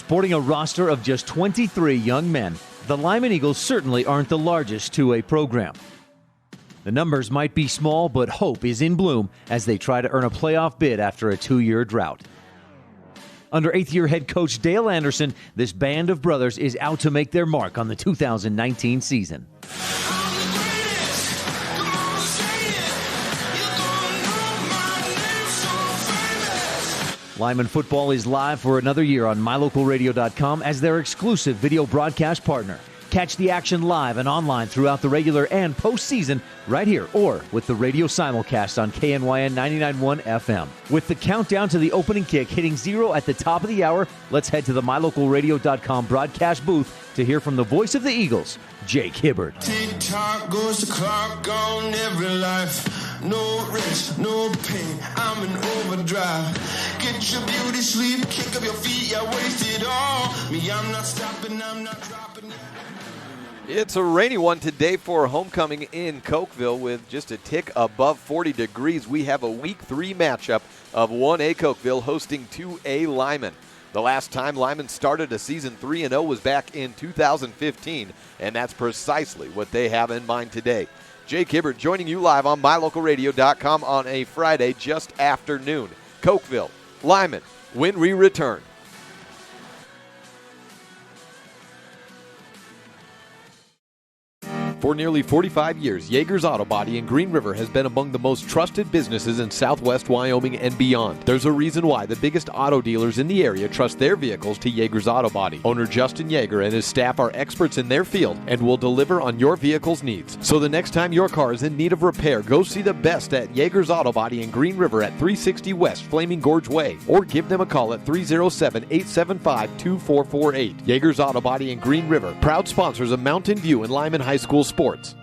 Sporting a roster of just 23 young men, the Lyman Eagles certainly aren't the largest 2A program. The numbers might be small, but hope is in bloom as they try to earn a playoff bid after a 2-year drought. Under 8th-year head coach Dale Anderson, this band of brothers is out to make their mark on the 2019 season. Lyman football is live for another year on MyLocalRadio.com as their exclusive video broadcast partner. Catch the action live and online throughout the regular and postseason right here or with the radio simulcast on KNYN 99.1 FM. With the countdown to the opening kick hitting 0 at the top of the hour, let's head to the MyLocalRadio.com broadcast booth to hear from the voice of the Eagles, Jake Hibbard. Tick-tock goes the clock on every life. No rest, no pain, I'm in overdrive. Get your beauty sleep, kick up your feet, I waste it all. Me, I'm not stopping, I'm not dropping. It's a rainy one today for homecoming in Cokeville with just a tick above 40 degrees. We have a Week 3 matchup of 1A Cokeville hosting 2A Lyman. The last time Lyman started a season 3-0 was back in 2015, and that's precisely what they have in mind today. Jake Hibbard joining you live on MyLocalRadio.com on a Friday just after noon. Cokeville, Lyman, when we return. For nearly 45 years, Yeager's Auto Body in Green River has been among the most trusted businesses in southwest Wyoming and beyond. There's a reason why the biggest auto dealers in the area trust their vehicles to Yeager's Auto Body. Owner Justin Yeager and his staff are experts in their field and will deliver on your vehicle's needs. So the next time your car is in need of repair, go see the best at Yeager's Auto Body in Green River at 360 West Flaming Gorge Way, or give them a call at 307-875-2448. Yeager's Auto Body in Green River, proud sponsors of Mountain View and Lyman High School sports.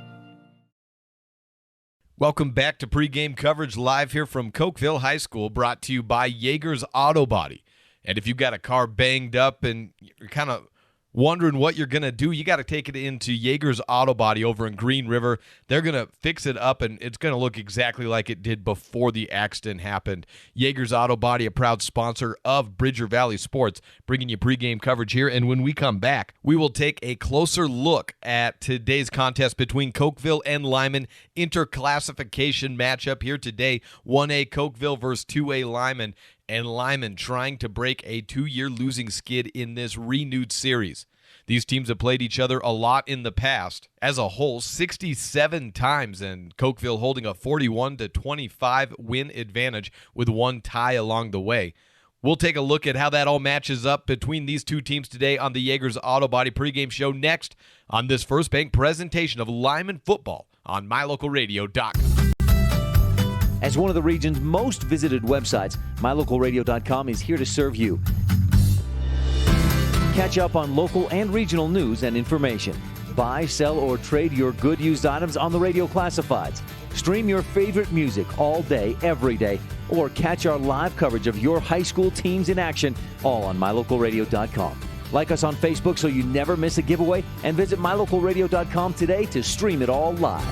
Welcome back to Pregame Coverage live here from Cokeville High School, brought to you by Yeager's Auto Body. And if you've got a car banged up and you're kind of wondering what you're going to do, you got to take it into Yeager's Auto Body over in Green River. They're going to fix it up, and it's going to look exactly like it did before the accident happened. Yeager's Auto Body, a proud sponsor of Bridger Valley Sports, bringing you pregame coverage here. And when we come back, we will take a closer look at today's contest between Cokeville and Lyman, interclassification matchup here today, 1A Cokeville versus 2A Lyman. And Lyman trying to break a 2-year losing skid in this renewed series. These teams have played each other a lot in the past. As a whole, 67 times, and Cokeville holding a 41-25 win advantage with one tie along the way. We'll take a look at how that all matches up between these two teams today on the Yeager's Auto Body pregame show next on this First Bank presentation of Lyman football on MyLocalRadio.com. As one of the region's most visited websites, MyLocalRadio.com is here to serve you. Catch up on local and regional news and information. Buy, sell, or trade your good used items on the radio classifieds. Stream your favorite music all day, every day, or catch our live coverage of your high school teams in action, all on MyLocalRadio.com. Like us on Facebook so you never miss a giveaway, and visit MyLocalRadio.com today to stream it all live.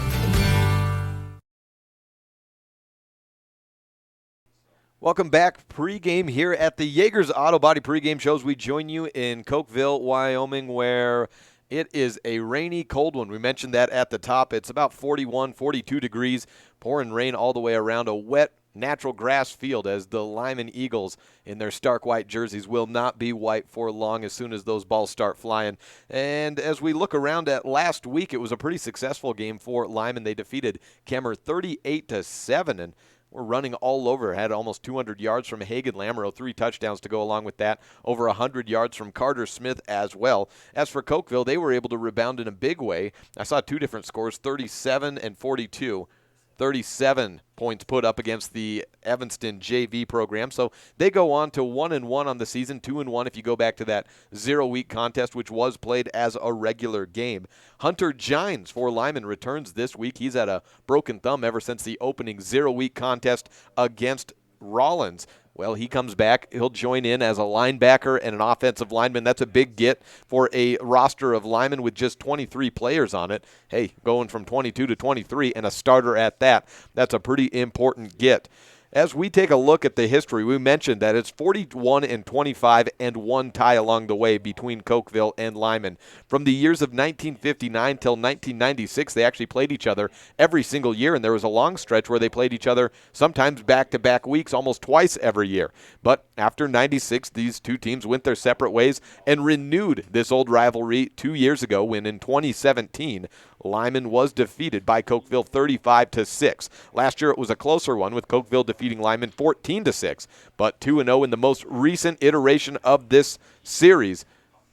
Welcome back. Pregame here at the Yeager's Auto Body pregame shows. We join you in Cokeville, Wyoming, where it is a rainy, cold one. We mentioned that at the top. It's about 41, 42 degrees, pouring rain all the way around a wet, natural grass field as the Lyman Eagles in their stark white jerseys will not be white for long as soon as those balls start flying. And as we look around at last week, it was a pretty successful game for Lyman. They defeated Kemmer 38-7, and we're running all over. Had almost 200 yards from Hagen Lamoureux, 3 touchdowns to go along with that. Over 100 yards from Carter Smith as well. As for Cokeville, they were able to rebound in a big way. I saw 2 different scores, 37 and 42. 37 points put up against the Evanston JV program. So they go on to 1-1 on the season, 2-1 if you go back to that 0-week contest, which was played as a regular game. Hunter Gines for Lyman returns this week. He's had a broken thumb ever since the opening 0-week contest against Rollins. Well, he comes back. He'll join in as a linebacker and an offensive lineman. That's a big get for a roster of linemen with just 23 players on it. Hey, going from 22 to 23 and a starter at that, that's a pretty important get. as we take a look at the history, we mentioned that it's 41-25 and one tie along the way between Cokeville and Lyman. From the years of 1959 till 1996, they actually played each other every single year, and there was a long stretch where they played each other sometimes back-to-back weeks, almost twice every year. But after 96, these two teams went their separate ways and renewed this old rivalry 2 years ago when in 2017, Lyman was defeated by Cokeville 35-6. Last year it was a closer one with Cokeville defeating Lyman 14-6. But 2-0 in the most recent iteration of this series,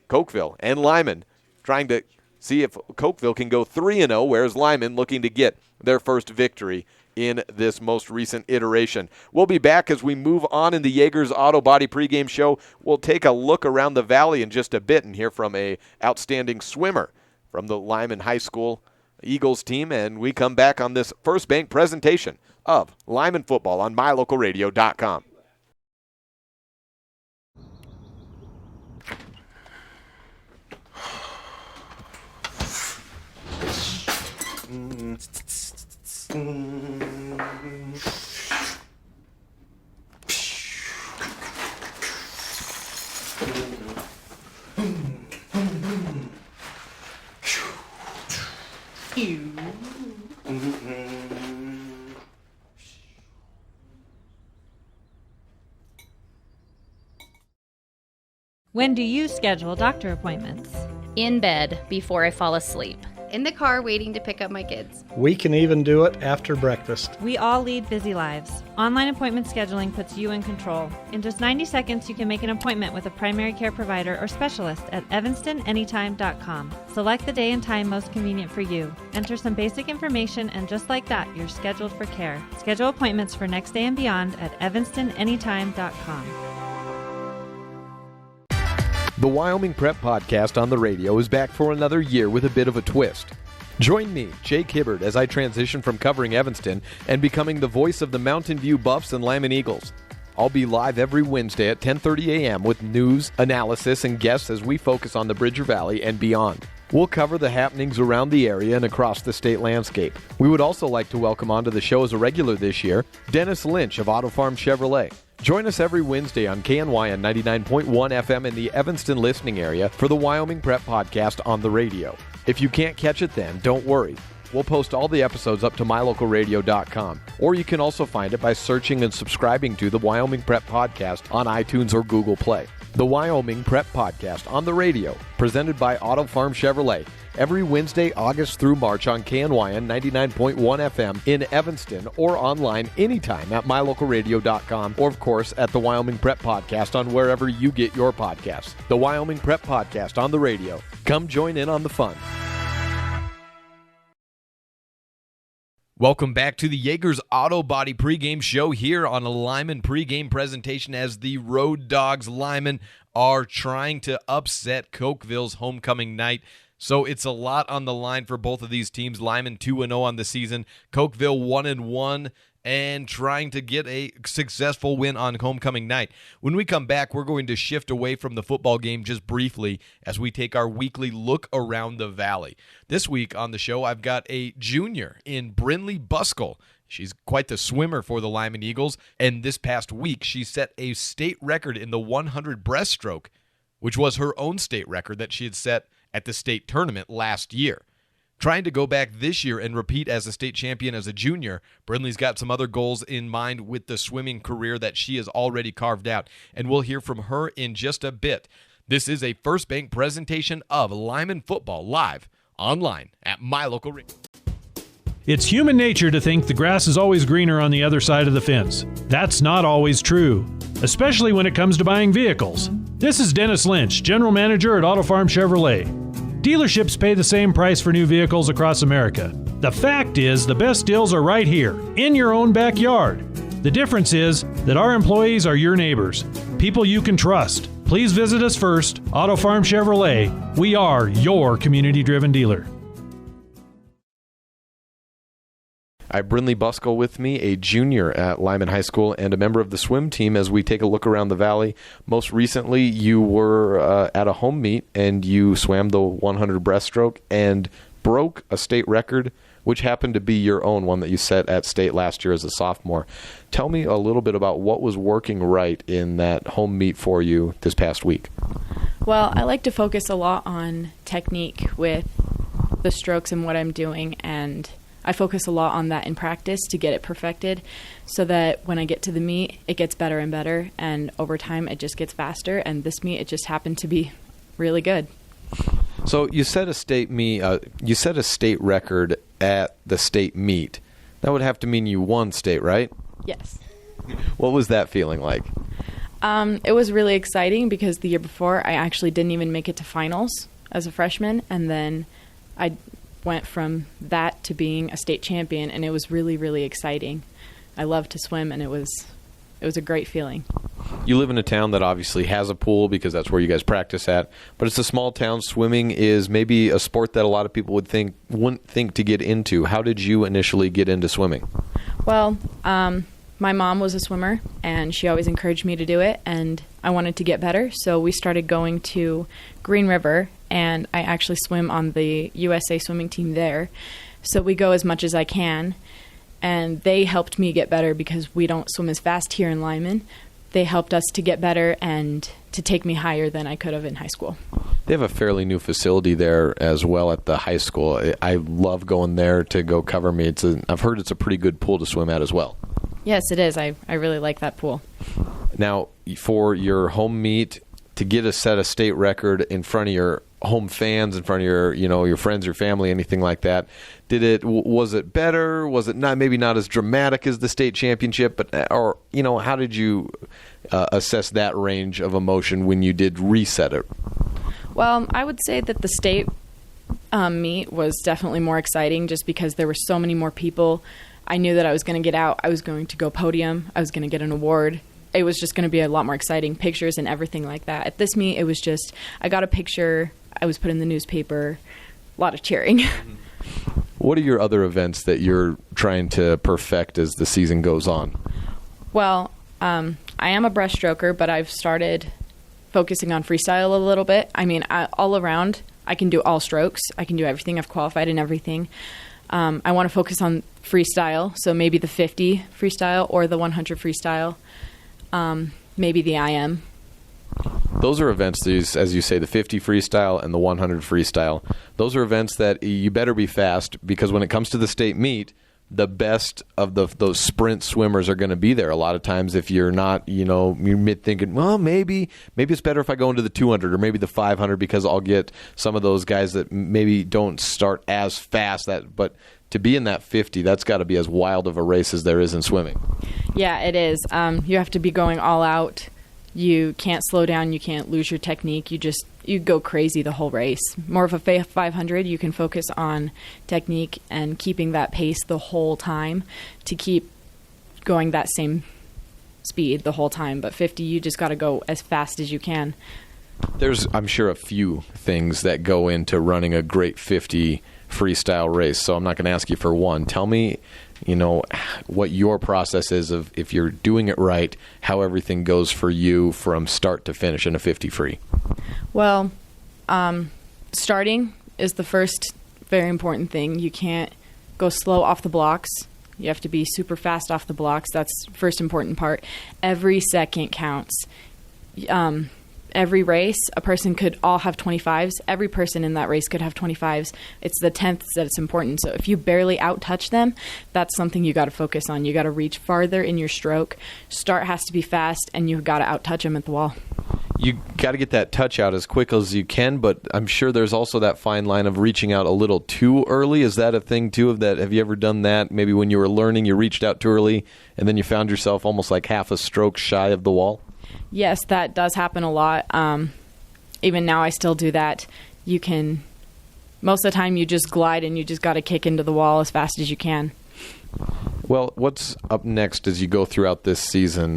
Cokeville and Lyman trying to see if Cokeville can go 3-0, whereas Lyman looking to get their first victory in this most recent iteration. We'll be back as we move on in the Jaegers Auto Body pregame show. We'll take a look around the valley in just a bit and hear from a outstanding swimmer from the Lyman High School Eagles team, and we come back on this First Bank presentation of Lyman football on mylocalradio.com. When do you schedule doctor appointments? In bed before I fall asleep. In the car waiting to pick up my kids. We can even do it after breakfast. We all lead busy lives. Online appointment scheduling puts you in control. In just 90 seconds, you can make an appointment with a primary care provider or specialist at evanstonanytime.com. Select the day and time most convenient for you. Enter some basic information, and just like that, you're scheduled for care. Schedule appointments for next day and beyond at evanstonanytime.com. The Wyoming Prep Podcast on the radio is back for another year with a bit of a twist. Join me, Jake Hibbard, as I transition from covering Evanston and becoming the voice of the Mountain View Buffs and Lyman Eagles. I'll be live every Wednesday at 10:30 a.m. with news, analysis, and guests as we focus on the Bridger Valley and beyond. We'll cover the happenings around the area and across the state landscape. We would also like to welcome onto the show as a regular this year, Dennis Lynch of Auto Farm Chevrolet. Join us every Wednesday on KNY on 99.1 FM in the Evanston listening area for the Wyoming Prep Podcast on the radio. If you can't catch it then, don't worry. We'll post all the episodes up to mylocalradio.com, or you can also find it by searching and subscribing to the Wyoming Prep Podcast on iTunes or Google Play. The Wyoming Prep Podcast on the radio, presented by Auto Farm Chevrolet, every Wednesday, August through March on KNY 99.1 FM in Evanston, or online anytime at mylocalradio.com, or of course at the Wyoming Prep Podcast on wherever you get your podcasts. The Wyoming Prep Podcast on the radio. Come join in on the fun. Welcome back to the Jaegers Auto Body pregame show here on a Lyman pregame presentation as the Road Dogs Lyman are trying to upset Cokeville's homecoming night. So it's a lot on the line for both of these teams. Lyman 2-0 on the season, Cokeville 1-1, and trying to get a successful win on homecoming night. When we come back, we're going to shift away from the football game just briefly as we take our weekly look around the valley. This week on the show, I've got a junior in Brynley Buskell. She's quite the swimmer for the Lyman Eagles, and this past week, she set a state record in the 100 breaststroke, which was her own state record that she had set at the state tournament last year. Trying to go back this year and repeat as a state champion as a junior, Brynley's got some other goals in mind with the swimming career that she has already carved out, and we'll hear from her in just a bit. This is a First Bank presentation of Lyman football live online at MyLocalRadio. It's human nature to think the grass is always greener on the other side of the fence. That's not always true, especially when it comes to buying vehicles. This is Dennis Lynch, General Manager at Auto Farm Chevrolet. Dealerships pay the same price for new vehicles across America. The fact is, the best deals are right here, in your own backyard. The difference is that our employees are your neighbors, people you can trust. Please visit us first, Auto Farm Chevrolet. We are your community-driven dealer. I have Brynley Buskell with me, a junior at Lyman High School and a member of the swim team as we take a look around the valley. Most recently, you were at a home meet and you swam the 100 breaststroke and broke a state record which happened to be your own one that you set at state last year as a sophomore. Tell me a little bit about what was working right in that home meet for you this past week. Well, I like to focus a lot on technique with the strokes and what I'm doing, and I focus a lot on that in practice to get it perfected so that when I get to the meet, it gets better and better, and over time it just gets faster, and this meet, it just happened to be really good. So you set a state record at the state meet. That would have to mean you won state, right? Yes. What was that feeling like? It was really exciting because the year before I actually didn't even make it to finals as a freshman, and then I went from that to being a state champion, and it was really, really exciting. I love to swim, and it was a great feeling. You live in a town that obviously has a pool because that's where you guys practice at, but it's a small town. Swimming is maybe a sport that a lot of people wouldn't think to get into. How did you initially get into swimming? Well, my mom was a swimmer, and she always encouraged me to do it, and I wanted to get better, so we started going to Green River, and I actually swim on the USA swimming team there. So we go as much as I can, and they helped me get better because we don't swim as fast here in Lyman. They helped us to get better and to take me higher than I could have in high school. They have a fairly new facility there as well at the high school. I love going there to go cover meets. I've heard it's a pretty good pool to swim at as well. Yes, it is. I really like that pool. Now, for your home meet, to get a set a state record in front of your home fans, in front of your friends, your family, anything like that, was it better? Was it maybe not as dramatic as the state championship, or how did you assess that range of emotion when you did reset it? Well, I would say that the state meet was definitely more exciting just because there were so many more people. I knew that I was going to get out. I was going to go podium. I was going to get an award. It was just going to be a lot more exciting, pictures and everything like that. At this meet, it was just, I got a picture, I was put in the newspaper, a lot of cheering. What are your other events that you're trying to perfect as the season goes on? Well, I am a breaststroker, but I've started focusing on freestyle a little bit. I mean, all around, I can do all strokes. I can do everything. I've qualified in everything. I want to focus on freestyle, so maybe the 50 freestyle or the 100 freestyle, maybe the IM. Those are events, as you say, the 50 freestyle and the 100 freestyle. Those are events that you better be fast because when it comes to the state meet, the best of those sprint swimmers are going to be there. A lot of times if you're not, you're thinking, well, maybe it's better if I go into the 200 or maybe the 500 because I'll get some of those guys that maybe don't start as fast. But to be in that 50, that's got to be as wild of a race as there is in swimming. Yeah, it is. You have to be going all out. You can't slow down. You can't lose your technique. You go crazy the whole race. More of a 500, you can focus on technique and keeping that pace the whole time to keep going that same speed the whole time. But 50, you just got to go as fast as you can. There's, I'm sure, a few things that go into running a great 50 freestyle race, so I'm not going to ask you for one. Tell me, what your process is of if you're doing it right, how everything goes for you from start to finish in a 50 free. Well, starting is the first very important thing. You can't go slow off the blocks. You have to be super fast off the blocks. That's the first important part. Every second counts. Every race, a person could all have 25s. Every person in that race could have 25s. It's the tenths that it's important. So if you barely out-touch them, that's something you got to focus on. You got to reach farther in your stroke. Start has to be fast, and you've got to out-touch them at the wall. You got to get that touch out as quick as you can, but I'm sure there's also that fine line of reaching out a little too early. Is that a thing, too? Have you ever done that? Maybe when you were learning, you reached out too early, and then you found yourself almost like half a stroke shy of the wall? Yes, that does happen a lot. Even now, I still do that. Most of the time, you just glide and you just got to kick into the wall as fast as you can. Well, what's up next as you go throughout this season?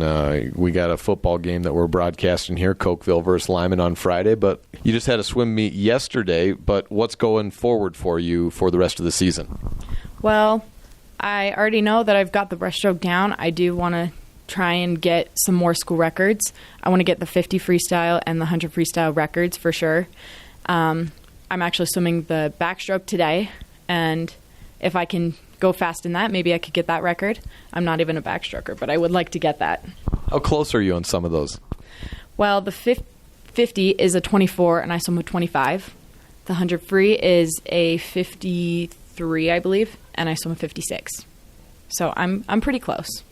We got a football game that we're broadcasting here, Cokeville versus Lyman on Friday, but you just had a swim meet yesterday, but what's going forward for you for the rest of the season? Well, I already know that I've got the breaststroke down. I do want to try and get some more school records. I want to get the 50 freestyle and the 100 freestyle records for sure. I'm actually swimming the backstroke today, and if I can go fast in that, maybe I could get that record. I'm not even a backstroker, but I would like to get that. How close are you on some of those? Well, the 50 is a 24, and I swim a 25. The 100 free is a 53, I believe, and I swim a 56. So I'm pretty close.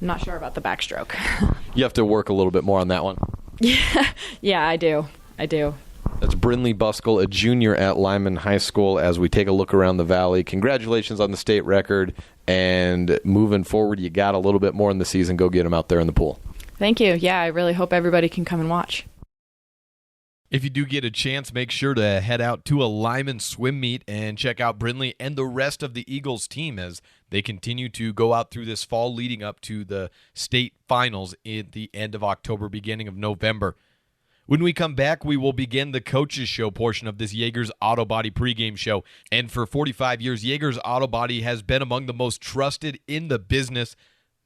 I'm not sure about the backstroke. You have to work a little bit more on that one. Yeah, I do. That's Brynlee Buskell, a junior at Lyman High School, as we take a look around the valley. Congratulations on the state record, and moving forward, you got a little bit more in the season. Go get them out there in the pool. Thank you. Yeah, I really hope everybody can come and watch. If you do get a chance, make sure to head out to a Lyman swim meet and check out Brynlee and the rest of the Eagles team as they continue to go out through this fall leading up to the state finals at the end of October, beginning of November. When we come back, we will begin the Coaches Show portion of this Yeager's Auto Body pregame show. And for 45 years, Yeager's Auto Body has been among the most trusted in the business.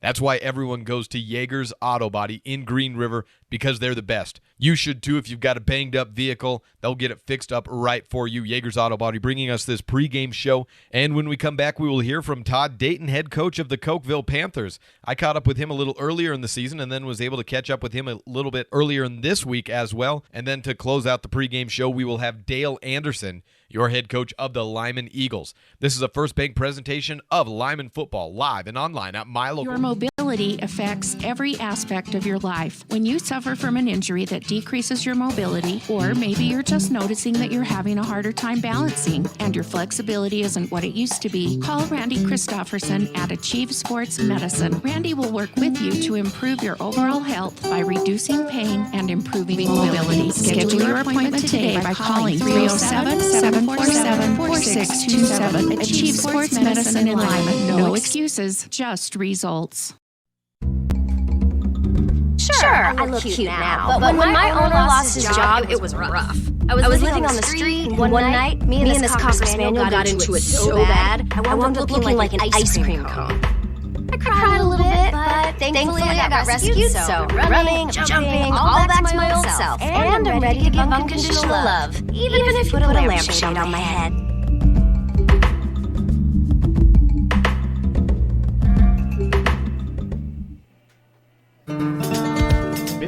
That's why everyone goes to Yeager's Auto Body in Green River, because they're the best. You should too if you've got a banged-up vehicle. They'll get it fixed up right for you. Yeager's Auto Body bringing us this pregame show. And when we come back, we will hear from Todd Dayton, head coach of the Cokeville Panthers. I caught up with him a little earlier in the season and then was able to catch up with him a little bit earlier in this week as well. And then to close out the pregame show, we will have Dale Anderson, your head coach of the Lyman Eagles. This is a First Bank presentation of Lyman football, live and online at My Local. Your mobility affects every aspect of your life. When you suffer from an injury that decreases your mobility, or maybe you're just noticing that you're having a harder time balancing and your flexibility isn't what it used to be, call Randy Christofferson at Achieve Sports Medicine. Randy will work with you to improve your overall health by reducing pain and improving mobility. Schedule your appointment today by calling 307-747-4627. Achieve Sports Medicine in Lyman. No excuses, just results. Sure, I look cute now, but when my owner lost his job, it was rough. I was living on the street, and one night, me and this Cocker Spaniel got into it so bad, I wound up looking like an ice cream cone. I cried a little bit, but thankfully I got rescued, so running, jumping, all back to my old self, and I'm ready to give unconditional love, even if you put a lampshade on my head.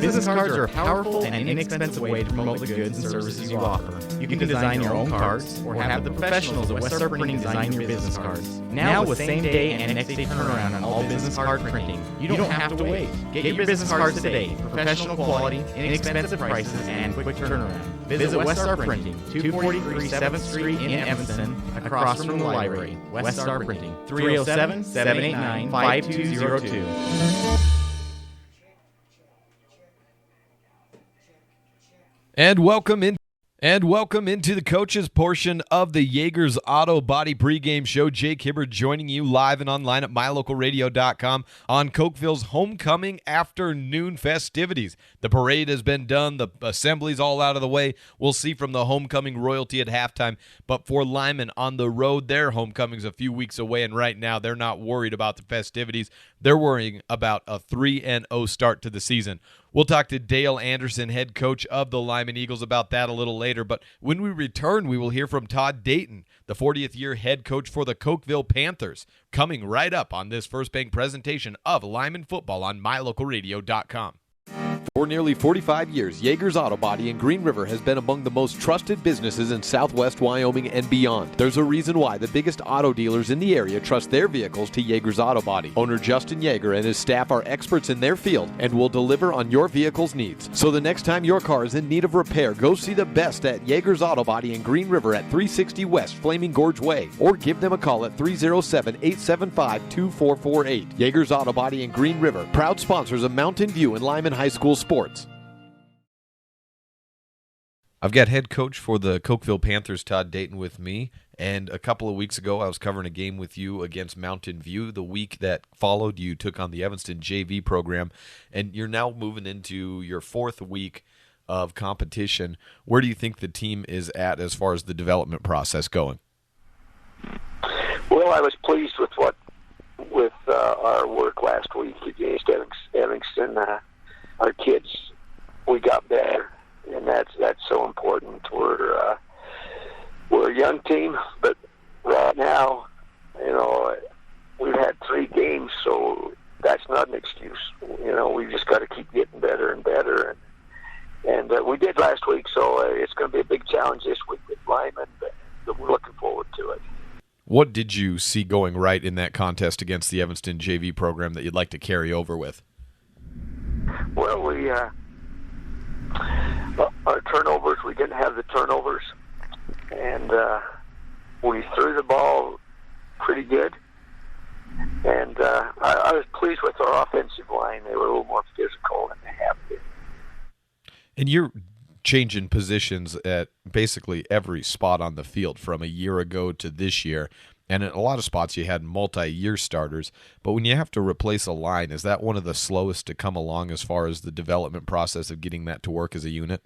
Business cards are a powerful and inexpensive way to promote the goods and services you offer. You can design your own cards or have the professionals at West Star Printing design your business cards. Now with same-day and next-day turnaround on all business card printing, you don't have to wait. Get your business cards today. Professional quality, inexpensive prices, and quick turnaround. Visit West Star Printing, 243 7th Street in Evanston, across from the library. West Star Printing, 307-789-5202. And welcome into the coaches portion of the Yeager's Auto Body pregame show. Jake Hibbard joining you live and online at mylocalradio.com on Cokeville's homecoming afternoon festivities. The parade has been done. The assembly's all out of the way. We'll see from the homecoming royalty at halftime. But for Lyman on the road, their homecoming's a few weeks away, and right now they're not worried about the festivities. They're worrying about a 3-0 start to the season. We'll talk to Dale Anderson, head coach of the Lyman Eagles, about that a little later. But when we return, we will hear from Todd Dayton, the 40th year head coach for the Cokeville Panthers, coming right up on this First Bank presentation of Lyman football on mylocalradio.com. For nearly 45 years, Yeager's Auto Body in Green River has been among the most trusted businesses in southwest Wyoming and beyond. There's a reason why the biggest auto dealers in the area trust their vehicles to Yeager's Auto Body. Owner Justin Yeager and his staff are experts in their field and will deliver on your vehicle's needs. So the next time your car is in need of repair, go see the best at Yeager's Auto Body in Green River at 360 West Flaming Gorge Way, or give them a call at 307-875-2448. Yeager's Auto Body in Green River, proud sponsors of Mountain View and Lyman High School sports. I've got head coach for the Cokeville Panthers, Todd Dayton, with me. And a couple of weeks ago, I was covering a game with you against Mountain View. The week that followed, you took on the Evanston JV program, and you're now moving into your fourth week of competition. Where do you think the team is at as far as the development process going? Well, I was pleased with our work last week against Evanston. Our kids, we got better. And that's so important. We're a young team, but right now we've had 3 games, so that's not an excuse. We've just got to keep getting better and better. And we did last week, so it's going to be a big challenge this week with Lyman, but we're looking forward to it. What did you see going right in that contest against the Evanston JV program that you'd like to carry over with? Well, our turnovers, we didn't have the turnovers, and we threw the ball pretty good. And I was pleased with our offensive line. They were a little more physical than they have been. And you're changing positions at basically every spot on the field from a year ago to this year. And in a lot of spots you had multi-year starters. But when you have to replace a line, is that one of the slowest to come along as far as the development process of getting that to work as a unit?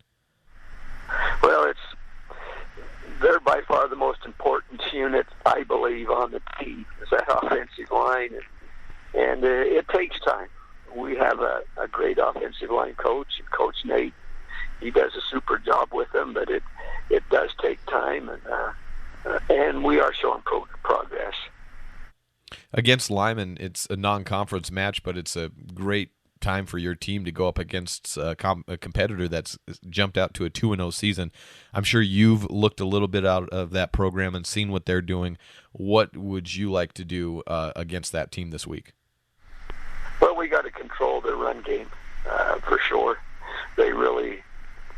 Well, they're by far the most important unit, I believe, on the team, is that offensive line. And it takes time. We have a great offensive line coach, and Coach Nate. He does a super job with them, but it does take time, and we are showing progress. Against Lyman, it's a non-conference match, but it's a great time for your team to go up against a competitor that's jumped out to a 2-0 season. I'm sure you've looked a little bit out of that program and seen what they're doing. What would you like to do against that team this week? Well, we got to control their run game for sure. They really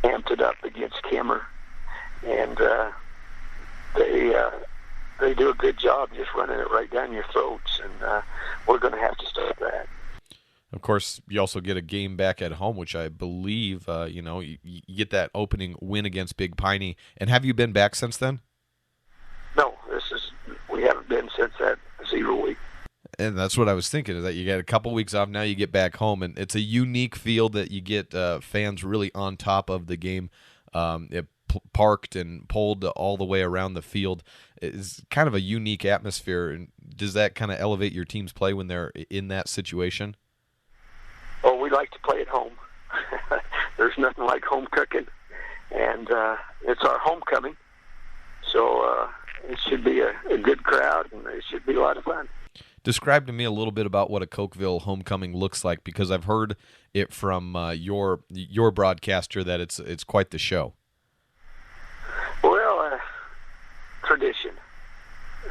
amped it up against Kimmer, and they do a good job just running it right down your throats, and we're going to have to stop that. Of course, you also get a game back at home, which I believe, you get that opening win against Big Piney. And have you been back since then? No, we haven't been since that 0 week. And that's what I was thinking, is that you get a couple weeks off, now you get back home, and it's a unique feel that you get fans really on top of the game. Parked and pulled all the way around the field. It's kind of a unique atmosphere. And does that kind of elevate your team's play when they're in that situation? Oh, we like to play at home. There's nothing like home cooking, and it's our homecoming. So it should be a good crowd, and it should be a lot of fun. Describe to me a little bit about what a Cokeville homecoming looks like, because I've heard it from your broadcaster that it's quite the show. Well, tradition,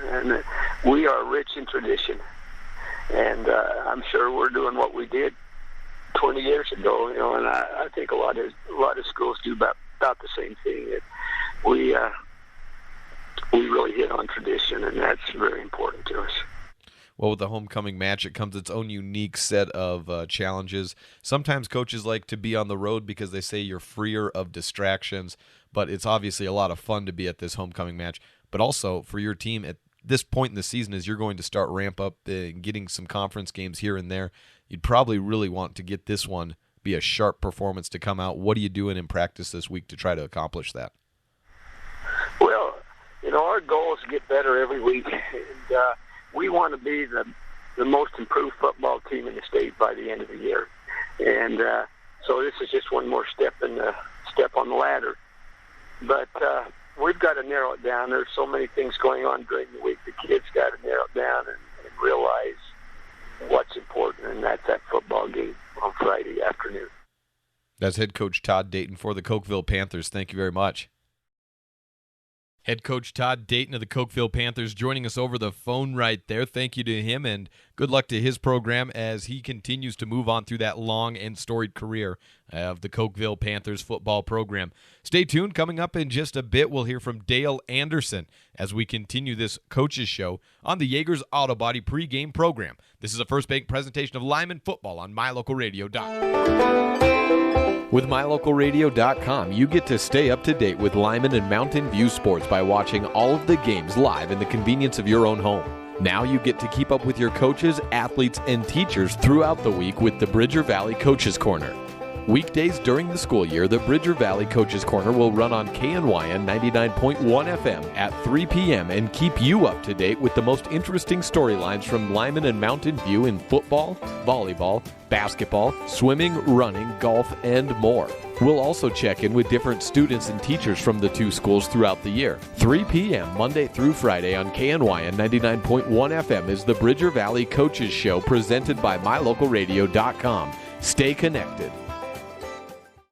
and we are rich in tradition, and I'm sure we're doing what we did 20 years ago, and I think a lot of schools do about the same thing. We really hit on tradition, and that's very important to us. Well, with the homecoming match, it comes its own unique set of challenges. Sometimes coaches like to be on the road because they say you're freer of distractions, but it's obviously a lot of fun to be at this homecoming match. But also for your team at this point in the season, as you're going to start ramp up and getting some conference games here and there, you'd probably really want to get this one be a sharp performance to come out. What are you doing in practice this week to try to accomplish that? Well, our goal is to get better every week, and we want to be the most improved football team in the state by the end of the year. And so this is just one more step on the ladder. But we've got to narrow it down. There's so many things going on during the week. The kids got to narrow it down and realize what's important, and that's that football game on Friday afternoon. That's head coach Todd Dayton for the Cokeville Panthers. Thank you very much. Head coach Todd Dayton of the Cokeville Panthers joining us over the phone right there. Thank you to him, and good luck to his program as he continues to move on through that long and storied career of the Cokeville Panthers football program. Stay tuned. Coming up in just a bit, we'll hear from Dale Anderson as we continue this coaches show on the Jaegers Auto Body pregame program. This is a First Bank presentation of Lyman football on MyLocalRadio.com. With MyLocalRadio.com, you get to stay up to date with Lyman and Mountain View sports by watching all of the games live in the convenience of your own home. Now you get to keep up with your coaches, athletes, and teachers throughout the week with the Bridger Valley Coaches Corner. Weekdays during the school year, the Bridger Valley Coaches Corner will run on KNYN 99.1 FM at 3 p.m. and keep you up to date with the most interesting storylines from Lyman and Mountain View in football, volleyball, basketball, swimming, running, golf, and more. We'll also check in with different students and teachers from the two schools throughout the year. 3 p.m. Monday through Friday on KNY and 99.1 FM is the Bridger Valley Coaches Show presented by MyLocalRadio.com. Stay connected.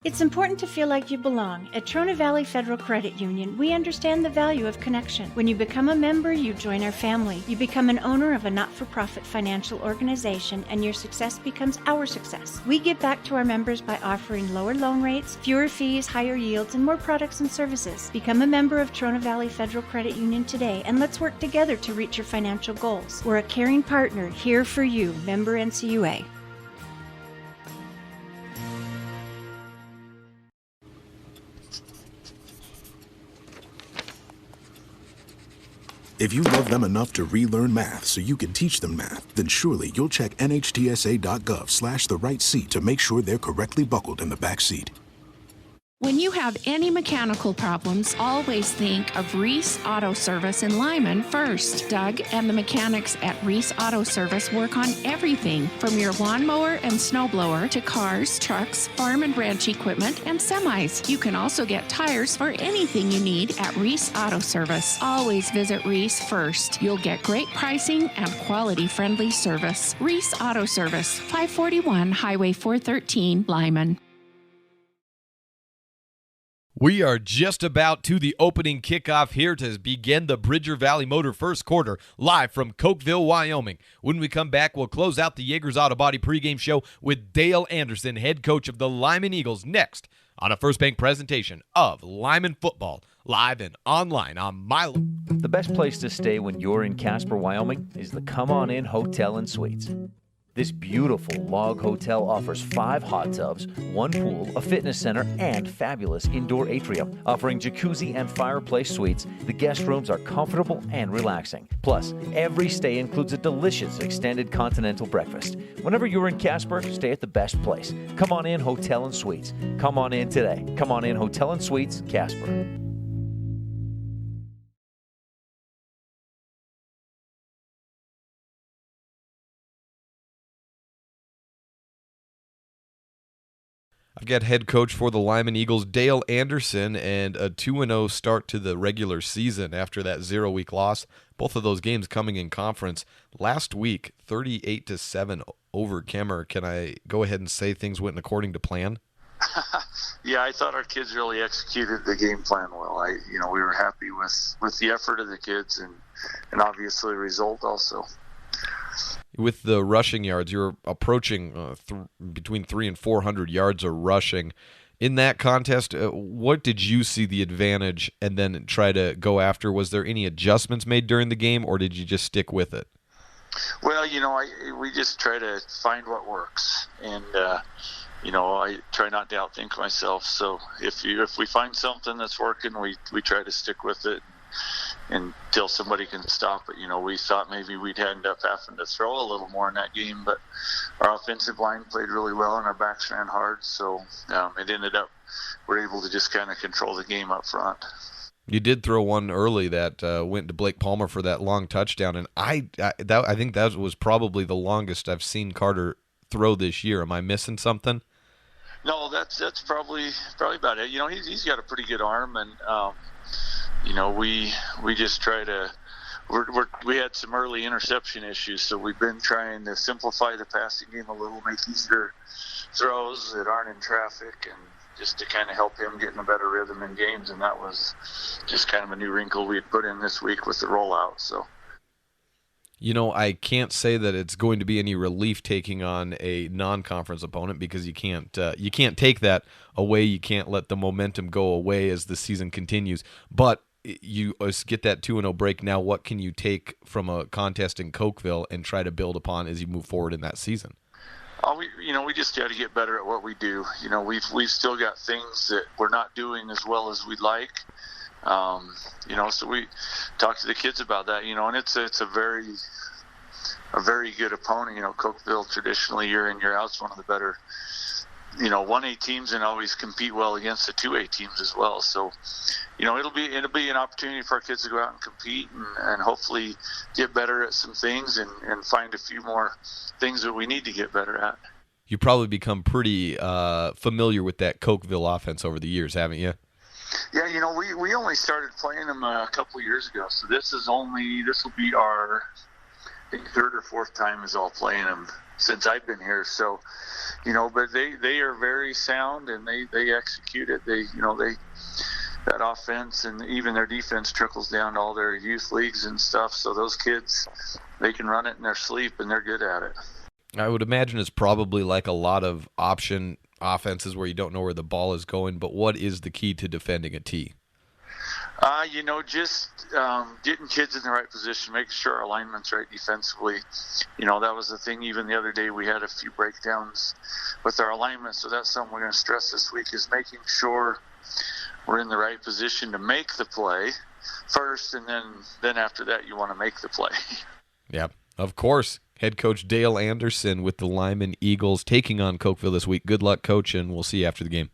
It's important to feel like you belong. At Trona Valley Federal Credit Union, we understand the value of connection. When you become a member, you join our family. You become an owner of a not-for-profit financial organization, and your success becomes our success. We give back to our members by offering lower loan rates, fewer fees, higher yields, and more products and services. Become a member of Trona Valley Federal Credit Union today, and let's work together to reach your financial goals. We're a caring partner here for you. Member NCUA. If you love them enough to relearn math so you can teach them math, then surely you'll check nhtsa.gov/the right seat to make sure they're correctly buckled in the back seat. When you have any mechanical problems, always think of Reese Auto Service in Lyman first. Doug and the mechanics at Reese Auto Service work on everything from your lawnmower and snowblower to cars, trucks, farm and ranch equipment, and semis. You can also get tires for anything you need at Reese Auto Service. Always visit Reese first. You'll get great pricing and quality-friendly service. Reese Auto Service, 541 Highway 413, Lyman. We are just about to the opening kickoff here to begin the Bridger Valley Motor first quarter, live from Cokeville, Wyoming. When we come back, we'll close out the Jaegers Auto Body pregame show with Dale Anderson, head coach of the Lyman Eagles, next on a First Bank presentation of Lyman football, live and online on My. The best place to stay when you're in Casper, Wyoming is the Come On In Hotel and Suites. This beautiful log hotel offers 5 hot tubs, 1 pool, a fitness center, and fabulous indoor atrium. Offering jacuzzi and fireplace suites, the guest rooms are comfortable and relaxing. Plus, every stay includes a delicious extended continental breakfast. Whenever you're in Casper, stay at the best place. Come On In Hotel and Suites. Come on in today. Come On In Hotel and Suites, Casper. I've got head coach for the Lyman Eagles, Dale Anderson, and a 2-0 start to the regular season after that 0-week loss. Both of those games coming in conference. Last week, 38-7 over Kemmer. Can I go ahead and say things went according to plan? Yeah, I thought our kids really executed the game plan well. We were happy with the effort of the kids and obviously the result also. With the rushing yards, you're approaching between 300 and 400 yards of rushing. In that contest, what did you see the advantage and then try to go after? Was there any adjustments made during the game, or did you just stick with it? Well, we just try to find what works, and I try not to outthink myself. So if we find something that's working, we try to stick with it until somebody can stop it. We thought maybe we'd end up having to throw a little more in that game, but our offensive line played really well and our backs ran hard, so it ended up we're able to just kind of control the game up front. You did throw one early that went to Blake Palmer for that long touchdown, and I think that was probably the longest I've seen Carter throw this year. Am I missing something? No, that's probably about it. He's got a pretty good arm, and we just try to. We had some early interception issues, so we've been trying to simplify the passing game a little, make easier throws that aren't in traffic, and just to kind of help him get in a better rhythm in games. And that was just kind of a new wrinkle we had put in this week with the rollout. So. I can't say that it's going to be any relief taking on a non-conference opponent because you can't take that away. You can't let the momentum go away as the season continues. But you get that 2-0 break. Now, what can you take from a contest in Cokeville and try to build upon as you move forward in that season? We just got to get better at what we do. We've still got things that we're not doing as well as we'd like. So we talk to the kids about that, and it's a very good opponent. Cokeville traditionally year in, year out is one of the better, 1A teams, and always compete well against the 2A teams as well. So, it'll be an opportunity for our kids to go out and compete and hopefully get better at some things and find a few more things that we need to get better at. you've probably become pretty familiar with that Cokeville offense over the years, haven't you? Yeah, we only started playing them a couple of years ago, so this will be our, I think, third or fourth time is all playing them since I've been here. So, but they are very sound and they execute it. That offense and even their defense trickles down to all their youth leagues and stuff. So those kids, they can run it in their sleep and they're good at it. I would imagine it's probably like a lot of option offenses where you don't know where the ball is going, but what is the key to defending a tee? Just getting kids in the right position, making sure our alignment's right defensively. That was the thing. Even the other day, we had a few breakdowns with our alignment, so that's something we're going to stress this week, is making sure we're in the right position to make the play first, and then after that, you want to make the play. Yeah, of course. Head coach Dale Anderson with the Lyman Eagles taking on Cokeville this week. Good luck, coach, and we'll see you after the game.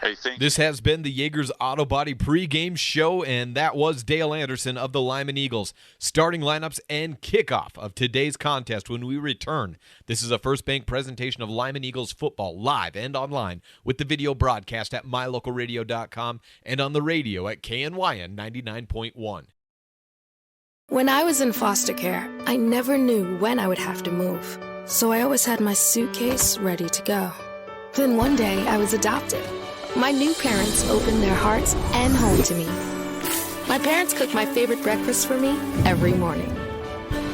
Hey, thank you. This has been the Jaegers Auto Body pregame show, and that was Dale Anderson of the Lyman Eagles. Starting lineups and kickoff of today's contest when we return. This is a First Bank presentation of Lyman Eagles football live and online with the video broadcast at mylocalradio.com and on the radio at KNYN 99.1. When I was in foster care, I never knew when I would have to move, so I always had my suitcase ready to go. Then one day, I was adopted. My new parents opened their hearts and home to me. My parents cook my favorite breakfast for me every morning.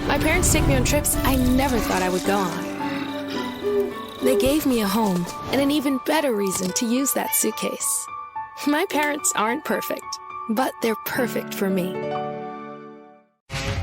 My parents take me on trips I never thought I would go on. They gave me a home and an even better reason to use that suitcase. My parents aren't perfect, but they're perfect for me.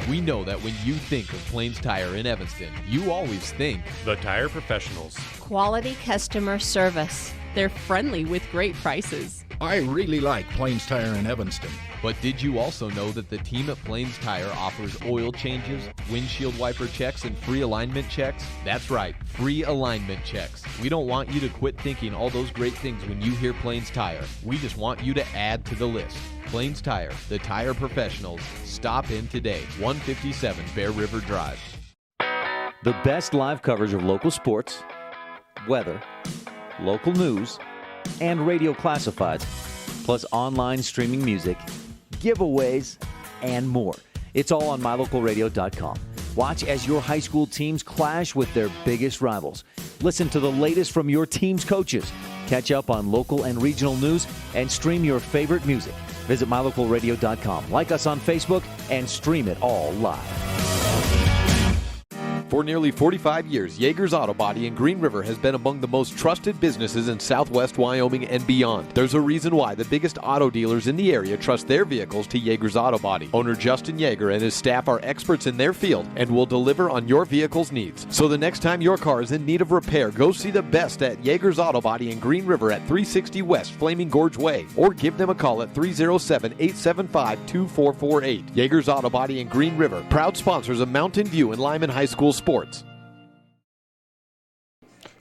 We know that when you think of Plains Tire in Evanston, you always think the Tire Professionals. Quality customer service. They're friendly with great prices. I really like Plains Tire in Evanston. But did you also know that the team at Plains Tire offers oil changes, windshield wiper checks, and free alignment checks? That's right, free alignment checks. We don't want you to quit thinking all those great things when you hear Plains Tire. We just want you to add to the list. Plains Tire, the tire professionals. Stop in today, 157 Bear River Drive. The best live coverage of local sports, weather, local news, and radio classifieds, plus online streaming music, giveaways, and more. It's all on mylocalradio.com. Watch as your high school teams clash with their biggest rivals. Listen to the latest from your team's coaches. Catch up on local and regional news and stream your favorite music. Visit mylocalradio.com. Like us on Facebook and stream it all live. For nearly 45 years, Jaegers Auto Body in Green River has been among the most trusted businesses in southwest Wyoming and beyond. There's a reason why the biggest auto dealers in the area trust their vehicles to Jaegers Auto Body. Owner Justin Jaeger and his staff are experts in their field and will deliver on your vehicle's needs. So the next time your car is in need of repair, go see the best at Jaegers Auto Body in Green River at 360 West Flaming Gorge Way, or give them a call at 307-875-2448. Jaegers Auto Body in Green River, proud sponsors of Mountain View and Lyman High School sports.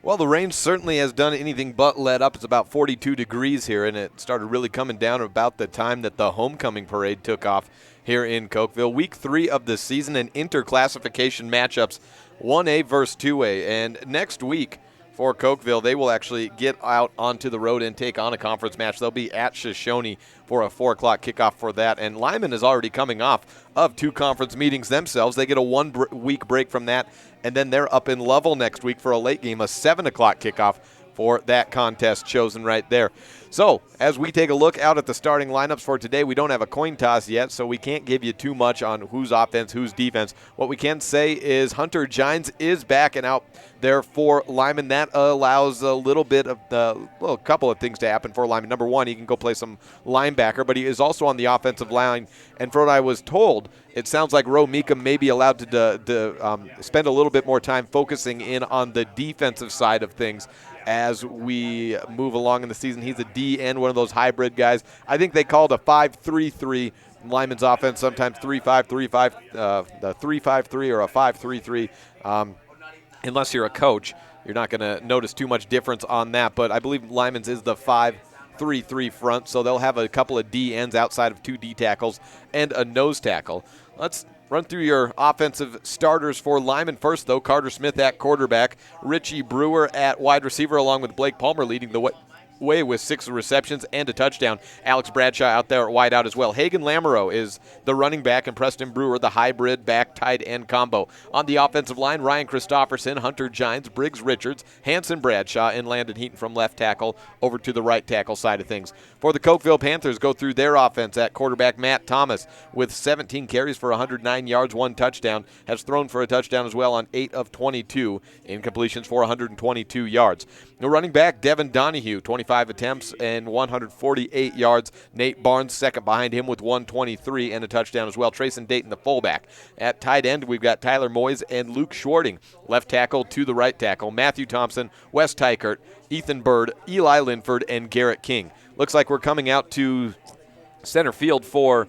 Well, the rain certainly has done anything but let up. It's about 42 degrees here, and it started really coming down about the time that the homecoming parade took off here in Cokeville. Week 3 of the season and interclassification matchups, 1A versus 2A. And next week for Cokeville, they will actually get out onto the road and take on a conference match. They'll be at Shoshone for a 4 o'clock kickoff for that. And Lyman is already coming off of 2 conference meetings themselves. They get a 1-week break from that, and then they're up in Lovell next week for a late game, a 7 o'clock kickoff for that contest chosen right there. So as we take a look out at the starting lineups for today, we don't have a coin toss yet, so we can't give you too much on who's offense, who's defense. What we can say is Hunter Gines is back and out there for Lyman. That allows a little bit of a couple of things to happen for Lyman. Number one, he can go play some linebacker, but he is also on the offensive line. And for what I was told, it sounds like Ro Meekum may be allowed to spend a little bit more time focusing in on the defensive side of things as we move along in the season. He's a D and one of those hybrid guys. I think they called a 5-3-3 Lyman's offense, sometimes 3-5-3-5, the 3-5-3 or a 5-3-3. Unless you're a coach, you're not going to notice too much difference on that. But I believe Lyman's is the 5-3-3 front, so they'll have a couple of D ends outside of 2 D tackles and a nose tackle. Let's Run through your offensive starters for Lyman first, though. Carter Smith at quarterback. Richie Brewer at wide receiver, along with Blake Palmer leading the way with 6 receptions and a touchdown. Alex Bradshaw out there at wide out as well. Hagen Lamoureux is the running back, and Preston Brewer the hybrid back tight end combo. On the offensive line, Ryan Christopherson, Hunter Gines, Briggs Richards, Hanson Bradshaw, and Landon Heaton from left tackle over to the right tackle side of things. For the Cokeville Panthers, go through their offense at quarterback. Matt Thomas with 17 carries for 109 yards, 1 touchdown, has thrown for a touchdown as well on 8 of 22 incompletions for 122 yards. The running back, Devin Donahue, 25 attempts and 148 yards. Nate Barnes, second behind him with 123 and a touchdown as well. Trayson Dayton, the fullback. At tight end, we've got Tyler Moyes and Luke Schwarting, left tackle to the right tackle. Matthew Thompson, Wes Tykert, Ethan Bird, Eli Linford, and Garrett King. Looks like we're coming out to center field for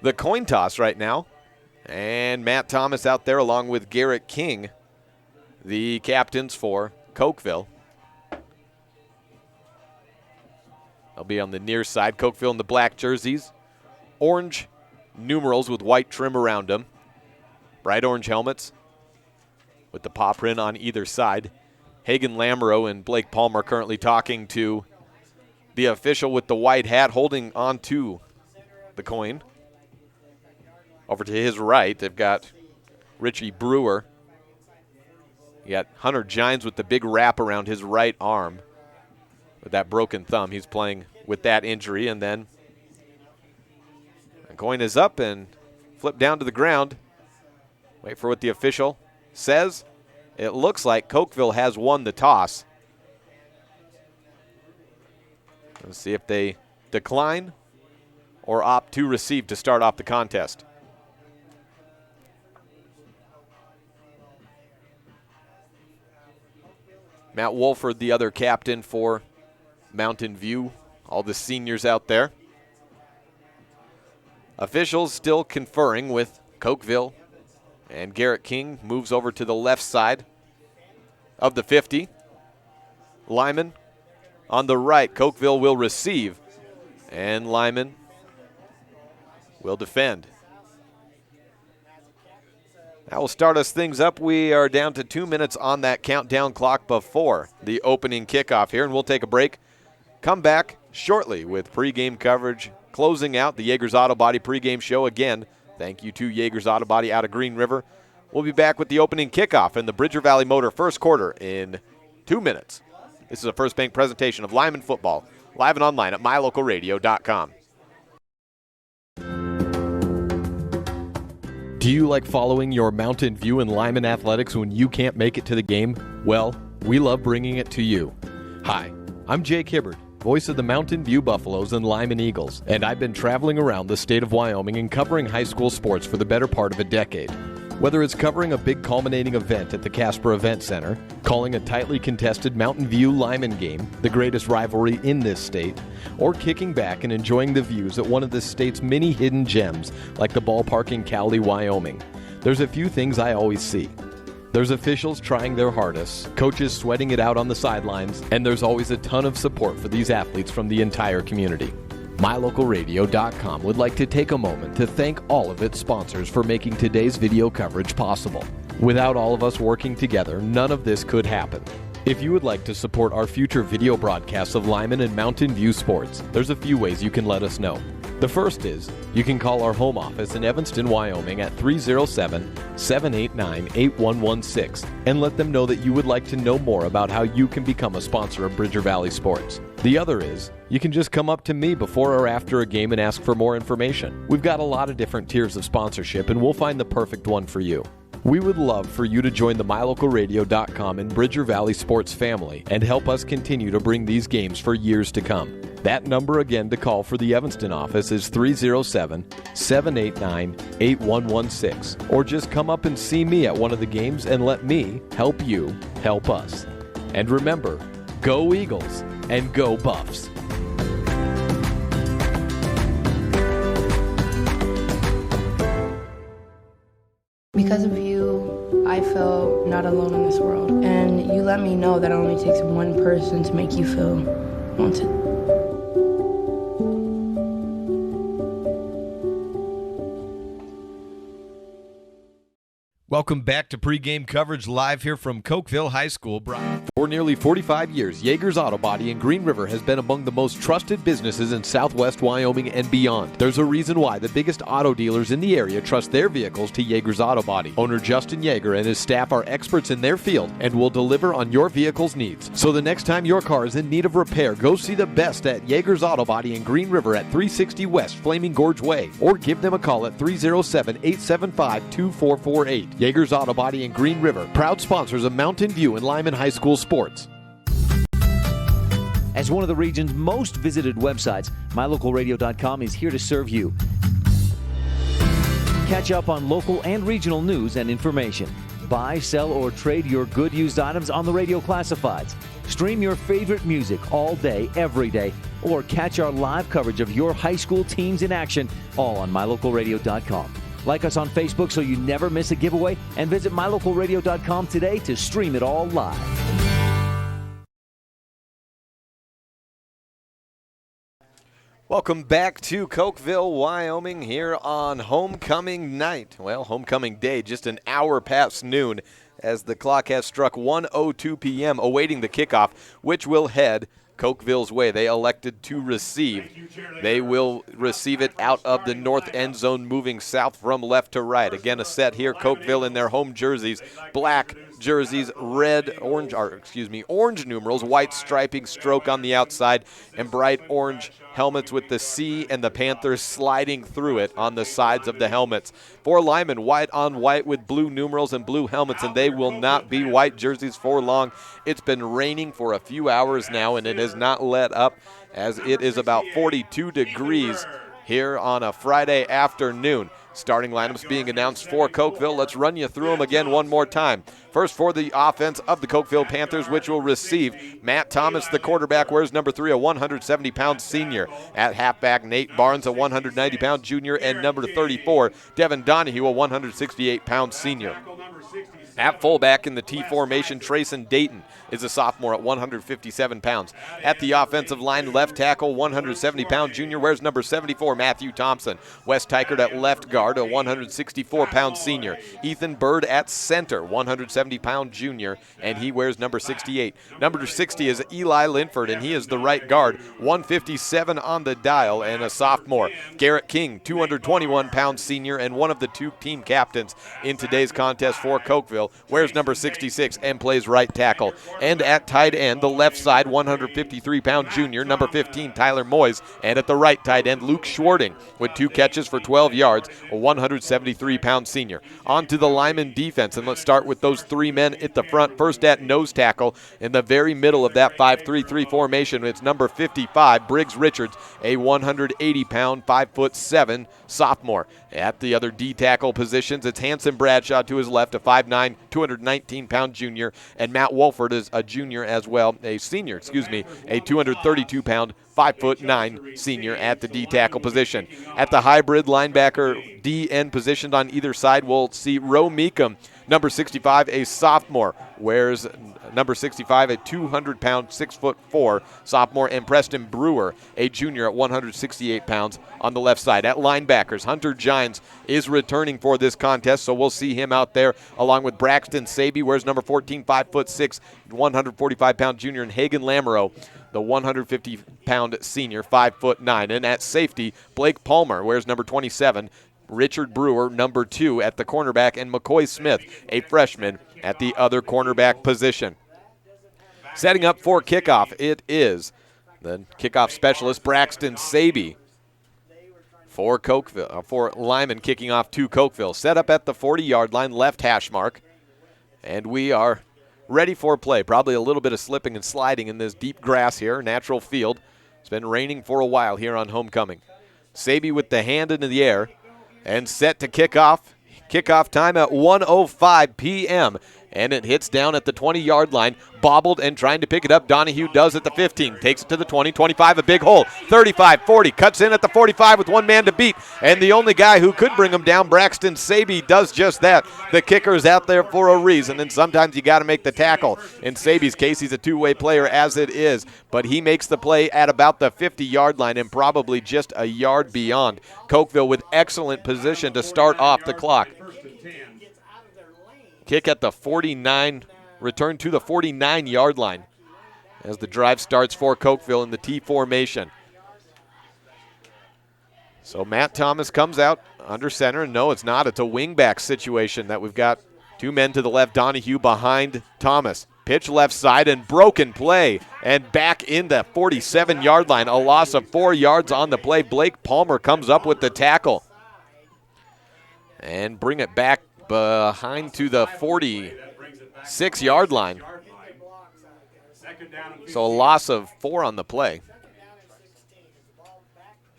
the coin toss right now. And Matt Thomas out there along with Garrett King, the captains for Cokeville. They'll be on the near side. Cokeville in the black jerseys. Orange numerals with white trim around them. Bright orange helmets with the paw print on either side. Hagen Lamoureux and Blake Palmer currently talking to the official with the white hat holding on to the coin. Over to his right, they've got Richie Brewer. You got Hunter Gines with the big wrap around his right arm with that broken thumb. He's playing with that injury. And then the coin is up and flipped down to the ground. Wait for what the official says. It looks like Cokeville has won the toss. Let's see if they decline or opt to receive to start off the contest. Matt Wolford, the other captain for Mountain View. All the seniors out there. Officials still conferring with Cokeville. And Garrett King moves over to the left side of the 50. Lyman on the right. Cokeville will receive. And Lyman will defend. That will start us things up. We are down to 2 minutes on that countdown clock before the opening kickoff here, and we'll take a break. Come back shortly with pregame coverage closing out the Yeager's Auto Body pregame show. Again, thank you to Yeager's Auto Body out of Green River. We'll be back with the opening kickoff in the Bridger Valley Motor first quarter in 2 minutes. This is a First Bank presentation of Lyman football, live and online at mylocalradio.com. Do you like following your Mountain View and Lyman athletics when you can't make it to the game? Well, we love bringing it to you. Hi, I'm Jake Hibbard, voice of the Mountain View Buffaloes and Lyman Eagles, and I've been traveling around the state of Wyoming and covering high school sports for the better part of a decade. Whether it's covering a big culminating event at the Casper Event Center, calling a tightly contested Mountain View Lyman game, the greatest rivalry in this state, or kicking back and enjoying the views at one of the state's many hidden gems like the ballpark in Cowley, Wyoming, there's a few things I always see. There's officials trying their hardest, coaches sweating it out on the sidelines, and there's always a ton of support for these athletes from the entire community. MyLocalRadio.com would like to take a moment to thank all of its sponsors for making today's video coverage possible. Without all of us working together, none of this could happen. If you would like to support our future video broadcasts of Lyman and Mountain View sports, there's a few ways you can let us know. The first is, you can call our home office in Evanston, Wyoming at 307-789-8116 and let them know that you would like to know more about how you can become a sponsor of Bridger Valley Sports. The other is, you can just come up to me before or after a game and ask for more information. We've got a lot of different tiers of sponsorship and we'll find the perfect one for you. We would love for you to join the MyLocalRadio.com and Bridger Valley Sports family and help us continue to bring these games for years to come. That number again to call for the Evanston office is 307-789-8116. Or just come up and see me at one of the games and let me help you help us. And remember, go Eagles and go Buffs. Because of you, I feel not alone in this world. And you let me know that it only takes one person to make you feel wanted. Welcome back to Pregame Coverage live here from Cokeville High School. For nearly 45 years, Yeager's Auto Body in Green River has been among the most trusted businesses in southwest Wyoming and beyond. There's a reason why the biggest auto dealers in the area trust their vehicles to Yeager's Auto Body. Owner Justin Yeager and his staff are experts in their field and will deliver on your vehicle's needs. So the next time your car is in need of repair, go see the best at Yeager's Auto Body in Green River at 360 West Flaming Gorge Way, or give them a call at 307-875-2448. Yeager's Auto Body in Green River, proud sponsors of Mountain View and Lyman High School sports. As one of the region's most visited websites, mylocalradio.com is here to serve you. Catch up on local and regional news and information. Buy, sell, or trade your good used items on the radio classifieds. Stream your favorite music all day, every day, or catch our live coverage of your high school teams in action, all on mylocalradio.com. Like us on Facebook so you never miss a giveaway, and visit mylocalradio.com today to stream it all live. Welcome back to Cokeville, Wyoming, here on homecoming night. Well, homecoming day, just an hour past noon, as the clock has struck 1:02 p.m., awaiting the kickoff, which will head Cokeville's way. They elected to receive. They will receive it out of the north end zone, moving south from left to right. Again, a set here, Cokeville in their home jerseys, black jerseys, orange numerals, white striping stroke on the outside, and bright orange helmets with the C and the Panthers sliding through it on the sides of the helmets. For Lyman, white on white with blue numerals and blue helmets, and they will not be white jerseys for long. It's been raining for a few hours now, and it has not let up, as it is about 42 degrees here on a Friday afternoon. Starting lineups being announced for Cokeville. Let's run you through them again one more time. First, for the offense of the Cokeville Panthers, which will receive Matt Thomas, the quarterback, wears number 3, a 170-pound senior. At halfback, Nate Barnes, a 190-pound junior, and number 34, Devin Donahue, a 168-pound senior. At fullback in the T formation, Trayson Dayton is a sophomore at 157 pounds. At the offensive line, left tackle, 170-pound junior, wears number 74, Matthew Thompson. Wes Tykert at left guard, a 164-pound senior. Ethan Bird at center, 170-pound junior, and he wears number 68. Number 60 is Eli Linford, and he is the right guard, 157 on the dial, and a sophomore. Garrett King, 221-pound senior, and one of the two team captains in today's contest for Cokeville, wears number 66 and plays right tackle. And at tight end, the left side, 153-pound junior, number 15, Tyler Moyes. And at the right tight end, Luke Schwarting with 2 catches for 12 yards, a 173-pound senior. On to the Lyman defense, and let's start with those 3 men at the front. First at nose tackle, in the very middle of that 5-3-3 formation, it's number 55, Briggs Richards, a 180-pound, 5'7" sophomore. At the other D tackle positions, it's Hanson Bradshaw to his left, a 5'9", 219-pound junior, and Matt Wolford is a junior as well, a 232-pound, 5'9" senior at the D tackle position. At the hybrid linebacker D end positioned on either side, we'll see Roe Meekum, number 65, a sophomore, wears number 65, a 200-pound, 6'4" sophomore, and Preston Brewer, a junior at 168 pounds on the left side. At linebackers, Hunter Gines is returning for this contest, so we'll see him out there along with Braxton Saby, wears number 14, 5'6", 145-pound junior, and Hagen Lamoureux, the 150-pound senior, 5'9". And at safety, Blake Palmer wears number 27, Richard Brewer, number 2 at the cornerback, and McCoy Smith, a freshman, at the other cornerback position. Setting up for kickoff, it is the kickoff specialist, Braxton Saby, for Cokeville, for Lyman, kicking off to Cokeville. Set up at the 40-yard line, left hash mark, and we are ready for play. Probably a little bit of slipping and sliding in this deep grass here, natural field. It's been raining for a while here on homecoming. Saby with the hand into the air and set to kick off. Kickoff time at 1:05 p.m. And it hits down at the 20-yard line, bobbled and trying to pick it up. Donahue does at the 15, takes it to the 20, 25, a big hole, 35, 40, cuts in at the 45 with one man to beat. And the only guy who could bring him down, Braxton Saby, does just that. The kicker's out there for a reason, and sometimes you got to make the tackle. In Saby's case, he's a two-way player as it is, but he makes the play at about the 50-yard line and probably just a yard beyond. Cokeville with excellent position to start off the clock. Kick at the 49, return to the 49-yard line as the drive starts for Cokeville in the T formation. So Matt Thomas comes out under center. No, it's not. It's a wingback situation that we've got two men to the left, Donahue behind Thomas. Pitch left side and broken play. And back in the 47-yard line. A loss of 4 yards on the play. Blake Palmer comes up with the tackle. And bring it back behind to the 46-yard line. So a loss of 4 on the play.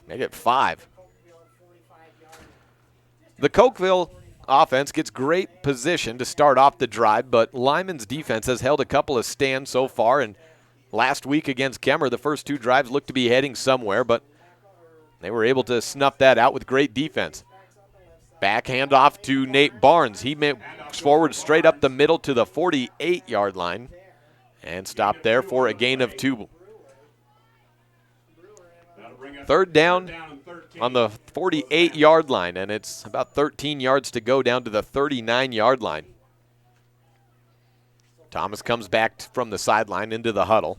Make it 5. The Cokeville offense gets great position to start off the drive, but Lyman's defense has held a couple of stands so far, and last week against Kemmer, the first 2 drives looked to be heading somewhere, but they were able to snuff that out with great defense. Back handoff to Nate Barnes. He moves forward straight up the middle to the 48-yard line and stopped there for a gain of 2. Third down on the 48-yard line, and it's about 13 yards to go down to the 39-yard line. Thomas comes back from the sideline into the huddle.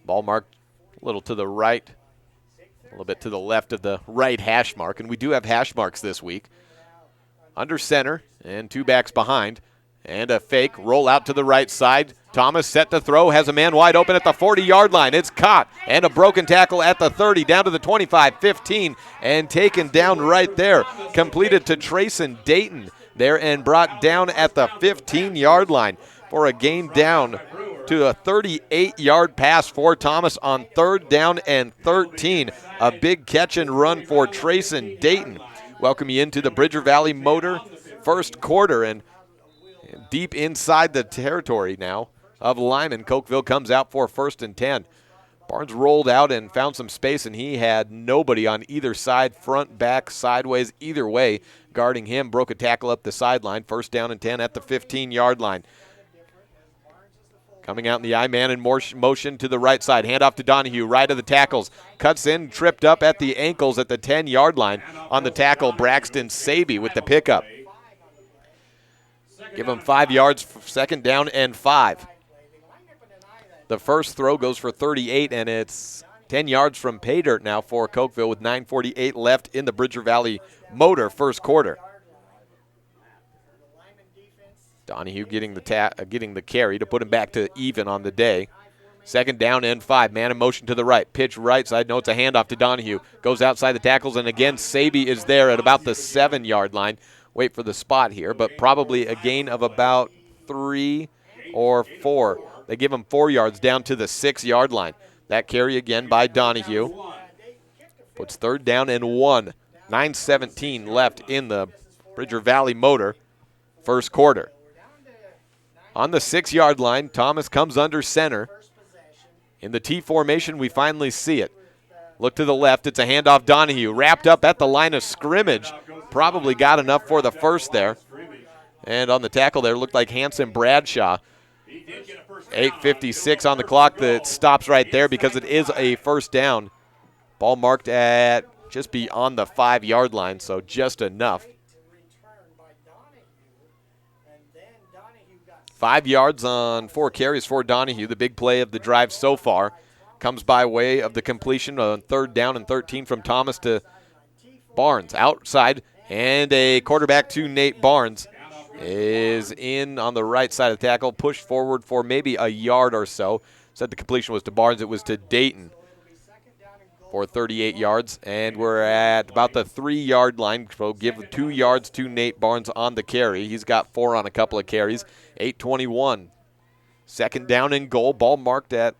Ball marked a little to the right, a little bit to the left of the right hash mark, and we do have hash marks this week. Under center and 2 backs behind, and a fake roll out to the right side. Thomas set to throw, has a man wide open at the 40-yard line. It's caught, and a broken tackle at the 30, down to the 25, 15, and taken down right there. Completed to Trayson Dayton there and brought down at the 15-yard line for a gain down to a 38-yard pass for Thomas on 3rd down and 13. A big catch and run for Trayson Dayton. Welcome you into the Bridger Valley Motor first quarter, and deep inside the territory now of Lyman. Cokeville comes out for 1st and 10. Barnes rolled out and found some space, and he had nobody on either side, front, back, sideways, either way, guarding him. Broke a tackle up the sideline. 1st down and 10 at the 15-yard line. Coming out in the I-man and motion to the right side. Handoff to Donahue, right of the tackles. Cuts in, tripped up at the ankles at the 10-yard line. On the tackle, Braxton Saby with the pickup. Give him 5 yards, 2nd down and 5. The first throw goes for 38, and it's 10 yards from pay dirt now for Cokeville with 9:48 left in the Bridger Valley Motor first quarter. Donahue getting the carry to put him back to even on the day. 2nd down and 5. Man in motion to the right. Pitch right side. No, it's a handoff to Donahue. Goes outside the tackles, and again, Saby is there at about the 7-yard line. Wait for the spot here, but probably a gain of about 3 or 4. They give him 4 yards down to the 6-yard line. That carry again by Donahue. Puts 3rd down and 1. 9:17 left in the Bridger Valley Motor first quarter. On the 6-yard line, Thomas comes under center. In the T formation, we finally see it. Look to the left. It's a handoff. Donahue wrapped up at the line of scrimmage. Probably got enough for the first there. And on the tackle there looked like Hanson Bradshaw. 8:56 on the clock. That stops right there because it is a 1st down. Ball marked at just beyond the 5-yard line, so just enough. 5 yards on 4 carries for Donahue. The big play of the drive so far comes by way of the completion on 3rd down and 13 from Thomas to Barnes. Outside, and a quarterback to Nate Barnes is in on the right side of the tackle, pushed forward for maybe a yard or so. Said the completion was to Barnes. It was to Dayton for 38 yards, and we're at about the 3-yard line. So give 2 yards to Nate Barnes on the carry. He's got 4 on a couple of carries. 8:21. 2nd down and goal. Ball marked at,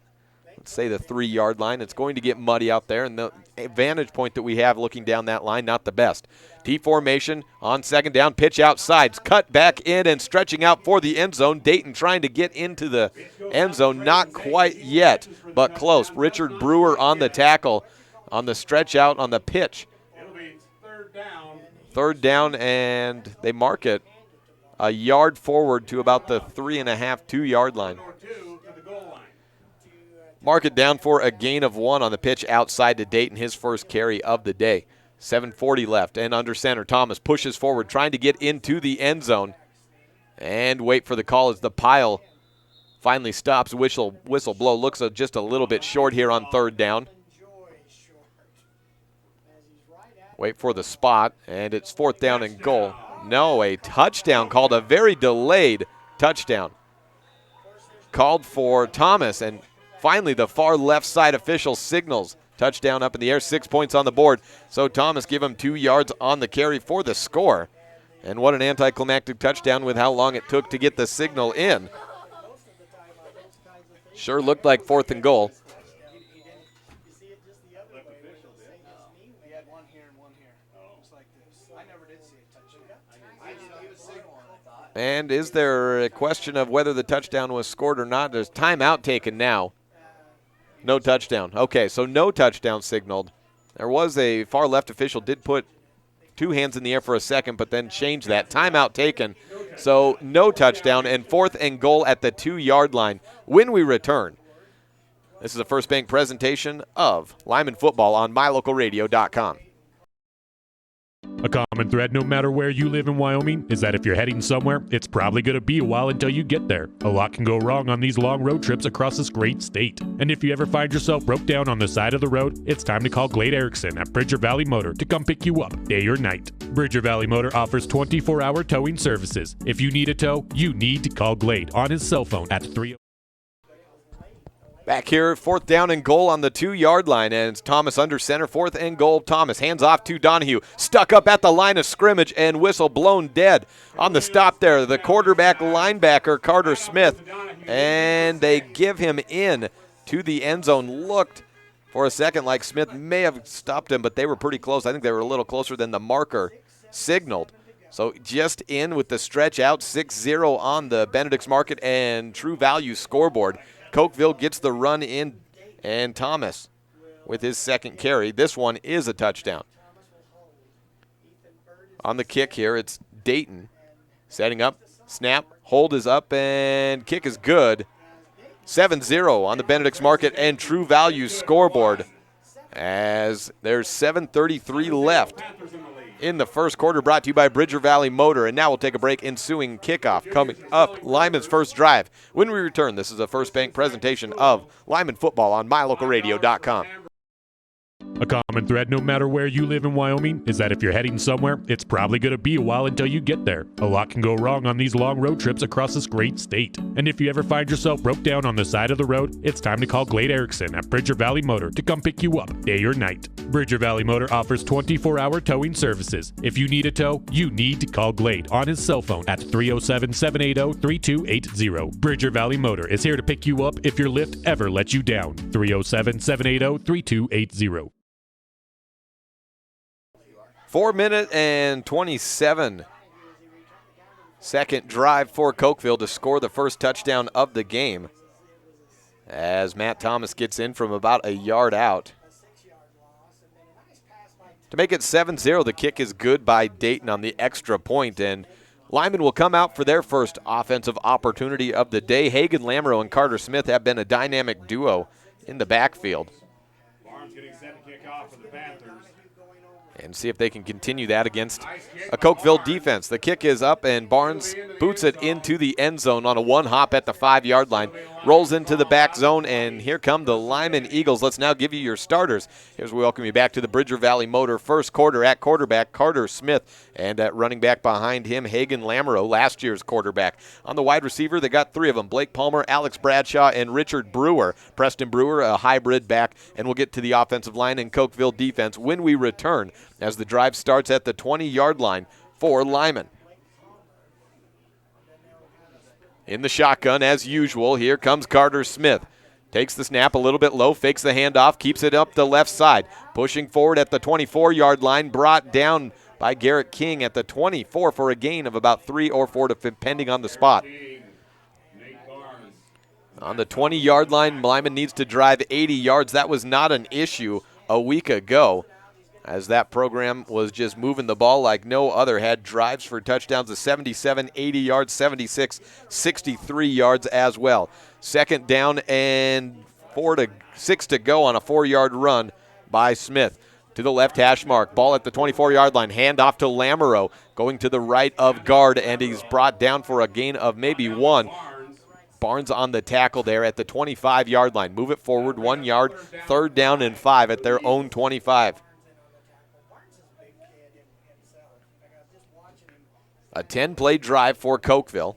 let's say, the 3-yard line. It's going to get muddy out there, and the vantage point that we have looking down that line, not the best. T formation on 2nd down. Pitch outside. Cut back in and stretching out for the end zone. Dayton trying to get into the end zone. Not quite yet, but close. Richard Brewer on the tackle. On the stretch out on the pitch. 3rd down, and they mark it a yard forward to about the 3.5, 2-yard line. Mark it down for a gain of 1 on the pitch outside to Dayton, his first carry of the day. 7:40 left, and under center, Thomas pushes forward, trying to get into the end zone. And wait for the call as the pile finally stops. Whistle blow. Looks just a little bit short here on third down. Wait for the spot, and it's 4th down and goal. No, a touchdown called, a very delayed touchdown. Called for Thomas, and finally the far left side official signals. Touchdown up in the air, 6 points on the board. So Thomas give him 2 yards on the carry for the score. And what an anticlimactic touchdown with how long it took to get the signal in. Sure looked like 4th and goal. And is there a question of whether the touchdown was scored or not? There's timeout taken now. No touchdown. Okay, so no touchdown signaled. There was a far left official did put 2 hands in the air for a second, but then changed that. Timeout taken. So no touchdown, and 4th and goal at the 2-yard line when we return. This is a First Bank presentation of Lyman football on mylocalradio.com. A common thread no matter where you live in Wyoming is that if you're heading somewhere, it's probably going to be a while until you get there. A lot can go wrong on these long road trips across this great state. And if you ever find yourself broke down on the side of the road, it's time to call Glade Erickson at Bridger Valley Motor to come pick you up day or night. Bridger Valley Motor offers 24-hour towing services. If you need a tow, you need to call Glade on his cell phone at 3. Back here, 4th down and goal on the 2-yard line, and it's Thomas under center. 4th and goal, Thomas hands off to Donahue. Stuck up at the line of scrimmage, and whistle blown dead on the stop there. The quarterback linebacker, Carter Smith, and they give him in to the end zone. Looked for a second like Smith may have stopped him, but they were pretty close. I think they were a little closer than the marker signaled. So just in with the stretch out, 6-0 on the Benedict's Market and True Value scoreboard. Cokeville gets the run in, and Thomas with his 2nd carry. This one is a touchdown. On the kick here, it's Dayton setting up. Snap, hold is up, and kick is good. 7-0 on the Benedict's Market and True Value scoreboard as there's 7:33 left in the first quarter, brought to you by Bridger Valley Motor. And now we'll take a break. Ensuing kickoff coming up, Lyman's first drive. When we return, this is a First Bank presentation of Lyman football on mylocalradio.com. A common thread no matter where you live in Wyoming is that if you're heading somewhere, it's probably going to be a while until you get there. A lot can go wrong on these long road trips across this great state. And if you ever find yourself broke down on the side of the road, it's time to call Glade Erickson at Bridger Valley Motor to come pick you up day or night. Bridger Valley Motor offers 24-hour towing services. If you need a tow, you need to call Glade on his cell phone at 307-780-3280. Bridger Valley Motor is here to pick you up if your lift ever lets you down. 307-780-3280. 4-minute and 27-second drive for Cokeville to score the first touchdown of the game as Matt Thomas gets in from about a yard out. To make it 7-0, the kick is good by Dayton on the extra point, and Lyman will come out for their first offensive opportunity of the day. Hagan Lamoureux and Carter Smith have been a dynamic duo in the backfield. Barnes getting set to kick off for the Panthers. And see if they can continue that against a Cokeville defense. The kick is up, and Barnes boots it into the end zone on a one-hop at the 5-yard line. Rolls into the back zone, and here come the Lyman Eagles. Let's now give you your starters. Here's we welcome you back to the Bridger Valley Motor first quarter. At quarterback, Carter Smith, and at running back behind him, Hagan Lamoureux, last year's quarterback. On the wide receiver, they got 3 of them, Blake Palmer, Alex Bradshaw, and Richard Brewer. Preston Brewer, a hybrid back, and we'll get to the offensive line and Cokeville defense when we return as the drive starts at the 20-yard line for Lyman. In the shotgun, as usual, here comes Carter Smith. Takes the snap a little bit low, fakes the handoff, keeps it up the left side. Pushing forward at the 24-yard line, brought down by Garrett King at the 24 for a gain of about 3 or 4 depending on the spot. On the 20-yard line, Lyman needs to drive 80 yards. That was not an issue a week ago, as that program was just moving the ball like no other. Had drives for touchdowns of 77, 80 yards, 76, 63 yards as well. Second down and 6 to go on a 4-yard run by Smith. to the left hash mark. Ball at the 24-yard line. Hand off to Lamoureux, going to the right of guard, and he's brought down for a gain of maybe 1. Barnes on the tackle there at the 25-yard line. Move it forward 1 yard, 3rd down and 5 at their own 25. A 10-play drive for Cokeville.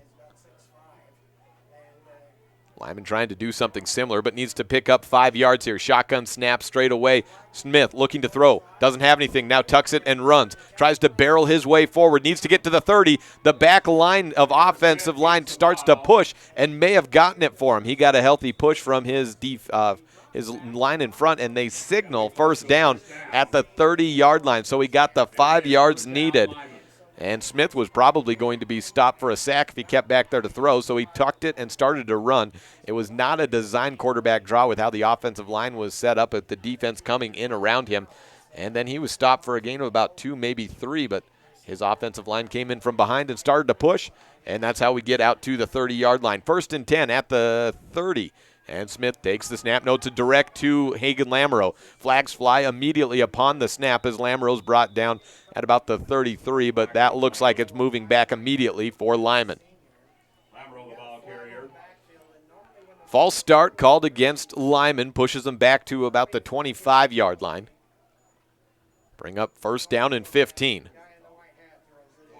Lyman trying to do something similar, but needs to pick up 5 yards here. Shotgun snap straight away. Smith looking to throw. Doesn't have anything. Now tucks it and runs. Tries to barrel his way forward. Needs to get to the 30. The back line of offensive line starts to push and may have gotten it for him. He got a healthy push from his line in front, and they signal first down at the 30-yard line. So he got the 5 yards needed. And Smith was probably going to be stopped for a sack if he kept back there to throw, so he tucked it and started to run. It was not a design quarterback draw with how the offensive line was set up, with the defense coming in around him. And then he was stopped for a gain of about 2, maybe 3, but his offensive line came in from behind and started to push, and that's how we get out to the 30-yard line. 1st and 10 at the 30. And Smith takes the snap. No, to direct to Hagen Lamoureux. Flags fly immediately upon the snap as Lamoureux's brought down at about the 33, but that looks like it's moving back immediately for Lyman. False start called against Lyman, pushes him back to about the 25-yard line. Bring up 1st down and 15.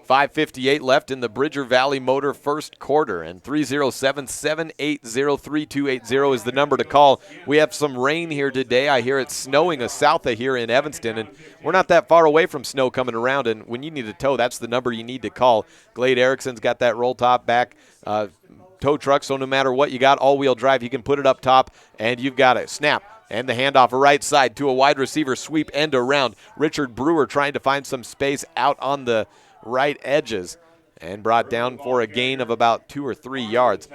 5:58 left in the Bridger Valley Motor first quarter, and 307-780-3280 is the number to call. We have some rain here today. I hear it's snowing south of here in Evanston, and we're not that far away from snow coming around, and when you need a tow, that's the number you need to call. Glade Erickson's got that roll top back tow truck, so no matter what you got, all-wheel drive, you can put it up top, and you've got it. Snap. And the handoff right side to a wide receiver sweep end around. Richard Brewer trying to find some space out on the right edges and brought down for a gain of about 2 or 3 yards.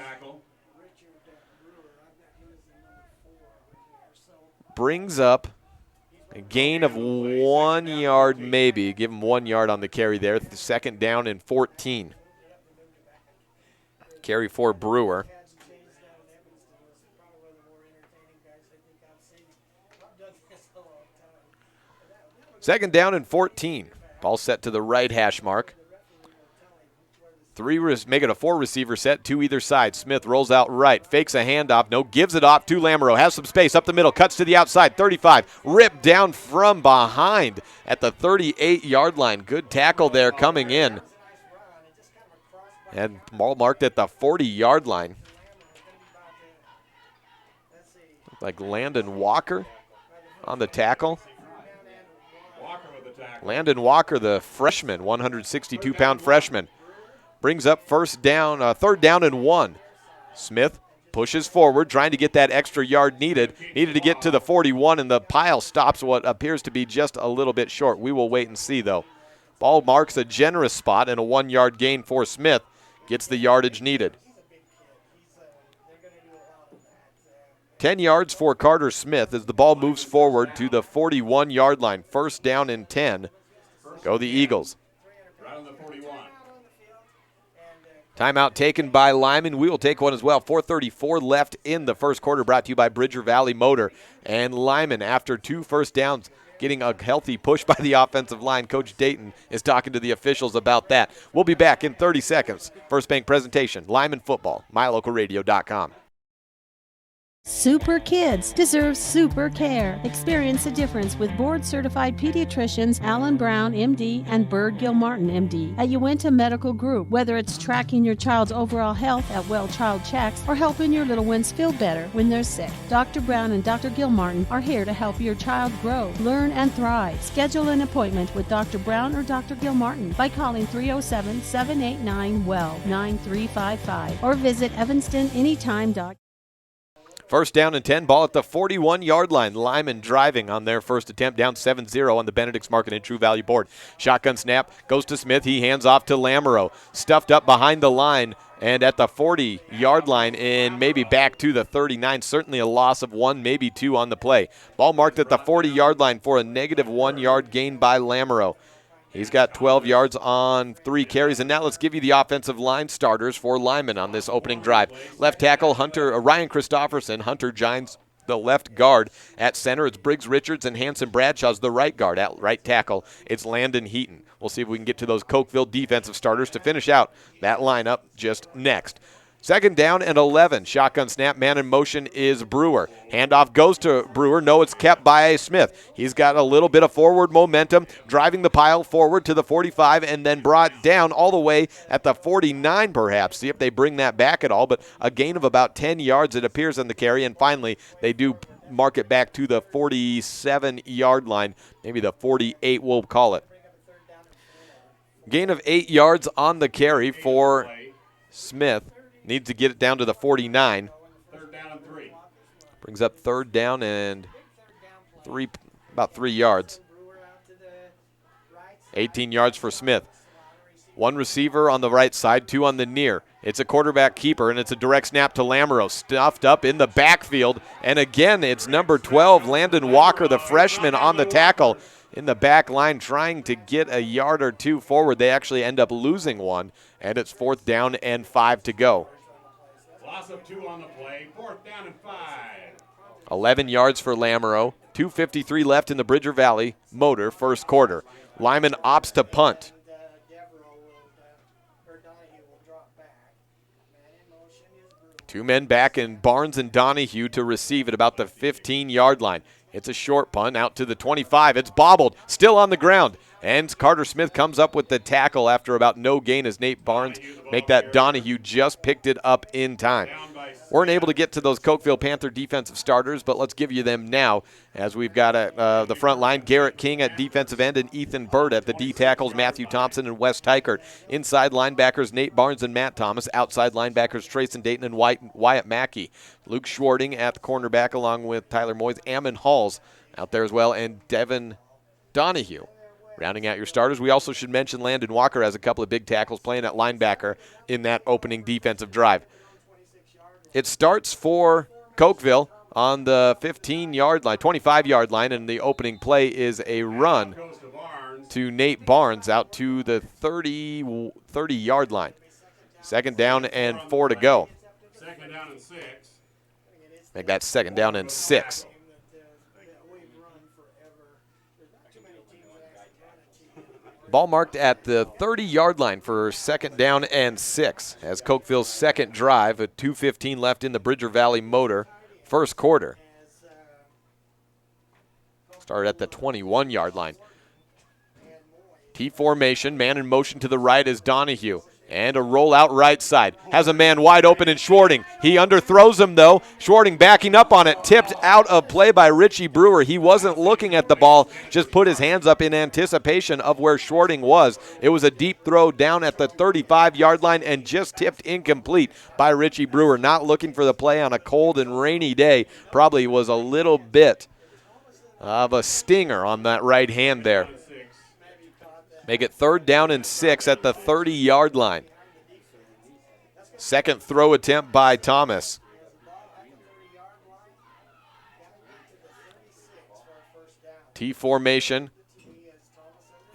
Brings up a gain of 1 yard maybe. Give him 1 yard on the carry there. 2nd down and 14. Carry for Brewer. Second down and 14. Ball set to the right hash mark. Make it a 4 receiver set, 2 either side. Smith rolls out right, fakes a handoff, no, gives it off to Lamoureux. Has some space up the middle, cuts to the outside, 35. Ripped down from behind at the 38-yard line. Good tackle there coming in. And ball marked at the 40-yard line. Like Landon Walker on the tackle. Landon Walker, the freshman, 162-pound freshman, brings up 3rd down and 1. Smith pushes forward, trying to get that extra yard needed. Needed to get to the 41, and the pile stops what appears to be just a little bit short. We will wait and see, though. Ball marks a generous spot and a 1-yard gain for Smith. Gets the yardage needed. 10 yards for Carter Smith as the ball moves forward to the 41-yard line. 1st down and 10. Go the Eagles. Timeout taken by Lyman. We will take one as well. 4:34 left in the first quarter, brought to you by Bridger Valley Motor. And Lyman, after 2 first downs, getting a healthy push by the offensive line. Coach Dayton is talking to the officials about that. We'll be back in 30 seconds. First Bank presentation, Lyman Football, MyLocalRadio.com. Super kids deserve super care. Experience the difference with board-certified pediatricians Alan Brown, MD, and Bird Gilmartin, MD, at Uinta Medical Group. Whether it's tracking your child's overall health at Well Child Checks or helping your little ones feel better when they're sick, Dr. Brown and Dr. Gilmartin are here to help your child grow, learn, and thrive. Schedule an appointment with Dr. Brown or Dr. Gilmartin by calling 307-789-WELL 9355 or visit evanstonanytime.com. 1st down and 10, ball at the 41-yard line. Lyman driving on their first attempt, down 7-0 on the Benedict's Market and True Value board. Shotgun snap goes to Smith. He hands off to Lamoureux. Stuffed up behind the line and at the 40-yard line and maybe back to the 39. Certainly a loss of 1, maybe 2 on the play. Ball marked at the 40-yard line for a negative 1-yard gain by Lamoureux. He's got 12 yards on 3 carries. And now let's give you the offensive line starters for Lyman on this opening drive. Left tackle, Ryan Christopherson. Hunter joins the left guard. At center, it's Briggs Richards, and Hanson Bradshaw's the right guard. At right tackle, it's Landon Heaton. We'll see if we can get to those Cokeville defensive starters to finish out that lineup just next. 2nd down and 11. Shotgun snap, man in motion is Brewer. Handoff goes to Brewer. No, it's kept by Smith. He's got a little bit of forward momentum, driving the pile forward to the 45 and then brought down all the way at the 49 perhaps. See if they bring that back at all, but a gain of about 10 yards it appears on the carry, and finally they do mark it back to the 47-yard line, maybe the 48 we'll call it. Gain of 8 yards on the carry for Smith. Needs to get it down to the 49. 3rd down and 3. Brings up 3rd down and 3, about 3 yards. 18 yards for Smith. 1 receiver on the right side, 2 on the near. It's a quarterback keeper, and it's a direct snap to Lamoureux. Stuffed up in the backfield. And again, it's number 12, Landon Walker, the freshman, on the tackle in the back line, trying to get a yard or 2 forward. They actually end up losing 1, and it's 4th down and 5 to go. Loss of 2 on the play, 4th down and 5. 11 yards for Lamoureux. 2:53 left in the Bridger Valley Motor first quarter. Lyman opts to punt. 2 men back in Barnes and Donahue to receive at about the 15-yard line. It's a short punt out to the 25. It's bobbled, still on the ground. And Carter Smith comes up with the tackle after about no gain as Nate Barnes make that. Donahue just picked it up in time. Weren't able to get to those Cokeville Panther defensive starters, but let's give you them now as we've got the front line, Garrett King at defensive end and Ethan Bird at the D tackles, Matthew Thompson and Wes Tykert. Inside linebackers, Nate Barnes and Matt Thomas. Outside linebackers, Trayson Dayton and Wyatt Mackey. Luke Schwarting at the cornerback along with Tyler Moyes. Ammon Halls out there as well, and Devin Donahue. Rounding out your starters, we also should mention Landon Walker has a couple of big tackles playing at linebacker in that opening defensive drive. It starts for Cokeville on the 15-yard line, 25-yard line, and the opening play is a run to Nate Barnes out to the 30-yard line. 2nd down and 4 to go. 2nd down and 6. Make that 2nd down and 6. Ball marked at the 30-yard line for 2nd down and 6 as Cokeville's second drive with 2:15 left in the Bridger Valley Motor first quarter. Started at the 21-yard line. T formation, man in motion to the right is Donahue. And a rollout right side. Has a man wide open in Schwarting. He underthrows him, though. Schwarting backing up on it. Tipped out of play by Richie Brewer. He wasn't looking at the ball. Just put his hands up in anticipation of where Schwarting was. It was a deep throw down at the 35-yard line and just tipped incomplete by Richie Brewer. Not looking for the play on a cold and rainy day. Probably was a little bit of a stinger on that right hand there. Make it 3rd down and 6 at the 30-yard line. Second throw attempt by Thomas. T formation.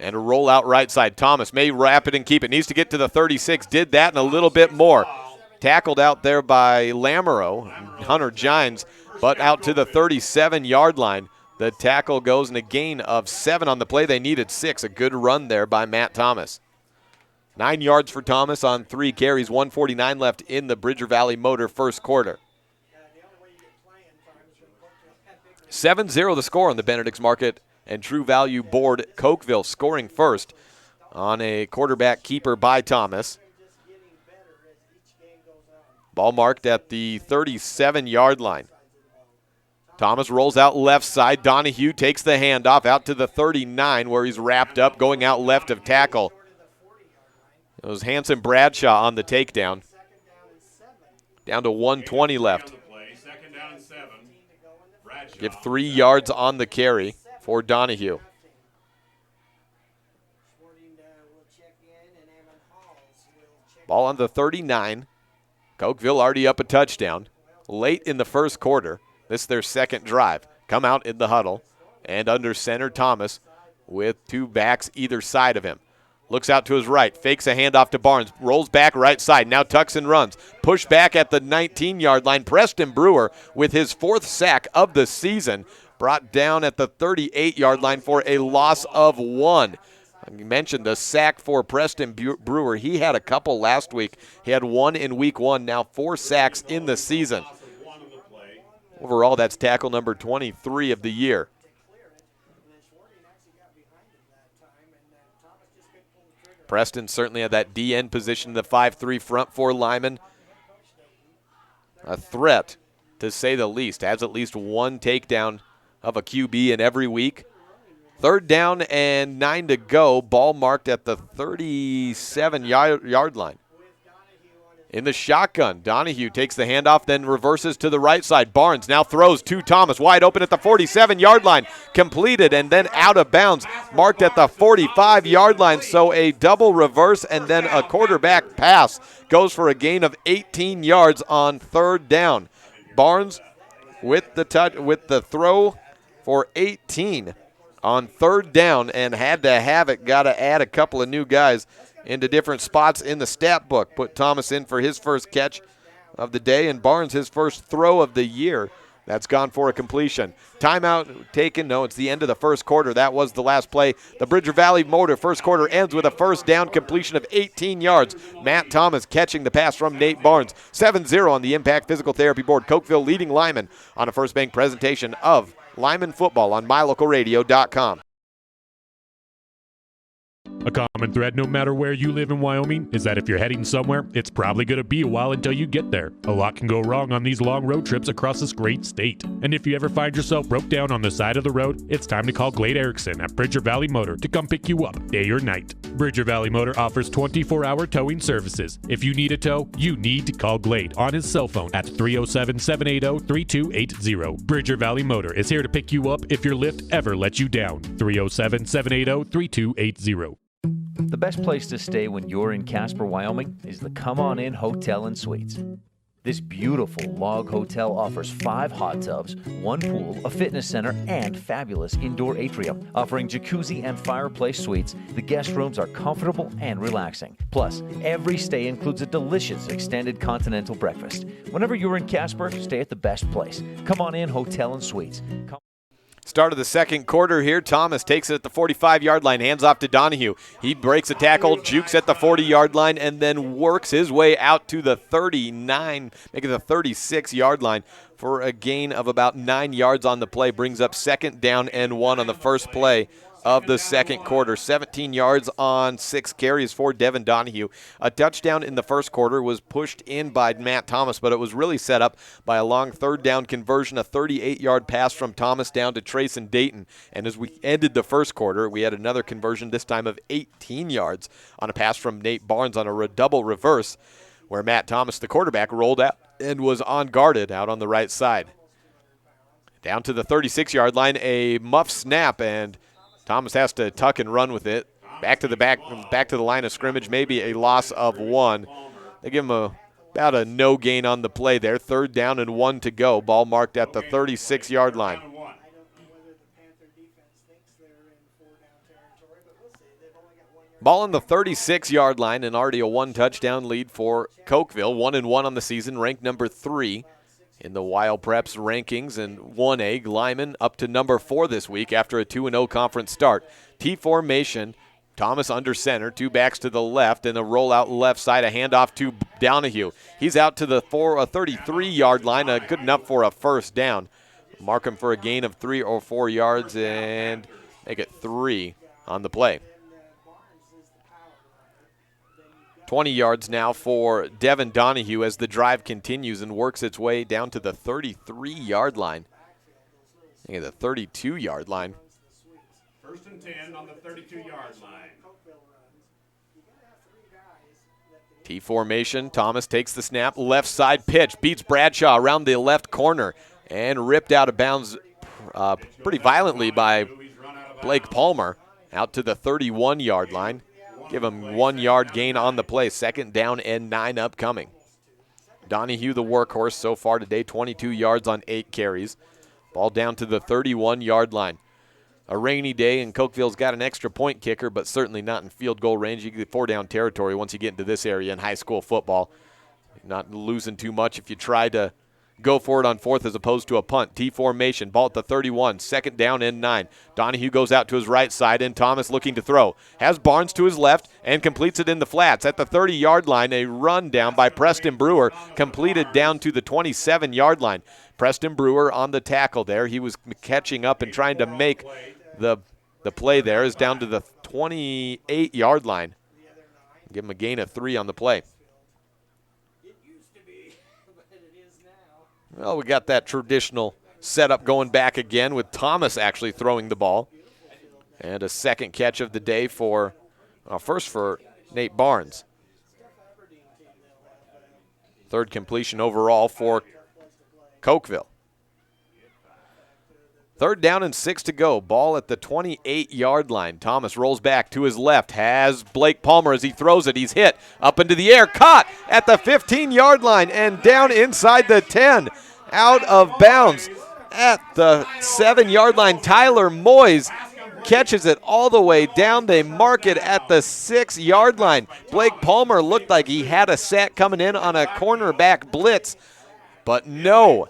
And a rollout right side. Thomas may wrap it and keep it. Needs to get to the 36. Did that and a little bit more. Tackled out there by Lamoureux, Hunter Gines, but out to the 37-yard line. The tackle goes in a gain of 7 on the play. They needed 6. A good run there by Matt Thomas. 9 yards for Thomas on 3 carries. 1:49 left in the Bridger Valley Motor first quarter. 7-0 the score on the Benedict's Market and True Value board. Cokeville scoring first on a quarterback keeper by Thomas. Ball marked at the 37-yard line. Thomas rolls out left side. Donahue takes the handoff out to the 39 where he's wrapped up, going out left of tackle. It was Hanson Bradshaw on the takedown. Down to 1:20 left. Give 3 yards on the carry for Donahue. Ball on the 39. Cokeville already up a touchdown. Late in the first quarter. This is their second drive. Come out in the huddle. And under center, Thomas with 2 backs either side of him. Looks out to his right, fakes a handoff to Barnes, rolls back right side, now tucks and runs. Push back at the 19-yard line. Preston Brewer with his 4th sack of the season, brought down at the 38-yard line for a loss of 1. I mentioned the sack for Preston Brewer. He had a couple last week. He had 1 in week 1, now 4 sacks in the season. Overall, that's tackle number 23 of the year. Preston certainly had that DN position, the 5-3 front for Lyman. A threat, to say the least. Has at least 1 takedown of a QB in every week. 3rd down and 9 to go. Ball marked at the 37-yard line. In the shotgun, Donahue takes the handoff, then reverses to the right side. Barnes now throws to Thomas, wide open at the 47-yard line. Completed and then out of bounds, marked at the 45-yard line. So a double reverse and then a quarterback pass goes for a gain of 18 yards on 3rd down. Barnes with the throw for 18 on 3rd down, and had to have it. Got to add a couple of new guys into different spots in the stat book. Put Thomas in for his first catch of the day, and Barnes his first throw of the year. That's gone for a completion. Timeout taken. No, it's the end of the first quarter. That was the last play. The Bridger Valley Motor first quarter ends with a 1st down completion of 18 yards. Matt Thomas catching the pass from Nate Barnes. 7-0 on the Impact Physical Therapy Board. Cokeville leading Lyman on a First Bank presentation of Lyman football on mylocalradio.com. A common thread no matter where you live in Wyoming is that if you're heading somewhere, it's probably going to be a while until you get there. A lot can go wrong on these long road trips across this great state. And if you ever find yourself broke down on the side of the road, it's time to call Glade Erickson at Bridger Valley Motor to come pick you up day or night. Bridger Valley Motor offers 24-hour towing services. If you need a tow, you need to call Glade on his cell phone at 307-780-3280. Bridger Valley Motor is here to pick you up if your lift ever lets you down. 307-780-3280. The best place to stay when you're in Casper, Wyoming is the Come On In Hotel and Suites. This beautiful log hotel offers 5 hot tubs, 1 pool, a fitness center, and fabulous indoor atrium. Offering jacuzzi and fireplace suites, the guest rooms are comfortable and relaxing. Plus, every stay includes a delicious extended continental breakfast. Whenever you're in Casper, stay at the best place. Come On In Hotel and Suites. Start of the second quarter here. Thomas takes it at the 45-yard line, hands off to Donahue. He breaks a tackle, jukes at the 40-yard line, and then works his way out to the 39, making the 36-yard line for a gain of about 9 yards on the play. Brings up 2nd down and 1 on the first play of the second quarter. 17 yards on 6 carries for Devin Donahue. A touchdown in the first quarter was pushed in by Matt Thomas, but it was really set up by a long 3rd down conversion, a 38-yard pass from Thomas down to Trayson Dayton. And as we ended the first quarter, we had another conversion, this time of 18 yards on a pass from Nate Barnes on a double reverse, where Matt Thomas, the quarterback, rolled out and was unguarded out on the right side. Down to the 36-yard line, a muff snap, and Thomas has to tuck and run with it. Back to the line of scrimmage, maybe a loss of 1. They give him about a no gain on the play there. 3rd down and 1 to go. Ball marked at the 36-yard line. Ball on the 36-yard line, and already a 1-touchdown lead for Cokeville. 1-1 on the season, ranked number 3 in the Wild Preps rankings, and 1A. Lyman up to number 4 this week after a 2-0 conference start. T formation, Thomas under center, 2 backs to the left, and a rollout left side, a handoff to Donahue. He's out to the 33-yard line, good enough for a 1st down. Mark him for a gain of 3 or 4 yards and make it 3 on the play. 20 yards now for Devin Donahue as the drive continues and works its way down to the 33-yard line. I think the 32-yard line. 1st and 10 on the 32-yard line. T formation. Thomas takes the snap. Left side pitch. Beats Bradshaw around the left corner and ripped out of bounds pretty violently by Blake Palmer out to the 31-yard line. Give him 1 yard gain on the play. 2nd down and 9 upcoming. Donahue, the workhorse so far today, 22 yards on 8 carries. Ball down to the 31-yard line. a rainy day, and Cokeville's got an extra point kicker, but certainly not in field goal range. You get 4-down territory once you get into this area in high school football. Not losing too much if you try to go for it on fourth as opposed to a punt. T formation, ball at the 31, 2nd down and 9. Donahue goes out to his right side, and Thomas looking to throw. Has Barnes to his left and completes it in the flats. At the 30-yard line, a run down by Preston Brewer, completed down to the 27-yard line. Preston Brewer on the tackle there. He was catching up and trying to make the play there. Is down to the 28-yard line. Give him a gain of 3 on the play. Well, we got that traditional setup going back again with Thomas actually throwing the ball. And a second catch of the day for, first for Nate Barnes. 3rd completion overall for Cokeville. 3rd down and 6 to go. Ball at the 28-yard line. Thomas rolls back to his left. Has Blake Palmer as he throws it. He's hit up into the air. Caught at the 15-yard line and down inside the 10. Out of bounds at the 7-yard line. Tyler Moyes catches it all the way down. They mark it at the 6-yard line. Blake Palmer looked like he had a sack coming in on a cornerback blitz, but no.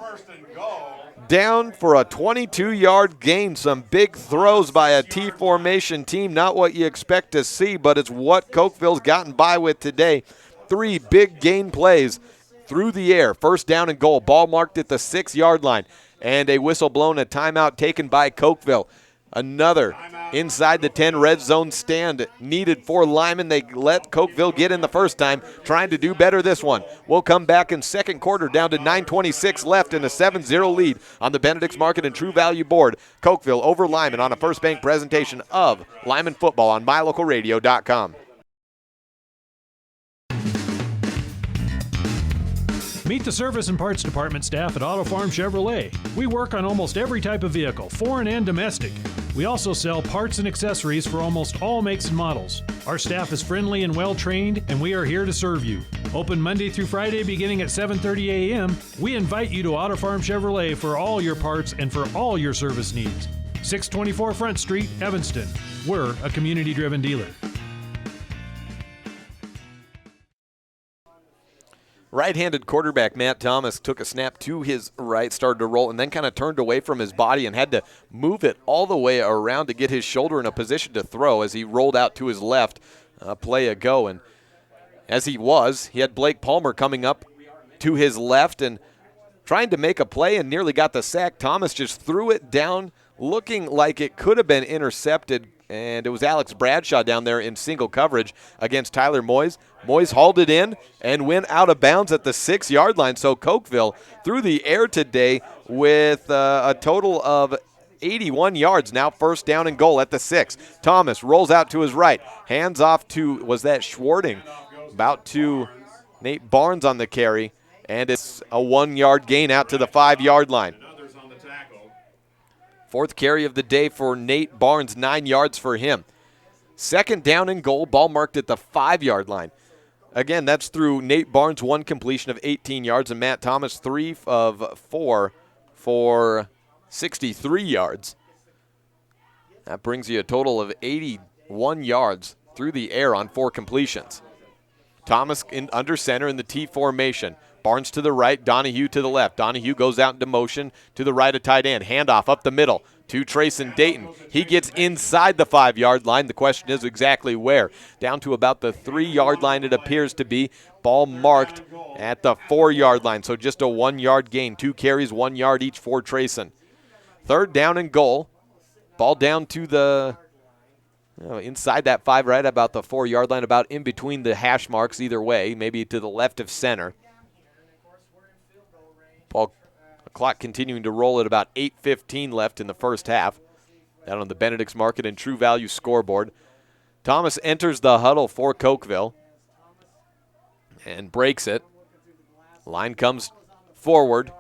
Down for a 22-yard gain. Some big throws by a T formation team. Not what you expect to see, but it's what Cokeville's gotten by with today. 3 big gain plays through the air. 1st down and goal. Ball marked at the 6-yard line. And a whistle blown, a timeout taken by Cokeville. Another inside the 10 red zone stand needed for Lyman. They let Cokeville get in the first time, trying to do better this one. We'll come back in 2nd quarter down to 9:26 left in a 7-0 lead on the Benedict's Market and True Value board. Cokeville over Lyman on a First Bank presentation of Lyman football on mylocalradio.com. Meet the service and parts department staff at Auto Farm Chevrolet. We work on almost every type of vehicle, foreign and domestic. We also sell parts and accessories for almost all makes and models. Our staff is friendly and well-trained, and we are here to serve you. Open Monday through Friday beginning at 7:30 a.m. We invite you to Auto Farm Chevrolet for all your parts and for all your service needs. 624 Front Street, Evanston. We're a community-driven dealer. Right-handed quarterback Matt Thomas took a snap to his right, started to roll, and then kind of turned away from his body and had to move it all the way around to get his shoulder in a position to throw as he rolled out to his left a play ago. And as he had Blake Palmer coming up to his left and trying to make a play and nearly got the sack. Thomas just threw it down looking like it could have been intercepted, and it was Alex Bradshaw down there in single coverage against Tyler Moyes. Moyes hauled it in and went out of bounds at the 6-yard line. So Cokeville through the air today with a total of 81 yards. Now 1st down and goal at the 6. Thomas rolls out to his right. Hands off to, was that Schwarting? About to Nate Barnes on the carry. And it's a 1-yard gain out to the 5-yard line. 4th carry of the day for Nate Barnes, 9 yards for him. 2nd down and goal, ball marked at the 5-yard line. Again, that's through Nate Barnes, 1 completion of 18 yards, and Matt Thomas, 3 of 4 for 63 yards. That brings you a total of 81 yards through the air on 4 completions. Thomas under center in the T formation. Barnes to the right, Donahue to the left. Donahue goes out into motion to the right of tight end. Handoff up the middle to Trayson Dayton. He gets inside the 5-yard line. The question is exactly where. Down to about the 3-yard line it appears to be. Ball marked at the 4-yard line, so just a 1-yard gain. 2 carries, 1 yard each for Trayson. 3rd down and goal. Ball down to the inside that 5, right about the 4-yard line, about in between the hash marks either way, maybe to the left of center. Ball clock continuing to roll at about 8:15 left in the first half. Down on the Benedict's Market and True Value scoreboard. Thomas enters the huddle for Cokeville and breaks it. Line comes forward.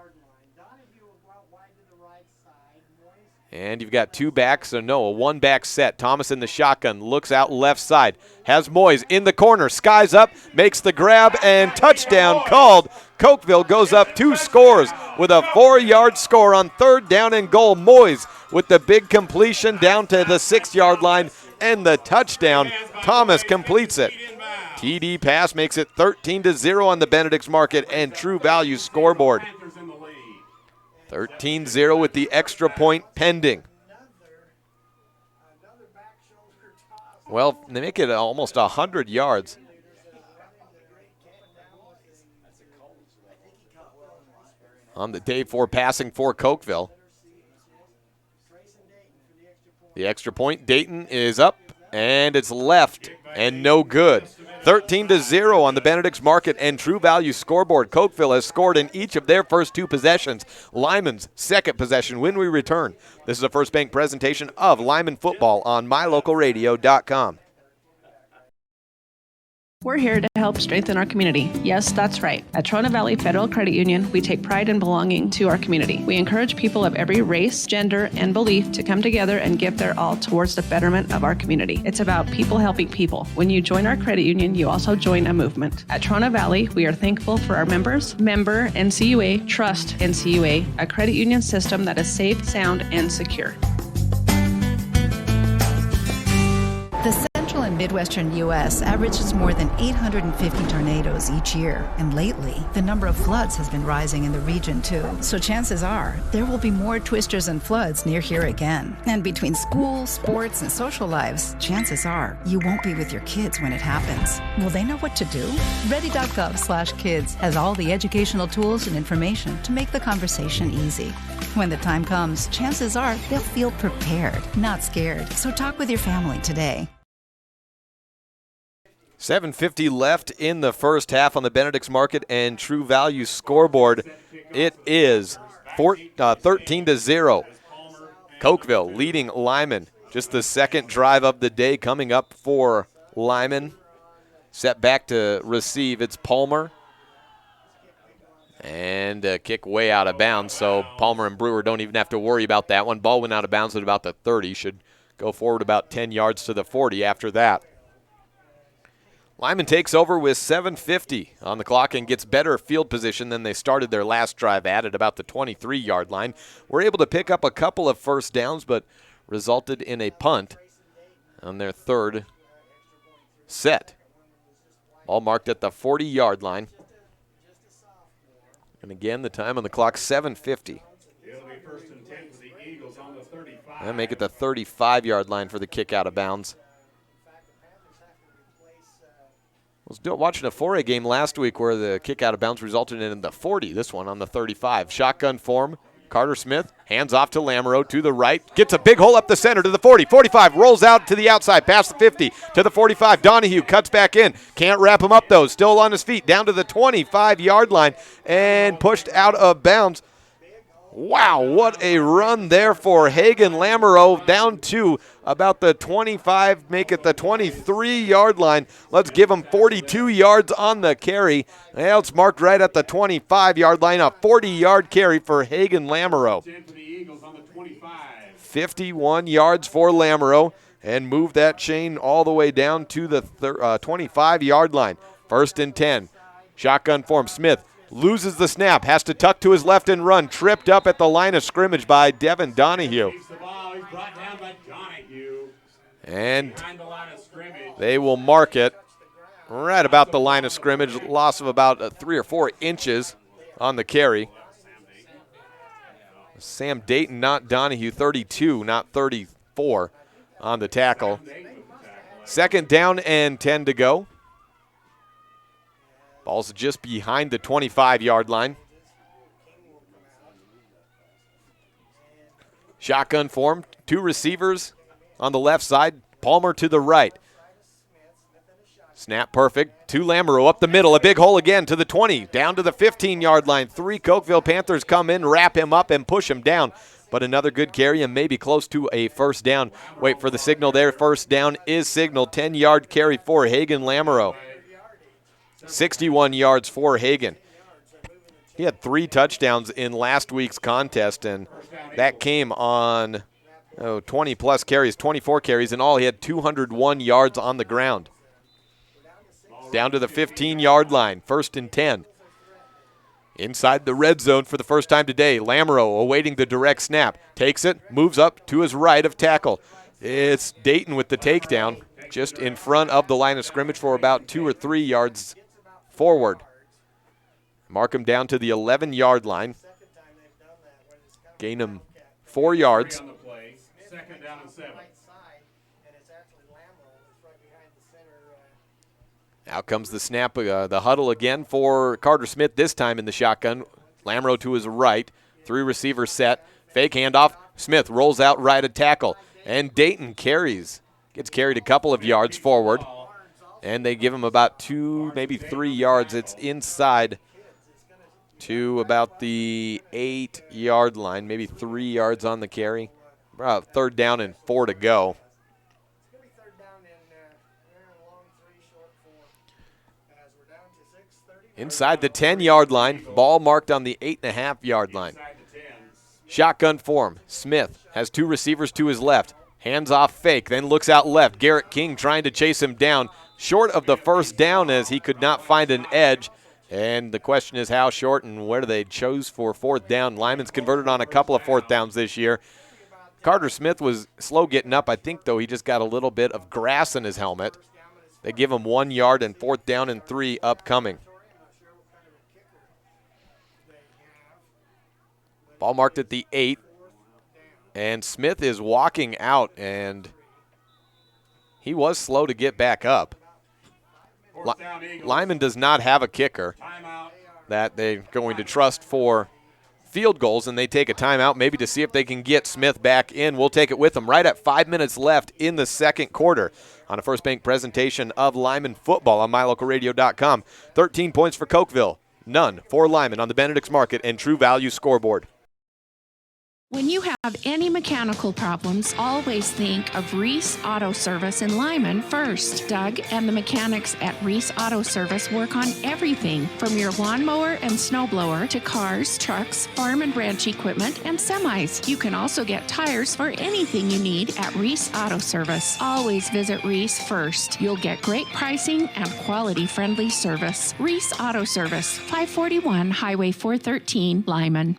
And you've got 2 backs, a 1-back set. Thomas in the shotgun, looks out left side. Has Moyes in the corner, skies up, makes the grab, and touchdown called. Cokeville goes up 2 scores with a 4-yard score on 3rd down and goal. Moyes with the big completion down to the 6-yard line and the touchdown. Thomas completes it. TD pass makes it 13-0 on the Benedict's Market and True Value scoreboard. 13-0 with the extra point pending. Well, they make it almost 100 yards. On the day for passing for Cokeville. The extra point, Dayton is up, and it's left, and no good. 13-0 on the Benedict's Market and True Value scoreboard. Cokeville has scored in each of their first 2 possessions. Lyman's second possession when we return. This is a First Bank presentation of Lyman football on mylocalradio.com. We're here to help strengthen our community. Yes, that's right. At Trona Valley Federal Credit Union, we take pride in belonging to our community. We encourage people of every race, gender, and belief to come together and give their all towards the betterment of our community. It's about people helping people. When you join our credit union, you also join a movement. At Trona Valley, we are thankful for our members, member NCUA, trust NCUA, a credit union system that is safe, sound, and secure. The central and midwestern U.S. averages more than 850 tornadoes each year. And lately, the number of floods has been rising in the region, too. So chances are, there will be more twisters and floods near here again. And between school, sports, and social lives, chances are, you won't be with your kids when it happens. Will they know what to do? Ready.gov/kids has all the educational tools and information to make the conversation easy. When the time comes, chances are they'll feel prepared, not scared. So talk with your family today. 7:50 left in the first half on the Benedict's Market and True Value scoreboard. It is 13-0. Cokeville leading Lyman. Just the second drive of the day coming up for Lyman. Set back to receive. It's Palmer. And a kick way out of bounds, so Palmer and Brewer don't even have to worry about that one. Ball went out of bounds at about the 30. Should go forward about 10 yards to the 40 after that. Lyman takes over with 7:50 on the clock and gets better field position than they started their last drive at about the 23-yard line. We're able to pick up a couple of first downs, but resulted in a punt on their third set. Ball marked at the 40-yard line. And again, the time on the clock, 7:50. And make it the 35-yard line for the kick out of bounds. I was watching a 4A game last week where the kick out of bounds resulted in the 40. This one on the 35. Shotgun form. Carter Smith hands off to Lamoureux to the right. Gets a big hole up the center to the 40. 45 rolls out to the outside past the 50 to the 45. Donahue cuts back in. Can't wrap him up though. Still on his feet down to the 25-yard line and pushed out of bounds. Wow, what a run there for Hagen Lamoureux down to about the 25, make it the 23-yard line. Let's give him 42 yards on the carry. Well, it's marked right at the 25-yard line, a 40-yard carry for Hagen Lamoureux. 51 yards for Lamoureux and move that chain all the way down to the 25-yard line. 1st and 10. Shotgun form, Smith. Loses the snap, has to tuck to his left and run. Tripped up at the line of scrimmage by Devin Donahue. And they will mark it right about the line of scrimmage. Loss of about 3 or 4 inches on the carry. Sam Dayton, not Donahue, 32, not 34 on the tackle. 2nd down and 10 to go. Ball's just behind the 25-yard line. Shotgun form, 2 receivers on the left side, Palmer to the right. Snap perfect to Lamoureux up the middle, a big hole again to the 20, down to the 15-yard line. 3 Cokeville Panthers come in, wrap him up, and push him down. But another good carry and maybe close to a first down. Wait for the signal there. First down is signaled. 10-yard carry for Hagen Lamoureux. 61 yards for Hagen. He had 3 touchdowns in last week's contest, and that came on 20-plus carries, 24 carries in all. He had 201 yards on the ground. Down to the 15-yard line, 1st and 10. Inside the red zone for the first time today. Lamoureux awaiting the direct snap. Takes it, moves up to his right of tackle. It's Dayton with the takedown, just in front of the line of scrimmage for about 2 or 3 yards forward. Mark him down to the 11-yard line. Gain him 4 yards. Second down and 7. Out comes the snap, the huddle again for Carter Smith, this time in the shotgun. Lamoureux to his right, 3 receivers set. Fake handoff, Smith rolls out right at tackle. And Dayton gets carried a couple of yards forward. And they give him about 2, maybe 3 yards. It's inside to about the 8-yard line, maybe 3 yards on the carry. About 3rd down and 4 to go. Inside the 10-yard line, ball marked on the 8.5-yard line. Shotgun form. Smith has 2 receivers to his left. Hands off fake, then looks out left. Garrett King trying to chase him down. Short of the first down as he could not find an edge. And the question is how short and where do they choose for 4th down. Lyman's converted on a couple of 4th downs this year. Carter Smith was slow getting up. I think, though, he just got a little bit of grass in his helmet. They give him 1 yard and 4th down and 3 upcoming. Ball marked at the 8. And Smith is walking out, and he was slow to get back up. Lyman does not have a kicker that they're going to trust for field goals, and they take a timeout maybe to see if they can get Smith back in. We'll take it with them right at 5 minutes left in the second quarter on a First Bank presentation of Lyman football on MyLocalRadio.com. 13 points for Cokeville, none for Lyman on the Benedict's Market and True Value scoreboard. When you have any mechanical problems, always think of Reese Auto Service in Lyman first. Doug and the mechanics at Reese Auto Service work on everything from your lawnmower and snowblower to cars, trucks, farm and ranch equipment, and semis. You can also get tires for anything you need at Reese Auto Service. Always visit Reese first. You'll get great pricing and quality-friendly service. Reese Auto Service, 541 Highway 413, Lyman.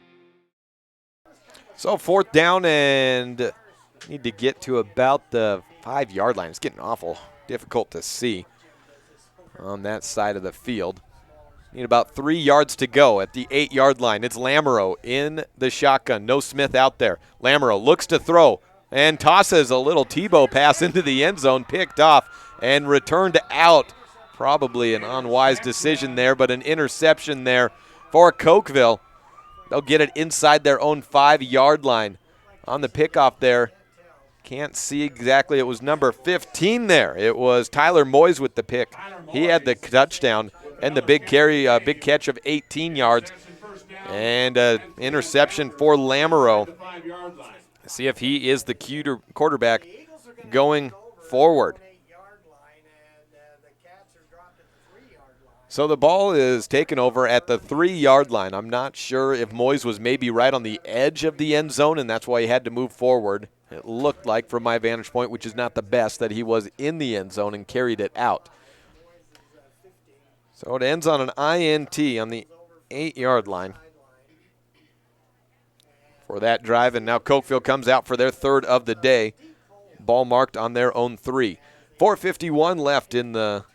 So 4th down and need to get to about the 5-yard line. It's getting awful difficult to see on that side of the field. Need about 3 yards to go at the 8-yard line. It's Lamoureux in the shotgun. No Smith out there. Lamoureux looks to throw and tosses a little Tebow pass into the end zone, picked off and returned out. Probably an unwise decision there, but an interception there for Cokeville. They'll get it inside their own 5-yard line. On the pickoff there, can't see exactly. It was number 15 there. It was Tyler Moyes with the pick. He had the touchdown and the big carry, big catch of 18 yards. And interception for Lamoureux. See if he is the quarterback going forward. So the ball is taken over at the 3-yard line. I'm not sure if Moyes was maybe right on the edge of the end zone, and that's why he had to move forward. It looked like, from my vantage point, which is not the best, that he was in the end zone and carried it out. So it ends on an INT on the 8-yard line for that drive, and now Cokeville comes out for their 3rd of the day. Ball marked on their own 3. 4:51 left in the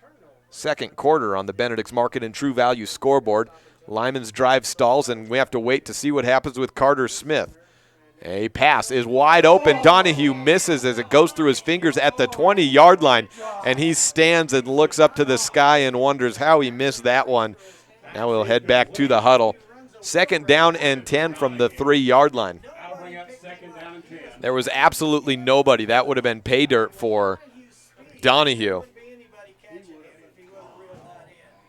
second quarter on the Benedict's Market and True Value scoreboard. Lyman's drive stalls, and we have to wait to see what happens with Carter Smith. A pass is wide open. Donahue misses as it goes through his fingers at the 20-yard line, and he stands and looks up to the sky and wonders how he missed that one. Now we'll head back to the huddle. 2nd down and 10 from the 3-yard line. There was absolutely nobody. That would have been pay dirt for Donahue.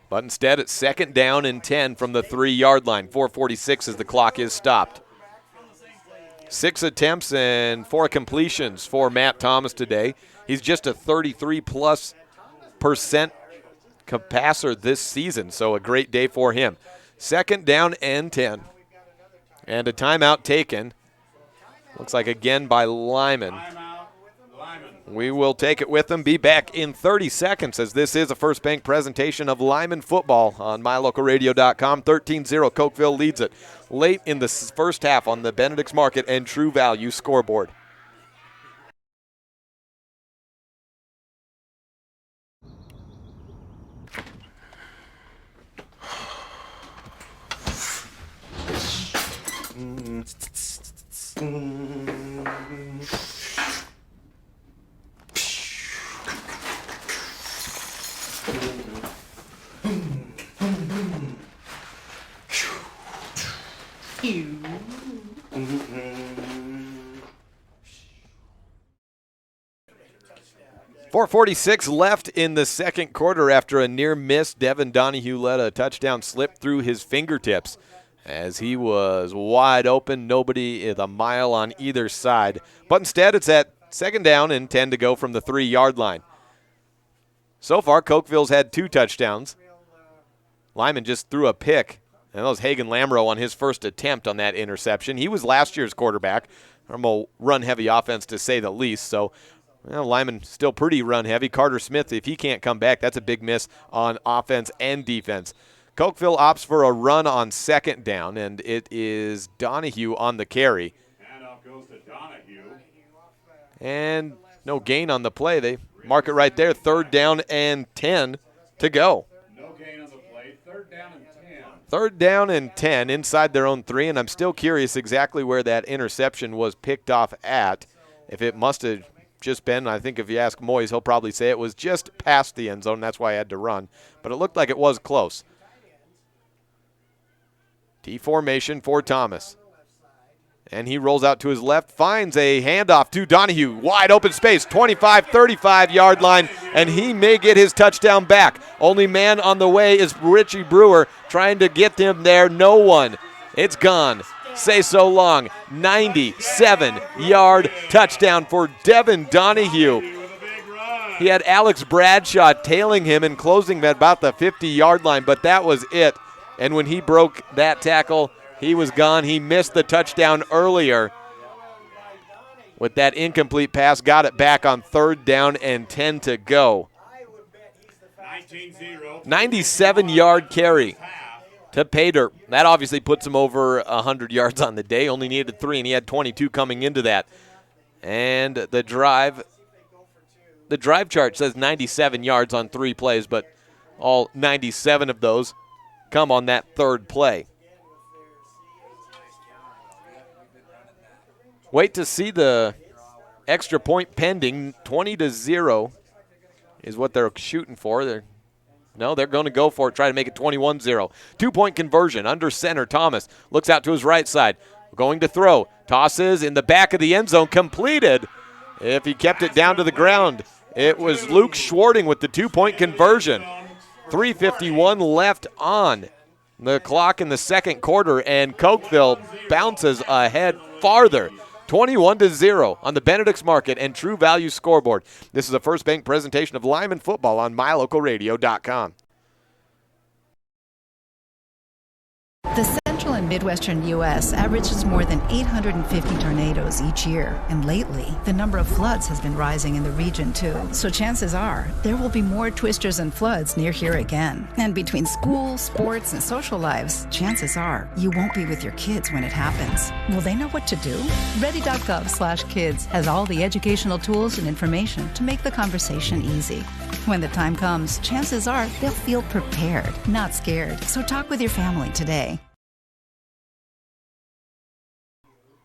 But instead, it's 2nd down and 10 from the 3-yard line. 4:46 as the clock is stopped. 6 attempts and 4 completions for Matt Thomas today. He's just a 33+% passer this season, so a great day for him. 2nd down and 10. And a timeout taken. Looks like again by Lyman. We will take it with them. Be back in 30 seconds as this is a First Bank presentation of Lyman football on mylocalradio.com. 13-0, Cokeville leads it late in the first half on the Benedict's Market and True Value scoreboard. .446 left in the second quarter after a near miss. Devin Donahue let a touchdown slip through his fingertips as he was wide open. Nobody at a mile on either side. But instead it's at second down and 10 to go from the 3-yard line. So far, Cokeville's had 2 touchdowns. Lyman just threw a pick. And that was Hagen Lamro on his first attempt on that interception. He was last year's quarterback from a run-heavy offense, to say the least. So Lyman still pretty run-heavy. Carter Smith, if he can't come back, that's a big miss on offense and defense. Cokeville opts for a run on second down, and it is Donahue on the carry. Handoff goes to Donahue. And no gain on the play. They mark it right there. 3rd down and 10 to go. No gain on the play. 3rd down and 10. 3rd down and 10 inside their own 3, and I'm still curious exactly where that interception was picked off at. If it must have just been, I think if you ask Moyes, he'll probably say it was just past the end zone. That's why I had to run. But it looked like it was close. T formation for Thomas. And he rolls out to his left, finds a handoff to Donahue. Wide open space, 25, 35-yard line, and he may get his touchdown back. Only man on the way is Richie Brewer trying to get him there. No one. It's gone. Say so long. 97-yard touchdown for Devin Donahue. He had Alex Bradshaw tailing him and closing at about the 50-yard line, but that was it. And when he broke that tackle, he was gone. He missed the touchdown earlier with that incomplete pass. Got it back on 3rd down and 10 to go. 97-yard carry to Pater. That obviously puts him over 100 yards on the day. Only needed 3, and he had 22 coming into that. And the drive chart says 97 yards on 3 plays, but all 97 of those come on that 3rd play. Wait to see the extra point pending. 20-0 is what they're shooting for. They're going to go for it, try to make it 21-0. 2-point conversion under center. Thomas looks out to his right side. Going to throw. Tosses in the back of the end zone. Completed. If he kept it down to the ground, it was Luke Schwarting with the 2-point conversion. 3:51 left on the clock in the second quarter, and Cokeville bounces ahead farther. 21-0 on the Benedict's Market and True Value scoreboard. This is a First Bank presentation of Lyman football on mylocalradio.com. The central and midwestern U.S. averages more than 850 tornadoes each year. And lately, the number of floods has been rising in the region, too. So chances are, there will be more twisters and floods near here again. And between school, sports, and social lives, chances are, you won't be with your kids when it happens. Will they know what to do? Ready.gov/kids has all the educational tools and information to make the conversation easy. When the time comes, chances are they'll feel prepared, not scared. So talk with your family today.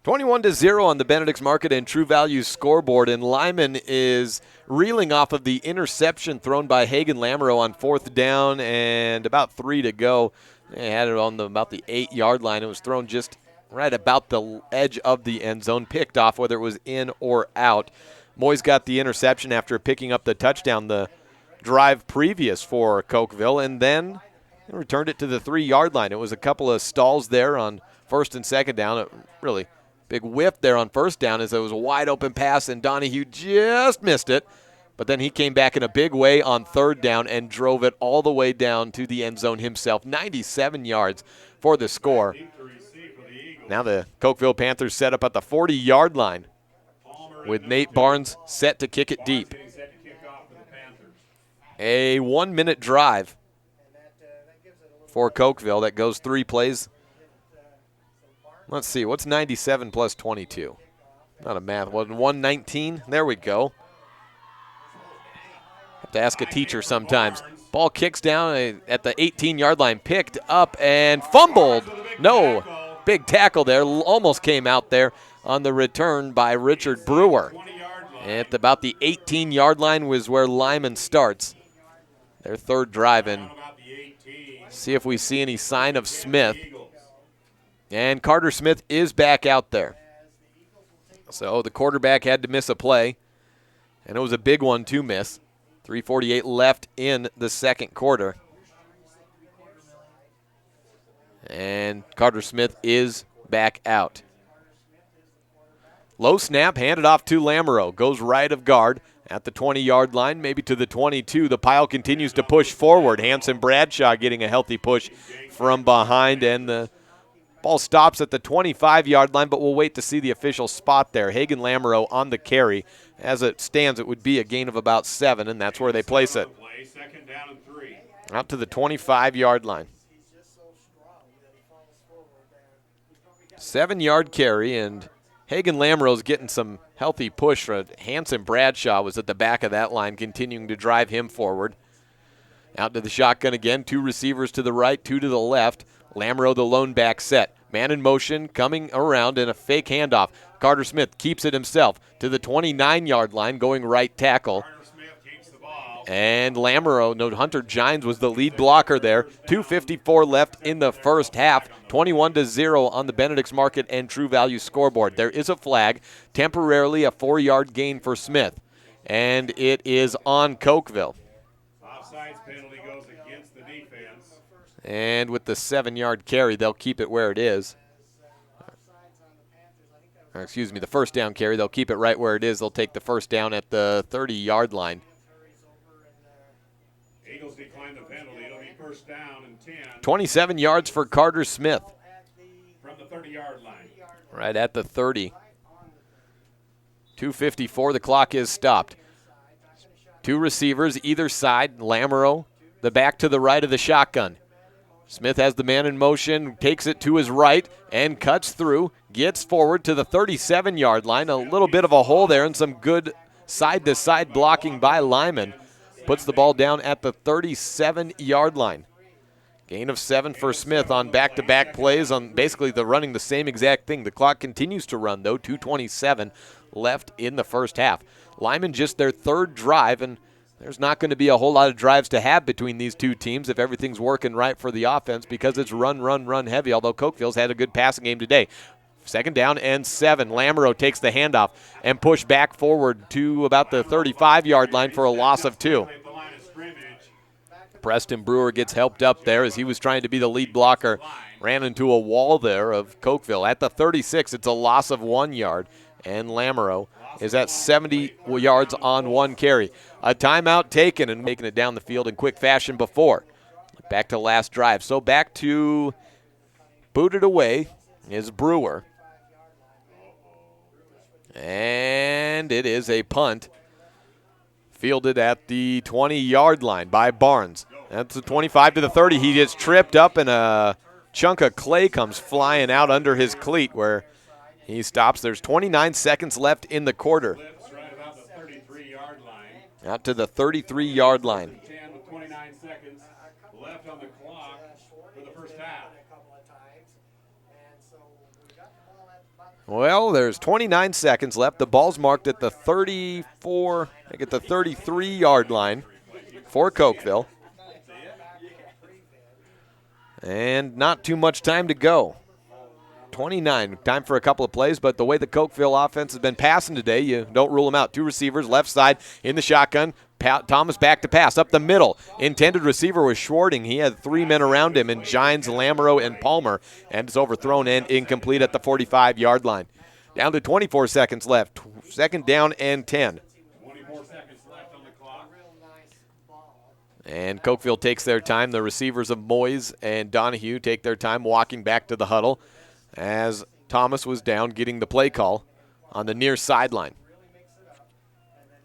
21-0 on the Benedict's Market and True Value scoreboard, and Lyman is reeling off of the interception thrown by Hagen Lamro on 4th down and about 3 to go. They had it on about the 8-yard line. It was thrown just right about the edge of the end zone, picked off whether it was in or out. Moyes got the interception after picking up the touchdown the drive previous for Cokeville, and then returned it to the 3-yard line. It was a couple of stalls there on 1st and 2nd down. It really big whiff there on 1st down as it was a wide open pass, and Donahue just missed it. But then he came back in a big way on 3rd down and drove it all the way down to the end zone himself. 97 yards for the score. Now the Cokeville Panthers set up at the 40-yard line. with Nate Barnes set to kick it deep. A 1-minute drive for Cokeville that goes 3 plays. Let's see, what's 97 plus 22? Not a math one. 119. There we go. Have to ask a teacher sometimes. Ball kicks down at the 18-yard line, picked up and fumbled. No, big tackle there. Almost came out there on the return by Richard Brewer. At about the 18-yard line was where Lyman starts their third drive. And see if we see any sign of Smith. And Carter Smith is back out there. So the quarterback had to miss a play, and it was a big one to miss. 3:48 left in the second quarter. And Carter Smith is back out. Low snap, handed off to Lamoureux. Goes right of guard at the 20-yard line, maybe to the 22. The pile continues to push forward. Hanson Bradshaw getting a healthy push from behind, and the ball stops at the 25-yard line, but we'll wait to see the official spot there. Hagan Lamoureux on the carry. As it stands, it would be a gain of about 7, and that's where they place it. Out to the 25-yard line. 7-yard carry, and Hagan Lamoureux's getting some healthy push. Hanson Bradshaw was at the back of that line, continuing to drive him forward. Out to the shotgun again. 2 receivers to the right, 2 to the left. Lamoureux, the lone back set. Man in motion, coming around in a fake handoff. Carter Smith keeps it himself to the 29-yard line, going right tackle. And Lamoureux, no, Hunter Gines was the lead blocker there. 2:54 left in the first half. 21-0 on the Benedict's Market and True Value scoreboard. There is a flag, temporarily a 4-yard gain for Smith. And it is on Cokeville. Offsides penalty goes against the defense. And with the 7-yard carry, they'll keep it where it is. Or excuse me, the first down carry, they'll keep it right where it is. They'll take the first down at the 30-yard line. Eagles decline the penalty. It'll be first down and 10. 27 yards for Carter Smith. From the 30-yard line. Right at the 30. 2:54, the clock is stopped. 2 receivers either side. Lamoureux, the back to the right of the shotgun. Smith has the man in motion, takes it to his right, and cuts through, gets forward to the 37-yard line. A little bit of a hole there and some good side-to-side blocking by Lyman. Puts the ball down at the 37-yard line. Gain of 7 for Smith on back-to-back plays on basically the running the same exact thing. The clock continues to run, though. 2:27 left in the first half. Lyman just their third drive, and there's not going to be a whole lot of drives to have between these two teams if everything's working right for the offense because it's run heavy, although Cokeville's had a good passing game today. 2nd down and 7. Lamoureux takes the handoff and push back forward to about the 35-yard line for a loss of 2. Preston Brewer gets helped up there as he was trying to be the lead blocker. Ran into a wall there of Cokeville. At the 36, it's a loss of 1 yard, and Lamoureux is at 70 yards on 1 carry. A timeout taken and making it down the field in quick fashion before. Back to last drive. So back to booted away is Brewer. And it is a punt fielded at the 20-yard line by Barnes. That's the 25 to the 30. He gets tripped up and a chunk of clay comes flying out under his cleat where he stops. There's 29 seconds left in the quarter. Out to the 33-yard line. 10 with 29 seconds left on the clock for the first half. Well, there's 29 seconds left. The ball's marked at the 34, I think at the 33-yard line for Cokeville. And not too much time to go. 29, time for a couple of plays, but the way the Cokeville offense has been passing today, you don't rule them out. 2 receivers, left side in the shotgun. Thomas back to pass, up the middle. Intended receiver was Schwarting. He had 3 men around him in Gines, Lamoureux, and Palmer, and it's overthrown and incomplete at the 45-yard line. Down to 24 seconds left. 2nd down and 10. 24 seconds left on the clock. And Cokeville takes their time. The receivers of Moyes and Donahue take their time walking back to the huddle as Thomas was down getting the play call on the near sideline.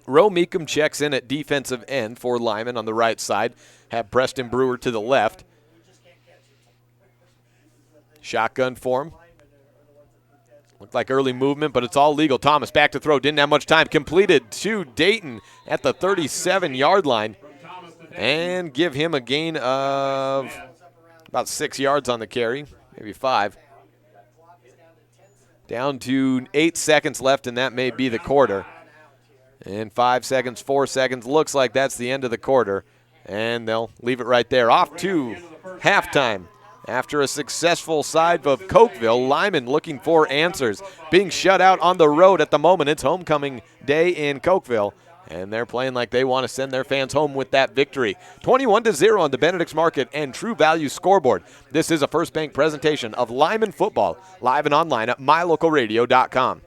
Roe Meekum checks in at defensive end for Lyman on the right side. Have Preston Brewer to the left. Shotgun form. Looked like early movement, but it's all legal. Thomas back to throw. Didn't have much time. Completed to Dayton at the 37-yard line. And give him a gain of about 6 yards on the carry, maybe 5. Down to 8 seconds left, and that may be the quarter. And 5 seconds, 4 seconds. Looks like that's the end of the quarter. And they'll leave it right there. Off to halftime. After a successful side of Cokeville, Lyman looking for answers. Being shut out on the road at the moment. It's homecoming day in Cokeville. And they're playing like they want to send their fans home with that victory. 21-0 on the Benedict's Market and True Value scoreboard. This is a First Bank presentation of Lyman football, live and online at mylocalradio.com.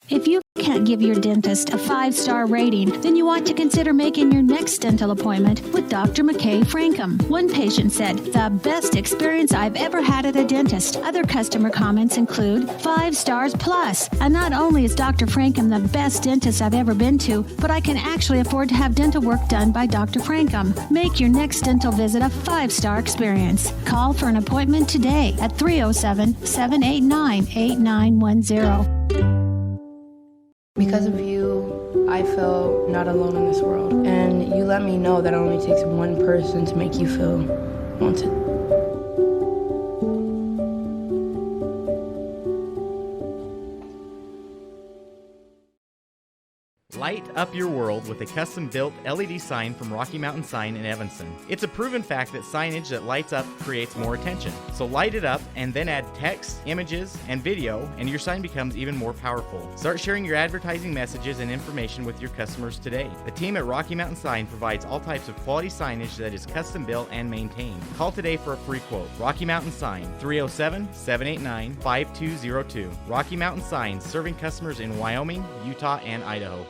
If you can't give your dentist a 5-star rating, then you ought to consider making your next dental appointment with Dr. McKay Frankham. One patient said, "The best experience I've ever had at a dentist." Other customer comments include 5 stars plus. And not only is Dr. Frankham the best dentist I've ever been to, but I can actually afford to have dental work done by Dr. Frankham. Make your next dental visit a 5-star experience. Call for an appointment today at 307-789-8910. Because of you, I feel not alone in this world. And you let me know that it only takes one person to make you feel wanted. Light up your world with a custom-built LED sign from Rocky Mountain Sign in Evanston. It's a proven fact that signage that lights up creates more attention. So light it up and then add text, images, and video, and your sign becomes even more powerful. Start sharing your advertising messages and information with your customers today. The team at Rocky Mountain Sign provides all types of quality signage that is custom-built and maintained. Call today for a free quote. Rocky Mountain Sign, 307-789-5202. Rocky Mountain Sign, serving customers in Wyoming, Utah, and Idaho.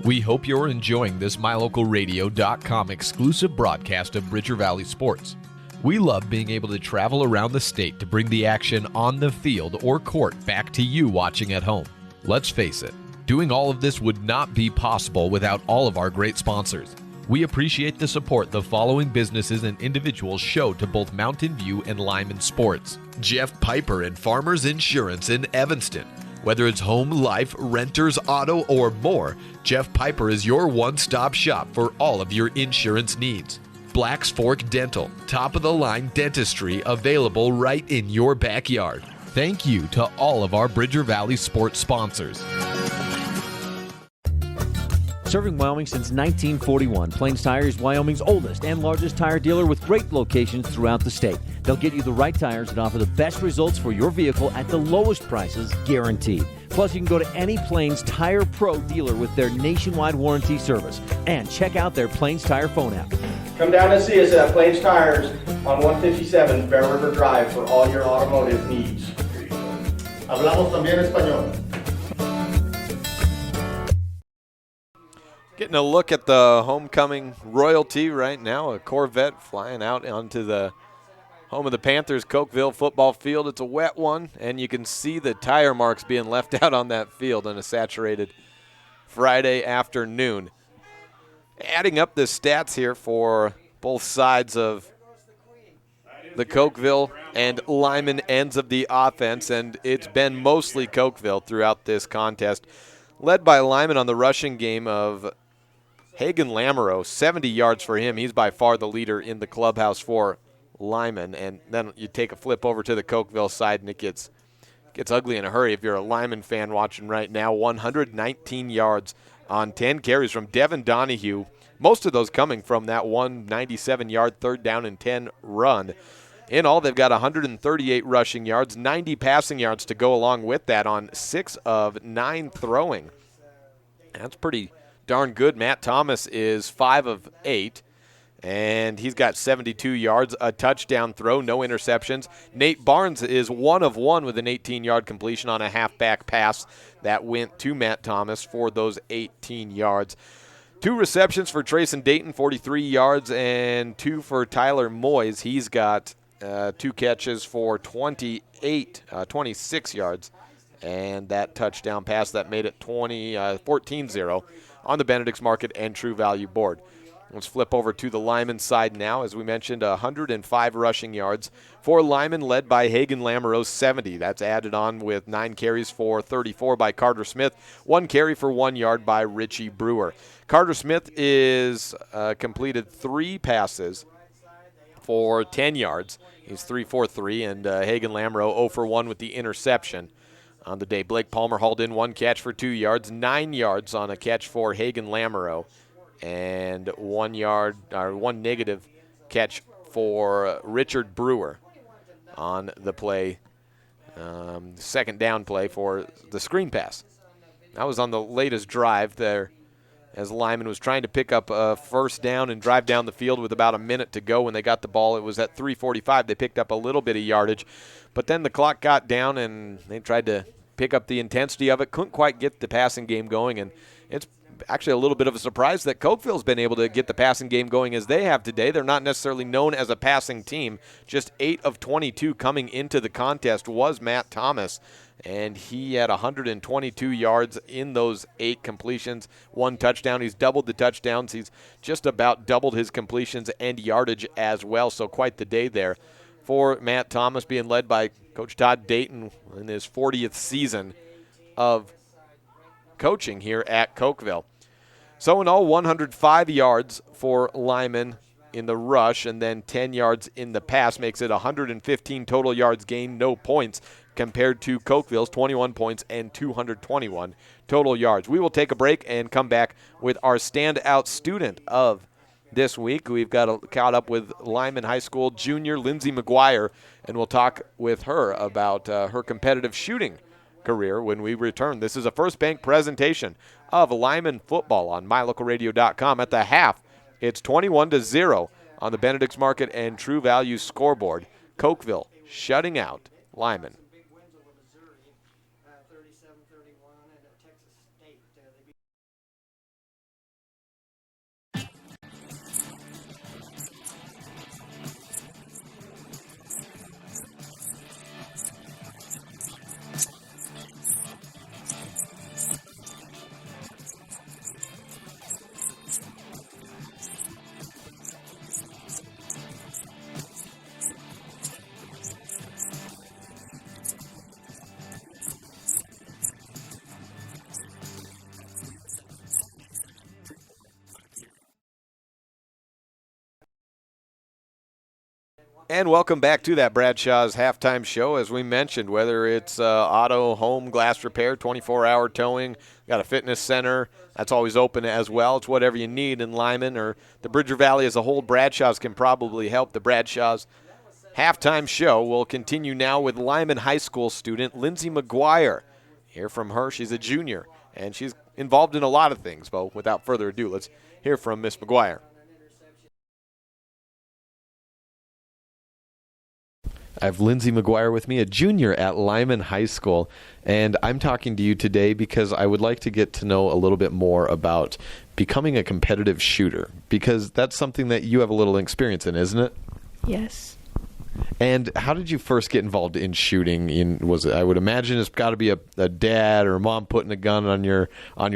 We hope you're enjoying this MyLocalRadio.com exclusive broadcast of Bridger Valley Sports. We love being able to travel around the state to bring the action on the field or court back to you watching at home. Let's face it, doing all of this would not be possible without all of our great sponsors. We appreciate the support the following businesses and individuals show to both Mountain View and Lyman Sports. Jeff Piper and Farmers Insurance in Evanston. Whether it's home, life, renters, auto, or more, Jeff Piper is your one-stop shop for all of your insurance needs. Black's Fork Dental, top-of-the-line dentistry available right in your backyard. Thank you to all of our Bridger Valley sports sponsors. Serving Wyoming since 1941, Plains Tire is Wyoming's oldest and largest tire dealer with great locations throughout the state. They'll get you the right tires and offer the best results for your vehicle at the lowest prices, guaranteed. Plus, you can go to any Plains Tire Pro dealer with their nationwide warranty service. And check out their Plains Tire phone app. Come down and see us at Plains Tires on 157 Bear River Drive for all your automotive needs. Hablamos también español. Getting a look at the homecoming royalty right now. A Corvette flying out onto the home of the Panthers, Cokeville football field. It's a wet one, and you can see the tire marks being left out on that field on a saturated Friday afternoon. Adding up the stats here for both sides of the Cokeville and Lyman ends of the offense, and it's been mostly Cokeville throughout this contest. Led by Lyman on the rushing game of Hagen Lamoureux, 70 yards for him. He's by far the leader in the clubhouse for Lyman. And then you take a flip over to the Cokeville side, and it gets ugly in a hurry if you're a Lyman fan watching right now. 119 yards on 10 carries from Devin Donahue. Most of those coming from that 197-yard third down and 10 run. In all, they've got 138 rushing yards, 90 passing yards to go along with that on 6 of 9 throwing. That's pretty darn good. Matt Thomas is 5 of 8, and he's got 72 yards, a touchdown throw, no interceptions. Nate Barnes is 1 of 1 with an 18-yard completion on a halfback pass that went to Matt Thomas for those 18 yards. 2 receptions for Trayson Dayton, 43 yards, and 2 for Tyler Moyes. He's got 2 catches for 26 yards, and that touchdown pass that made it 14-0 on the Benedict's Market and True Value board. Let's flip over to the Lyman side now. As we mentioned, 105 rushing yards for Lyman, led by Hagen Lamoureux, 70. That's added on with 9 carries for 34 by Carter Smith, 1 carry for 1 yard by Richie Brewer. Carter Smith is completed 3 passes for 10 yards. He's 3 for 3, and Hagen Lamoureux 0 for 1 with the interception on the day. Blake Palmer hauled in 1 catch for 2 yards, 9 yards on a catch for Hagen Lamoureux, and 1 negative catch for Richard Brewer on the play, second down play for the screen pass. That was on the latest drive there, as Lyman was trying to pick up a first down and drive down the field with about a minute to go. When they got the ball, it was at 3:45. They picked up a little bit of yardage, but then the clock got down and they tried to pick up the intensity of it. Couldn't quite get the passing game going, and it's actually a little bit of a surprise that Cokeville's been able to get the passing game going as they have today. They're not necessarily known as a passing team. Just 8 of 22 coming into the contest was Matt Thomas, and he had 122 yards in those 8 completions, 1 touchdown. He's doubled the touchdowns. He's just about doubled his completions and yardage as well, so quite the day there for Matt Thomas, being led by Coach Todd Dayton in his 40th season of coaching here at Cokeville. So in all, 105 yards for Lyman in the rush, and then 10 yards in the pass makes it 115 total yards gained, no points, compared to Cokeville's 21 points and 221 total yards. We will take a break and come back with our standout student of this week. We've got caught up with Lyman High School junior Lindsay McGuire, and we'll talk with her about her competitive shooting career when we return. This is a First Bank presentation of Lyman football on mylocalradio.com. At the half, it's 21-0 on the Benedict's Market and True Value scoreboard. Cokeville shutting out Lyman. And welcome back to that Bradshaw's halftime show. As we mentioned, whether it's auto, home, glass repair, 24-hour towing, got a fitness center, that's always open as well. It's whatever you need in Lyman or the Bridger Valley as a whole. Bradshaw's can probably help. The Bradshaw's halftime show will continue now with Lyman High School student Lindsay McGuire. Hear from her. She's a junior, and she's involved in a lot of things. But without further ado, let's hear from Miss McGuire. I have Lindsay McGuire with me, a junior at Lyman High School, and I'm talking to you today because I would like to get to know a little bit more about becoming a competitive shooter, because that's something that you have a little experience in, isn't it? Yes. And how did you first get involved in shooting? I would imagine it's got to be a dad or a mom putting a gun on your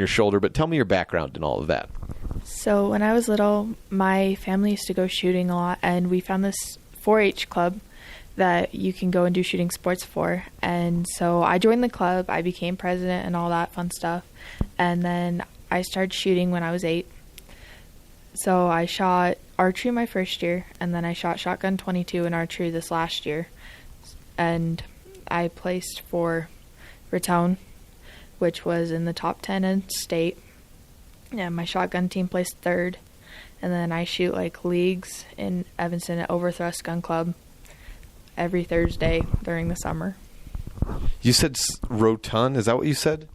shoulder, but tell me your background and all of that. So when I was little, my family used to go shooting a lot, and we found this 4-H club that you can go and do shooting sports for. And so I joined the club, I became president and all that fun stuff. And then I started shooting when I was 8. So I shot archery my first year, and then I shot shotgun 22 in archery this last year. And I placed for Raton, which was in the top 10 in state. And my shotgun team placed 3rd. And then I shoot like leagues in Evanston at Overthrust Gun Club. every Thursday during the summer. You said Rotund. Is that what you said?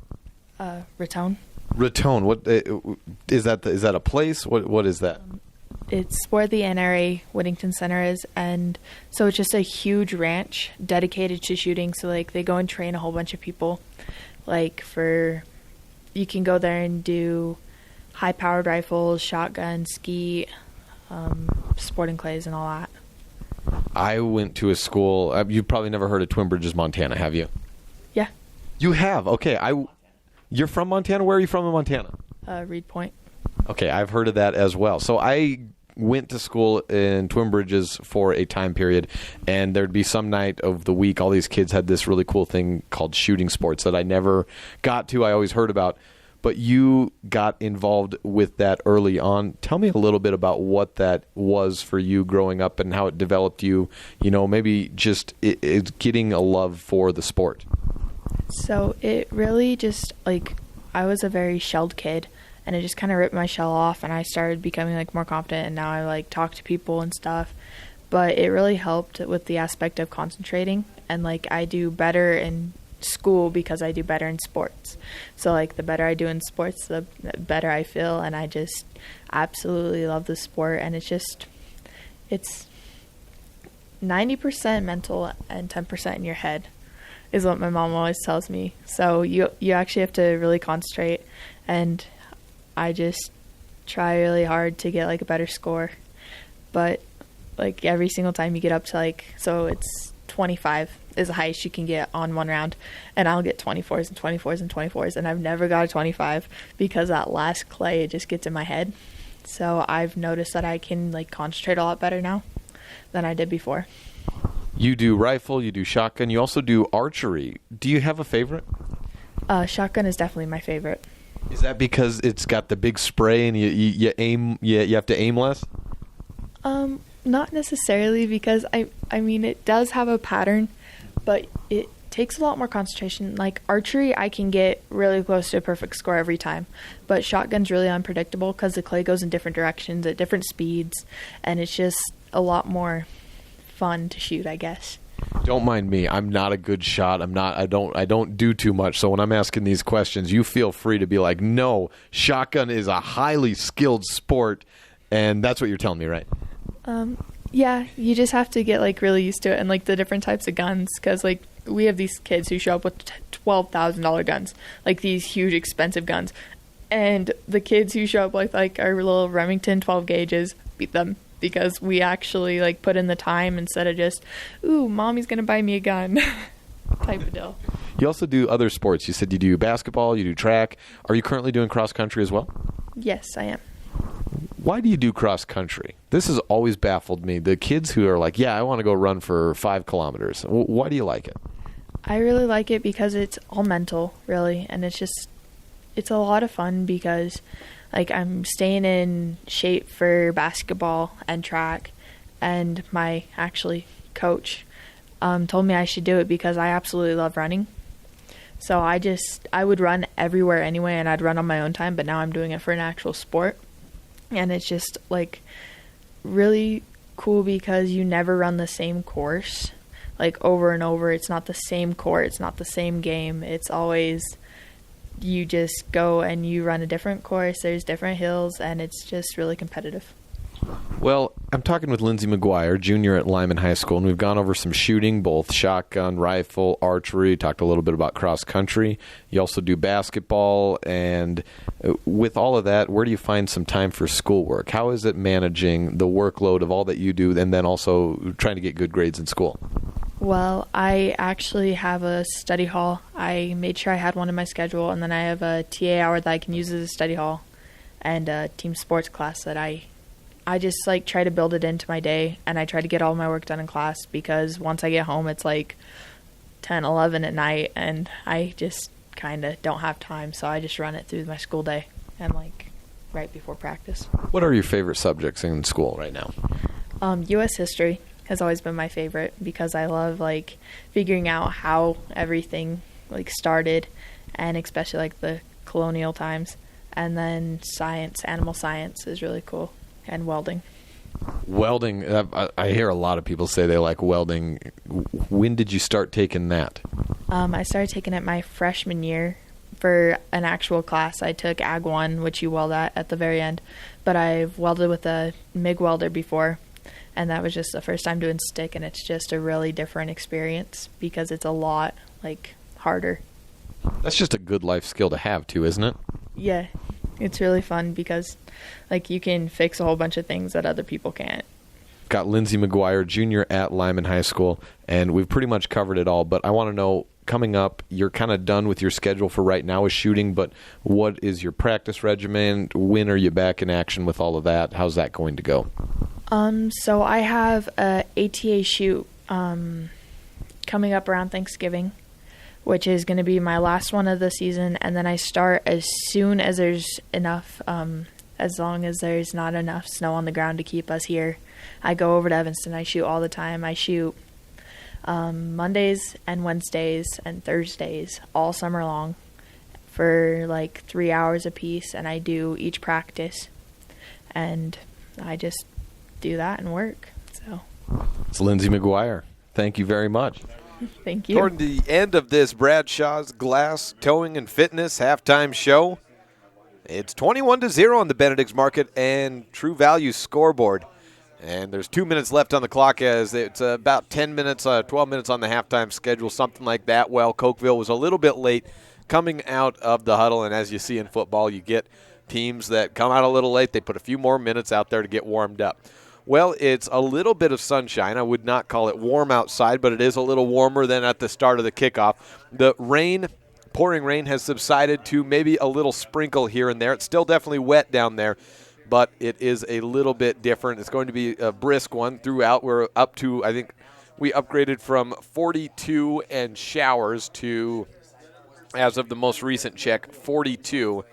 Raton. Raton. What is that? Is that a place? What is that? It's where the NRA Whittington Center is, and so it's just a huge ranch dedicated to shooting. So like they go and train a whole bunch of people. Like you can go there and do high-powered rifles, shotguns, skeet, sporting clays, and all that. I went to a school. You've probably never heard of Twin Bridges, Montana, have you? Yeah. You have? Okay. You're from Montana? Where are you from in Montana? Reed Point. Okay, I've heard of that as well. So I went to school in Twin Bridges for a time period, and there'd be some night of the week all these kids had this really cool thing called shooting sports that I never got to. I always heard about. But you got involved with that early on. Tell me a little bit about what that was for you growing up and how it developed you, maybe just it's getting a love for the sport. So it really just, I was a very shelled kid, and it just kind of ripped my shell off, and I started becoming, more confident, and now I, talk to people and stuff. But it really helped with the aspect of concentrating, and, I do better in school because I do better in sports. So the better I do in sports, the better I feel, and I just absolutely love the sport. And it's 90% mental and 10% in your head is what my mom always tells me. So you actually have to really concentrate, and I just try really hard to get a better score. But every single time you get up to so it's 25 is the highest you can get on one round, and I'll get 24s and 24s and 24s, and I've never got a 25 because that last clay, it just gets in my head. So I've noticed that I can concentrate a lot better now than I did before. You do rifle, you do shotgun, you also do archery. Do you have a favorite? Shotgun is definitely my favorite. Is that because it's got the big spray and you aim, you have to aim less? Not necessarily, because I mean it does have a pattern, but it takes a lot more concentration. Archery, I can get really close to a perfect score every time, but shotgun's really unpredictable because the clay goes in different directions at different speeds, and it's just a lot more fun to shoot, I guess. Don't mind me. I'm not a good shot. I don't do too much. So when I'm asking these questions, you feel free to be like, no, shotgun is a highly skilled sport, and that's what you're telling me, right? Yeah, you just have to get really used to it, and the different types of guns, because we have these kids who show up with $12,000 guns, these huge expensive guns, and the kids who show up with our little Remington 12 gauges beat them because we actually put in the time instead of just, ooh, mommy's gonna buy me a gun type of deal. You also do other sports. You said you do basketball, you do track. Are you currently doing cross country as well? Yes, I am. Why do you do cross country? This has always baffled me. The kids who are like, yeah, I want to go run for 5 kilometers. Why do you like it? I really like it because it's all mental, really. And it's a lot of fun because, I'm staying in shape for basketball and track. And my, coach told me I should do it because I absolutely love running. So I would run everywhere anyway, and I'd run on my own time. But now I'm doing it for an actual sport. And it's just really cool because you never run the same course over and over. It's not the same court, it's not the same game. It's always you just go and you run a different course. There's different hills, and it's just really competitive. Well, I'm talking with Lindsay McGuire, junior at Lyman High School, and we've gone over some shooting, both shotgun, rifle, archery, talked a little bit about cross country. You also do basketball, and with all of that, where do you find some time for schoolwork? How is it managing the workload of all that you do and then also trying to get good grades in school? Well, I actually have a study hall. I made sure I had one in my schedule, and then I have a TA hour that I can use as a study hall and a team sports class that I just try to build it into my day, and I try to get all my work done in class because once I get home it's 10, 11 at night, and I just kind of don't have time, so I just run it through my school day and right before practice. What are your favorite subjects in school right now? U.S. history has always been my favorite because I love figuring out how everything started, and especially the colonial times. And then science, animal science is really cool, and welding. Welding, I hear a lot of people say they like welding. When did you start taking that? I started taking it my freshman year for an actual class. I took Ag 1, which you weld at the very end, but I've welded with a MIG welder before, and that was just the first time doing stick, and it's just a really different experience because it's a lot, harder. That's just a good life skill to have, too, isn't it? Yeah, it's really fun because, you can fix a whole bunch of things that other people can't. Got Lindsey McGuire, junior at Lyman High School, and we've pretty much covered it all, but I want to know, coming up, you're kind of done with your schedule for right now with shooting, but what is your practice regimen? When are you back in action with all of that? How's that going to go? So I have a ATA shoot coming up around Thanksgiving, which is going to be my last one of the season, and then I start as soon as there's enough, as long as there's not enough snow on the ground to keep us here. I go over to Evanston. I shoot all the time. I shoot Mondays and Wednesdays and Thursdays all summer long for 3 hours apiece, and I do each practice, and I just do that and work. So it's Lindsey McGuire. Thank you very much. Thank you. Toward the end of this Bradshaw's Glass Towing and Fitness halftime show, it's 21-0 on the Benedict's Market and True Value scoreboard. And there's 2 minutes left on the clock as it's about 10 minutes, 12 minutes on the halftime schedule, something like that. Well, Cokeville was a little bit late coming out of the huddle, and as you see in football, you get teams that come out a little late. They put a few more minutes out there to get warmed up. Well, it's a little bit of sunshine. I would not call it warm outside, but it is a little warmer than at the start of the kickoff. The rain, pouring rain, has subsided to maybe a little sprinkle here and there. It's still definitely wet down there, but it is a little bit different. It's going to be a brisk one throughout. We're up to, I think, we upgraded from 42 and showers to, as of the most recent check, 42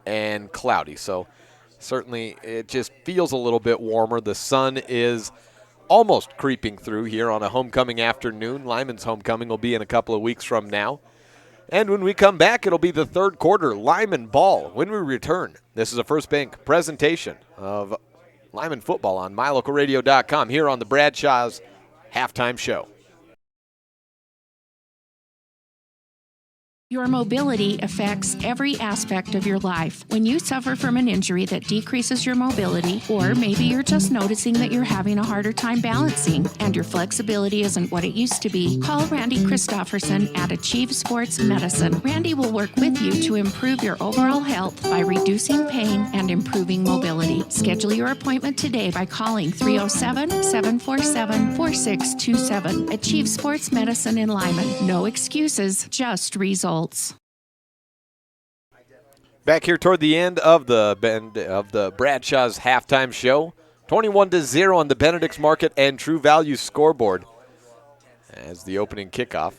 and cloudy. So certainly it just feels a little bit warmer. The sun is almost creeping through here on a homecoming afternoon. Lyman's homecoming will be in a couple of weeks from now. And when we come back, it'll be the third quarter Lyman ball. When we return, this is a First Bank presentation of Lyman football on mylocalradio.com here on the Bradshaw's halftime show. Your mobility affects every aspect of your life. When you suffer from an injury that decreases your mobility, or maybe you're just noticing that you're having a harder time balancing and your flexibility isn't what it used to be, call Randy Christofferson at Achieve Sports Medicine. Randy will work with you to improve your overall health by reducing pain and improving mobility. Schedule your appointment today by calling 307-747-4627. Achieve Sports Medicine in Lyman. No excuses, just results. Back here toward the end of the Bradshaw's halftime show, 21-0 on the Benedict's Market and True Value scoreboard as the opening kickoff.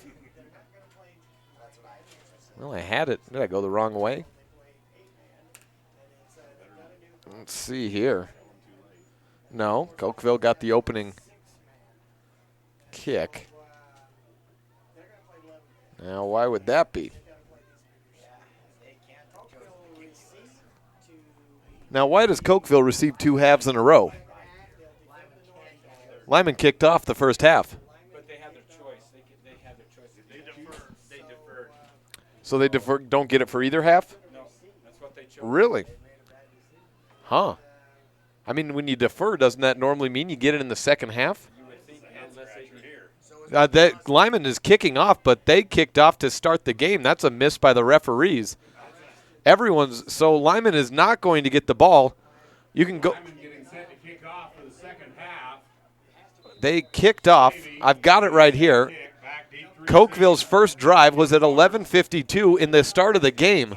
Well, I had it. Did I go the wrong way? Let's see here. No, Cokeville got the opening kick. Now, why would that be? Now, why does Cokeville receive two halves in a row? Lyman kicked off the first half. But they have their choice. They have their choice. They deferred. So they don't get it for either half? No, that's what they chose. Really? Huh. I mean, when you defer, doesn't that normally mean you get it in the second half? You would think unless they can hear. Lyman is kicking off, but they kicked off to start the game. That's a miss by the referees. So Lyman is not going to get the ball. You can go. Lyman getting set to kick off for the second half. They kicked off. I've got it right here. Cokeville's first drive was at 11:52 in the start of the game.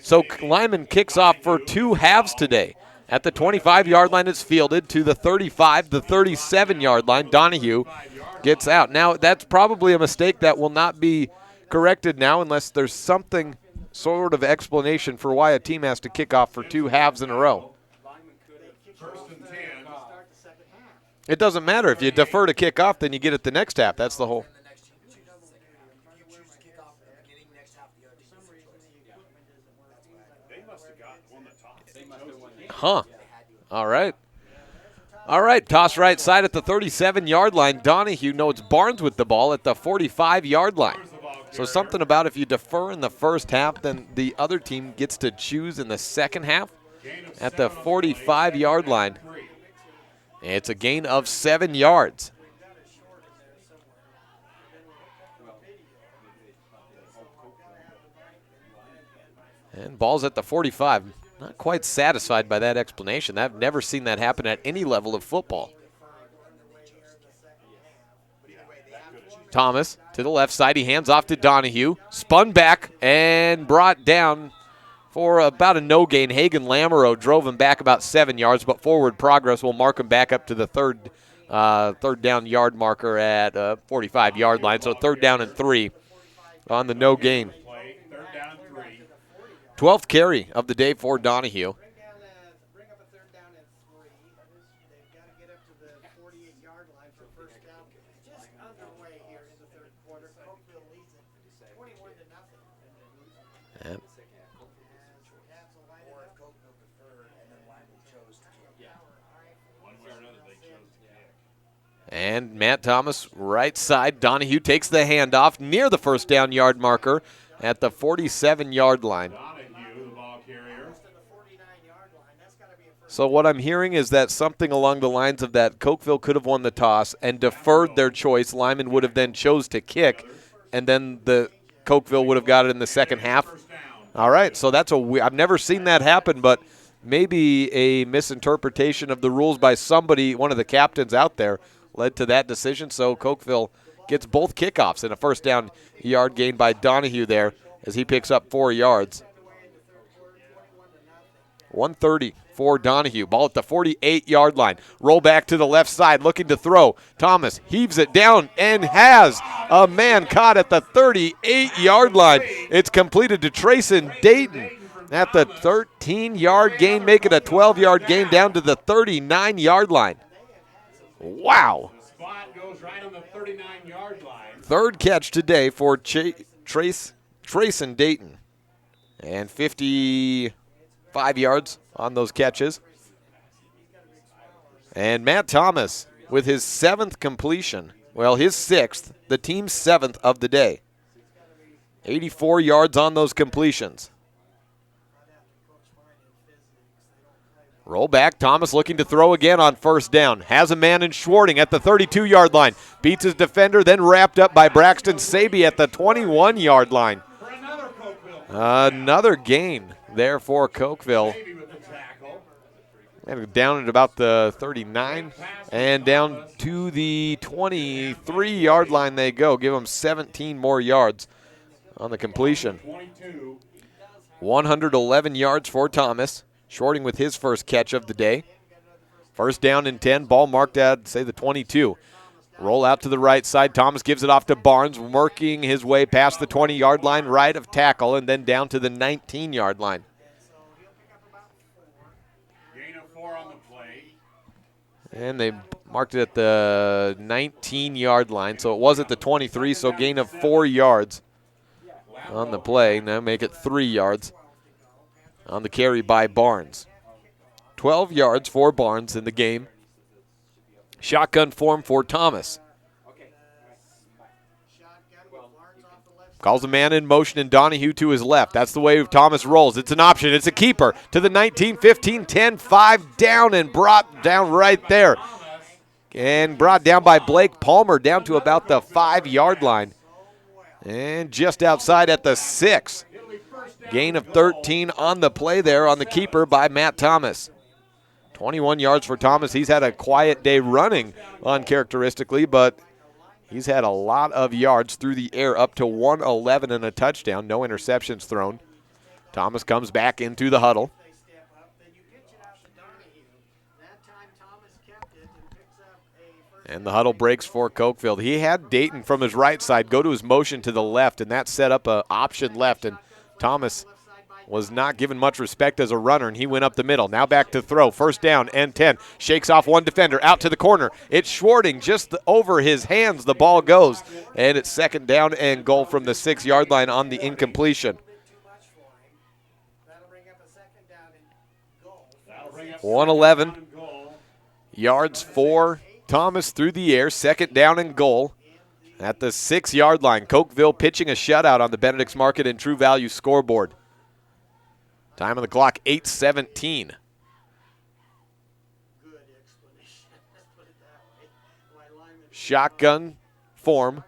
So Lyman kicks off for two halves today. At the 25-yard line, it's fielded to the 35, the 37-yard line. Donahue gets out. Now, that's probably a mistake that will not be corrected now unless there's something sort of explanation for why a team has to kick off for two halves in a row. First and 10. It doesn't matter. If you defer to kick off, then you get it the next half. That's the whole. Huh. All right. All right, toss right side at the 37-yard line. Donahue notes Barnes with the ball at the 45-yard line. So something about if you defer in the first half, then the other team gets to choose in the second half at the 45-yard line. It's a gain of 7 yards. And ball's at the 45. Not quite satisfied by that explanation. I've never seen that happen at any level of football. Thomas to the left side. He hands off to Donahue. Spun back and brought down for about a no gain. Hagan Lamoureux drove him back about 7 yards, but forward progress will mark him back up to the third down yard marker at 45-yard line. So 3rd down and 3 on the no gain. 12th carry of the day for Donahue. And Matt Thomas, right side. Donahue takes the handoff near the 1st down yard marker at the 47-yard line. So what I'm hearing is that something along the lines of that Cokeville could have won the toss and deferred their choice. Lyman would have then chose to kick, and then the Cokeville would have got it in the second half. All right, so that's I've never seen that happen, but maybe a misinterpretation of the rules by somebody, one of the captains out there, led to that decision. So Cokeville gets both kickoffs and a 1st down yard gain by Donahue there as he picks up 4 yards. 130 for Donahue. Ball at the 48-yard line. Roll back to the left side, looking to throw. Thomas heaves it down and has a man caught at the 38-yard line. It's completed to Trayson Dayton at the 13-yard gain, make it a 12-yard gain down to the 39-yard line. Wow. Spot goes right on the 39-yard line. 3rd catch today for Trayson Dayton. And 55 yards on those catches. And Matt Thomas with his 7th completion. Well, his 6th, the team's 7th of the day. 84 yards on those completions. Roll back. Thomas looking to throw again on 1st down. Has a man in Schwarting at the 32-yard line. Beats his defender, then wrapped up by Braxton Saby at the 21-yard line. Another gain there for Cokeville. And down at about the 39 and down to the 23-yard line they go. Give them 17 more yards on the completion. 111 yards for Thomas. Shorting with his 1st catch of the day. 1st down and 10. Ball marked at, say, the 22. Roll out to the right side. Thomas gives it off to Barnes, working his way past the 20-yard line, right of tackle, and then down to the 19-yard line. Gain of 4 on the play. And they marked it at the 19-yard line, so it was at the 23, so gain of 4 yards on the play. Now make it 3 yards on the carry by Barnes. 12 yards for Barnes in the game. Shotgun form for Thomas. Calls a man in motion and Donahue to his left. That's the way Thomas rolls. It's an option. It's a keeper to the 19, 15, 10, 5 down and brought down right there. And brought down by Blake Palmer down to about the 5-yard line. And just outside at the 6. Gain of 13 on the play there on the keeper by Matt Thomas. 21 yards for Thomas. He's had a quiet day running uncharacteristically, but he's had a lot of yards through the air, up to 111 and a touchdown. No interceptions thrown. Thomas comes back into the huddle. And the huddle breaks for Cokeville. He had Dayton from his right side go to his motion to the left, and that set up an option left, and Thomas was not given much respect as a runner, and he went up the middle. Now back to throw. 1st down and 10. Shakes off one defender. Out to the corner. It's Schwarting. Just over his hands the ball goes. And it's 2nd down and goal from the 6-yard line on the incompletion. 111. yards for Thomas through the air. Second down and goal at the 6-yard line. Cokeville pitching a shutout on the Benedict's Market and True Value scoreboard. Time on the clock, 8:17. Shotgun form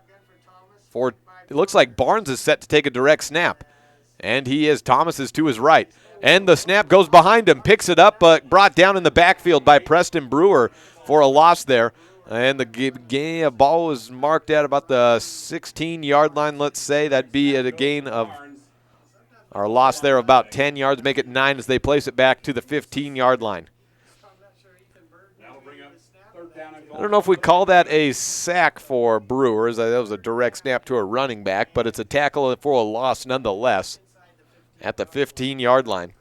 for, it looks like Barnes is set to take a direct snap. And he is. Thomas is to his right. And the snap goes behind him, picks it up, but brought down in the backfield by Preston Brewer for a loss there. And the ball was marked at about the 16-yard line, let's say. That'd be at a gain of, or a loss there of about 10 yards, make it 9 as they place it back to the 15-yard line. I don't know if we call that a sack for Brewers. That was a direct snap to a running back, but it's a tackle for a loss nonetheless at the 15-yard line.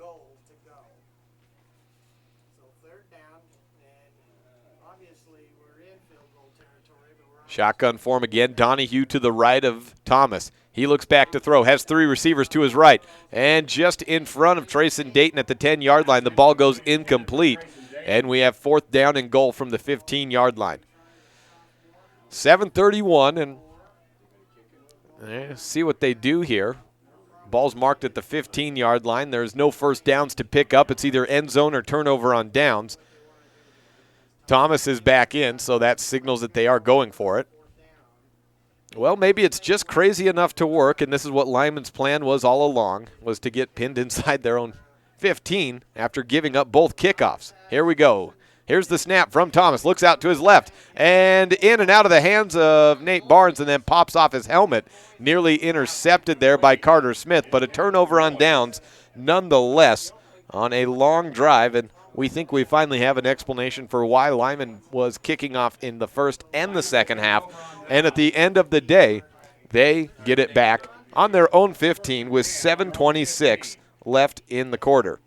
Shotgun form again. Donahue to the right of Thomas. He looks back to throw, has 3 receivers to his right, and just in front of Trayson Dayton at the 10-yard line, the ball goes incomplete. And we have 4th down and goal from the 15-yard line. 7:31, and see what they do here. Ball's marked at the 15-yard line. There's no first downs to pick up. It's either end zone or turnover on downs. Thomas is back in, so that signals that they are going for it. Well, maybe it's just crazy enough to work, and this is what Lyman's plan was all along, was to get pinned inside their own 15 after giving up both kickoffs. Here we go. Here's the snap from Thomas. Looks out to his left and in and out of the hands of Nate Barnes and then pops off his helmet. Nearly intercepted there by Carter Smith, but a turnover on downs nonetheless on a long drive. And we think we finally have an explanation for why Lyman was kicking off in the first and the second half. And at the end of the day, they get it back on their own 15 with 7:26 left in the quarter.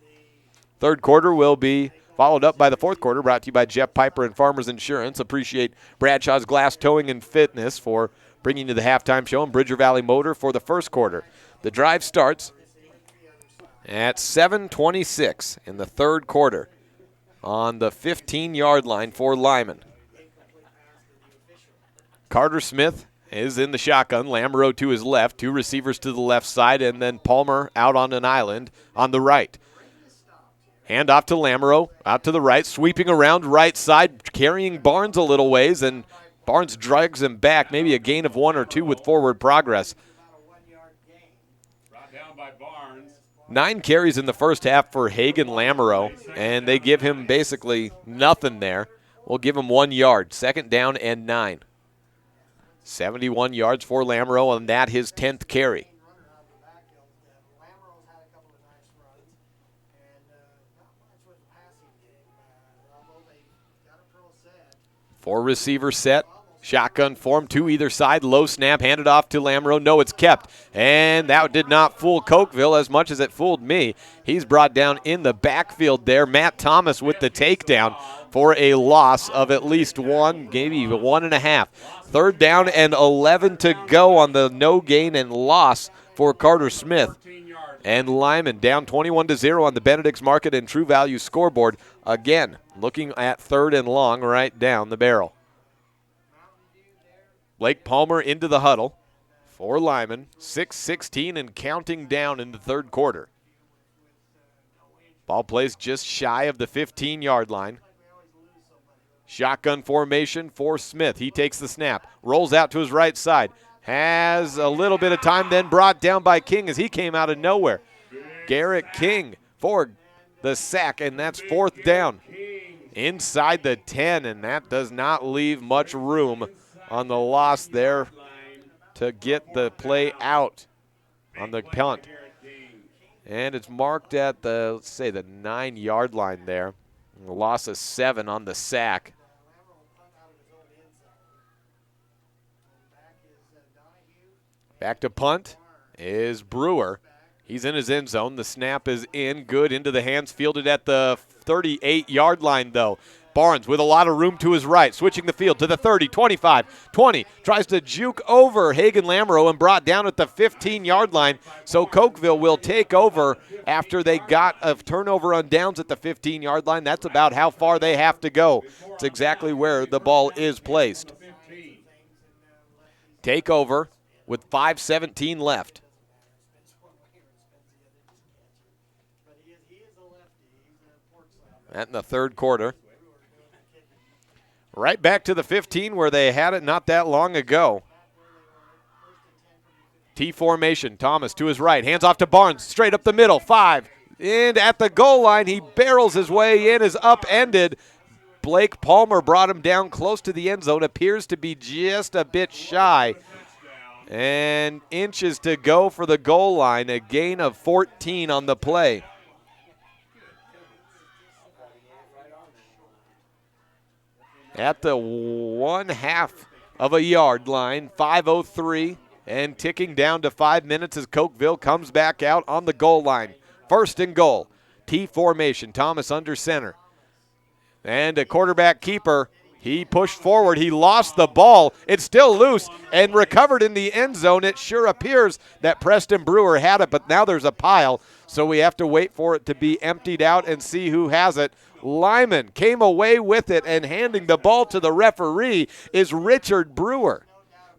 Third quarter will be followed up by the fourth quarter, brought to you by Jeff Piper and Farmers Insurance. Appreciate Bradshaw's Glass Towing and Fitness for bringing you the halftime show, and Bridger Valley Motor for the first quarter. The drive starts at 7:26 in the third quarter on the 15-yard line for Lyman. Carter Smith is in the shotgun. Lamoureux to his left, 2 receivers to the left side, and then Palmer out on an island on the right. Hand off to Lamoureux, out to the right, sweeping around right side, carrying Barnes a little ways, and Barnes drags him back, maybe a gain of 1 or 2 with forward progress. 9 carries in the first half for Hagan Lamoureux, and they give him basically nothing there. We'll give him 1 yard, 2nd down and 9. 71 yards for Lamoureux on that, his 10th carry. Four receiver set, shotgun form, 2 either side, low snap, handed off to Lamoureux. No, it's kept, and that did not fool Cokeville as much as it fooled me. He's brought down in the backfield there. Matt Thomas with the takedown for a loss of at least 1, maybe 1.5. 3rd down and 11 to go on the no gain and loss for Carter Smith. And Lyman down 21-0 on the Benedict's Market and True Value scoreboard. Again, looking at 3rd and long right down the barrel. Blake Palmer into the huddle for Lyman. 6:16 and counting down in the third quarter. Ball plays just shy of the 15-yard line. Shotgun formation for Smith. He takes the snap, rolls out to his right side. Has a little bit of time, then brought down by King as he came out of nowhere. Garrett King for the sack, and that's 4th down inside the 10, and that does not leave much room on the loss there to get the play out on the punt. And it's marked at the, let's say, the 9-yard line there. A loss of 7 on the sack. Back to punt is Brewer. He's in his end zone. The snap is in, good into the hands, fielded at the 38-yard line, though. Barnes with a lot of room to his right, switching the field to the 30, 25, 20, tries to juke over Hagen Lamoureux and brought down at the 15-yard line. So Cokeville will take over after they got a turnover on downs at the 15-yard line. That's about how far they have to go. It's exactly where the ball is placed. Take over with 5:17 left. That in the third quarter. Right back to the 15 where they had it not that long ago. T formation. Thomas to his right. Hands off to Barnes. Straight up the middle. 5. And at the goal line, he barrels his way in. Is upended. Blake Palmer brought him down close to the end zone. Appears to be just a bit shy. And inches to go for the goal line. A gain of 14 on the play. At the 1/2 of a yard line, 5:03, and ticking down to 5 minutes as Cokeville comes back out on the goal line. 1st and goal. T formation. Thomas under center. And a quarterback keeper. He pushed forward. He lost the ball. It's still loose and recovered in the end zone. It sure appears that Preston Brewer had it, but now there's a pile, so we have to wait for it to be emptied out and see who has it. Lyman came away with it, and handing the ball to the referee is Richard Brewer.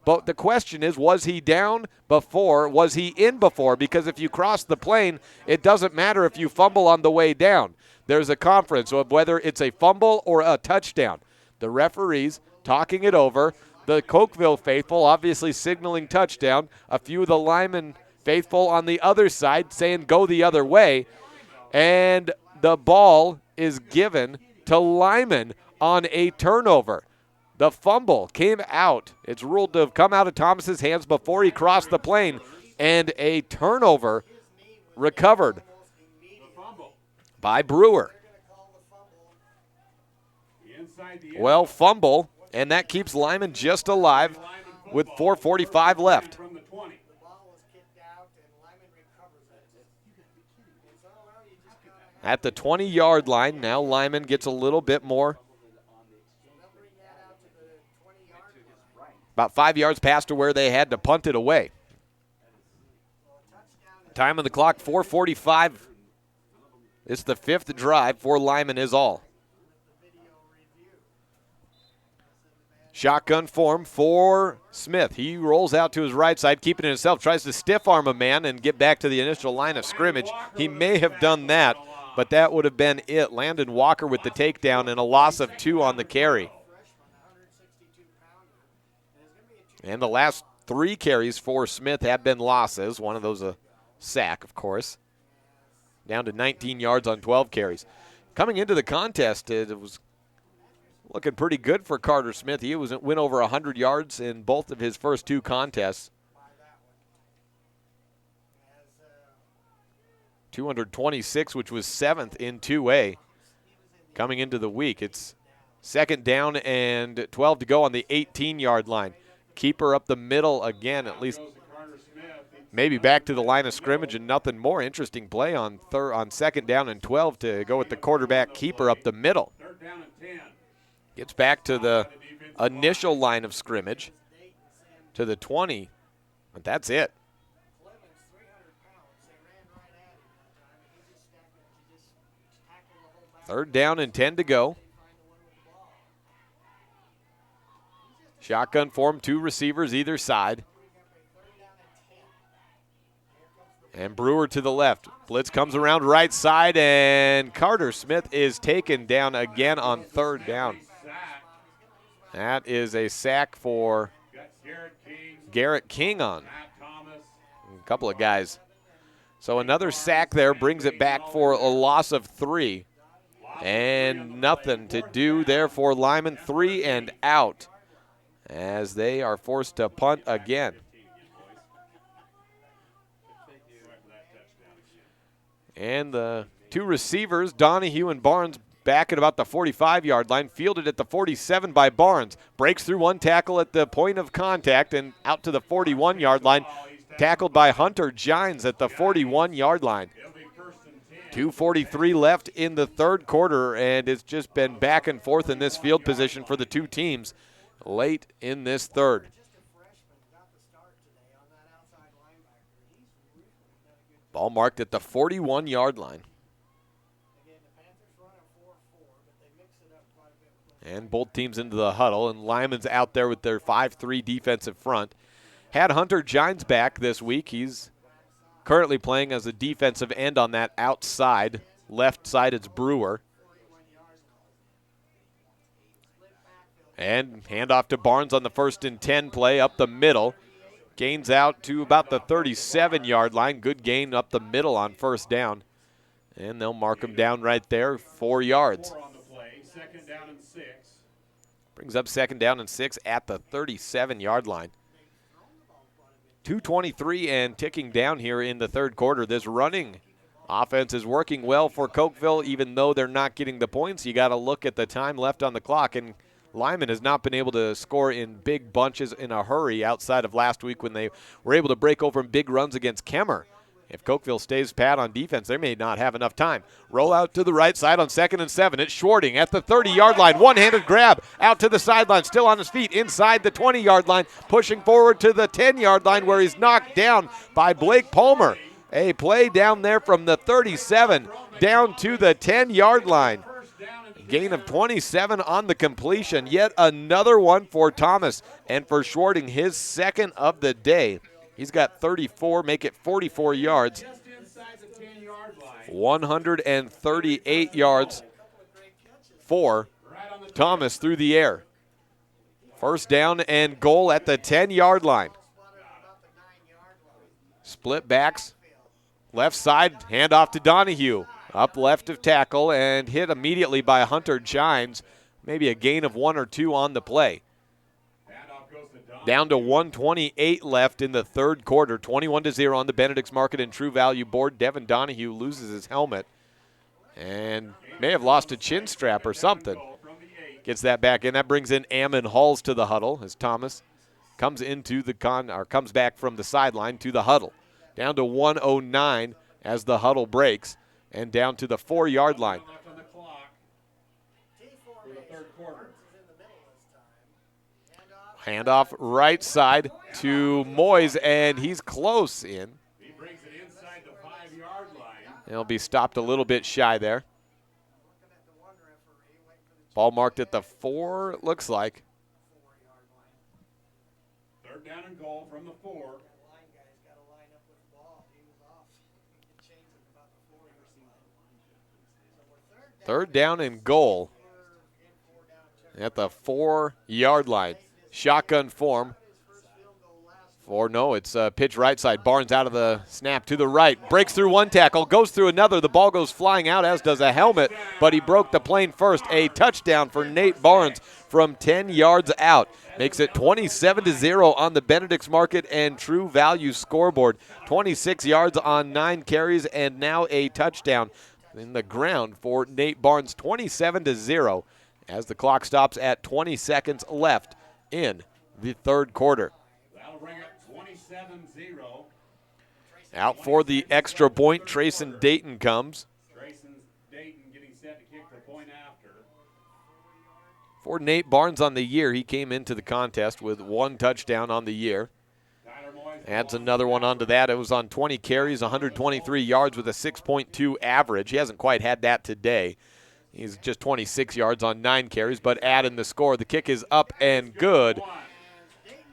But the question is, was he down before? Was he in before? Because if you cross the plane, it doesn't matter if you fumble on the way down. There's a conference of whether it's a fumble or a touchdown. The referees talking it over. The Cokeville faithful obviously signaling touchdown. A few of the Lyman faithful on the other side saying go the other way. And the ball is given to Lyman on a turnover. The fumble came out. It's ruled to have come out of Thomas's hands before he crossed the plane, and a turnover recovered by Brewer. Well, fumble, and that keeps Lyman just alive with 4:45 left. At the 20-yard line, now Lyman gets a little bit more. About 5 yards past to where they had to punt it away. Time on the clock, 4:45. It's the 5th drive for Lyman is all. Shotgun form for Smith. He rolls out to his right side, keeping it himself, tries to stiff arm a man and get back to the initial line of scrimmage. He may have done that, but that would have been it. Landon Walker with the takedown and a loss of 2 on the carry. And the last 3 carries for Smith have been losses. One of those a sack, of course. Down to 19 yards on 12 carries. Coming into the contest, it was looking pretty good for Carter Smith. He went over 100 yards in both of his first 2 contests. 226, which was 7th in 2A coming into the week. It's 2nd down and 12 to go on the 18-yard line. Keeper up the middle again, at least maybe back to the line of scrimmage, and nothing more. Interesting play on 2nd down and 12 to go with the quarterback keeper up the middle. Gets back to the initial line of scrimmage to the 20, but that's it. 3rd down and 10 to go. Shotgun form, 2 receivers either side. And Brewer to the left. Blitz comes around right side, and Carter Smith is taken down again on 3rd down. That is a sack for Garrett King on a couple of guys. So another sack there brings it back for a loss of 3. And nothing to do there for Lyman. 3 and out as they are forced to punt again. And the 2 receivers, Donahue and Barnes, back at about the 45-yard line, fielded at the 47 by Barnes. Breaks through 1 tackle at the point of contact and out to the 41-yard line. Tackled by Hunter Gines at the 41-yard line. 2:43 left in the third quarter, and it's just been back and forth in this field position for the two teams late in this third. Ball marked at the 41-yard line. And both teams into the huddle, and Lyman's out there with their 5-3 defensive front. Had Hunter Gines back this week. He's currently playing as a defensive end on that outside. Left side, it's Brewer. And handoff to Barnes on the 1st and 10 play up the middle. Gains out to about the 37-yard line. Good gain up the middle on first down. And they'll mark him down right there, 4 yards. Second down and 6. Brings up 2nd down and 6 at the 37-yard line. 2:23 and ticking down here in the third quarter. This running offense is working well for Cokeville, even though they're not getting the points. You got to look at the time left on the clock, and Lyman has not been able to score in big bunches in a hurry outside of last week when they were able to break over in big runs against Kemmer. If Cokeville stays pat on defense, they may not have enough time. Roll out to the right side on 2nd and 7. It's Schwarting at the 30-yard line. One-handed grab out to the sideline, still on his feet inside the 20-yard line, pushing forward to the 10-yard line where he's knocked down by Blake Palmer. A play down there from the 37 down to the 10-yard line. Gain of 27 on the completion. Yet another one for Thomas, and for Schwarting, his second of the day. He's got 34, make it 44 yards. 138 yards for Thomas through the air. First down and goal at the 10-yard line. Split backs. Left side, handoff to Donahue. Up left of tackle and hit immediately by Hunter Gines. Maybe a gain of 1 or 2 on the play. Down to 1:28 left in the third quarter. 21-0 on the Benedict's Market and True Value board. Devin Donahue loses his helmet and may have lost a chin strap or something. Gets that back in. That brings in Ammon Halls to the huddle as Thomas comes into the comes back from the sideline to the huddle. Down to 1:09 as the huddle breaks and down to the 4-yard line. Handoff right side to Moyes, and he's close in. He brings it inside the 5-yard line. He'll be stopped a little bit shy there. Ball marked at the 4, it looks like. Third down and goal from the 4. Third down and goal at the 4-yard line. Shotgun form. It's pitch right side. Barnes out of the snap to the right. Breaks through one tackle, goes through another. The ball goes flying out, as does a helmet, but he broke the plane first. A touchdown for Nate Barnes from 10 yards out. Makes it 27-0 on the Benedict's Market and True Value scoreboard. 26 yards on 9 carries and now a touchdown in the ground for Nate Barnes. 27-0 as the clock stops at 20 seconds left in the third quarter. That'll bring it 27-0. Out for the extra point, Trayson Dayton comes. Trayson Dayton getting set to kick the point after. For Nate Barnes on the year, he came into the contest with 1 touchdown on the year. Adds another one onto that. It was on 20 carries, 123 yards with a 6.2 average. He hasn't quite had that today. He's just 26 yards on 9 carries, but add in the score. The kick is up and good.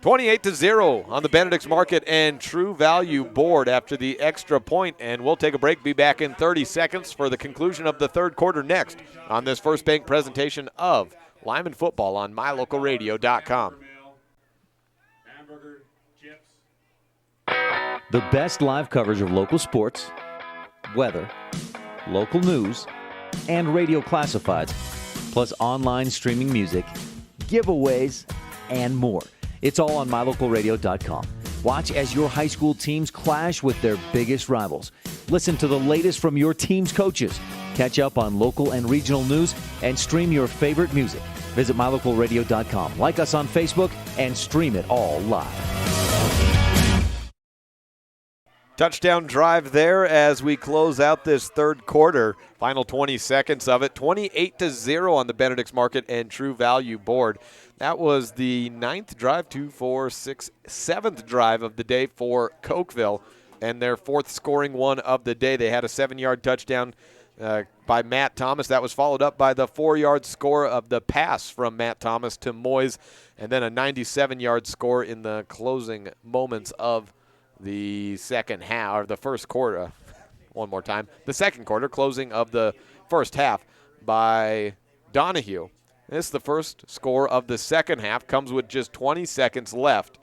28-0 on the Benedict's Market and True Value board after the extra point, and we'll take a break. Be back in 30 seconds for the conclusion of the third quarter next on this First Bank presentation of Lyman football on MyLocalRadio.com. The best live coverage of local sports, weather, local news, and radio classifieds, plus online streaming music, giveaways, and more. It's all on MyLocalRadio.com. Watch as your high school teams clash with their biggest rivals. Listen to the latest from your team's coaches. Catch up on local and regional news and stream your favorite music. Visit MyLocalRadio.com. Like us on Facebook and stream it all live. Touchdown drive there as we close out this third quarter. Final 20 seconds of it. 28-0 on the Benedict's Market and True Value board. That was the 9th drive, 2, 4, 6, 7th drive of the day for Cokeville, and their 4th scoring one of the day. They had a 7-yard touchdown by Matt Thomas. That was followed up by the 4-yard score of the pass from Matt Thomas to Moyes, and then a 97-yard score in the closing moments of the second half, or the first quarter. One more time. The second quarter, closing of the first half by Donahue. This is the first score of the second half. Comes with just 20 seconds left.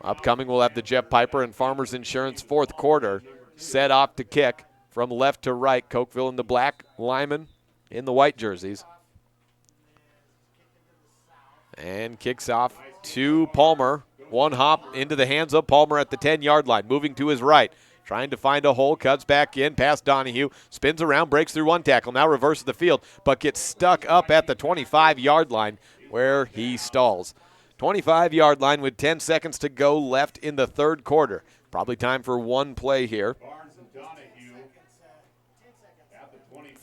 Upcoming, we'll have the Jeff Piper and Farmers Insurance fourth quarter set off to kick from left to right. Cokeville in the black, Lyman in the white jerseys. And kicks off to Palmer. One hop into the hands of Palmer at the 10-yard line, moving to his right. Trying to find a hole, cuts back in, past Donahue, spins around, breaks through one tackle, now reverses the field, but gets stuck up at the 25-yard line where he stalls. 25-yard line with 10 seconds to go left in the third quarter. Probably time for one play here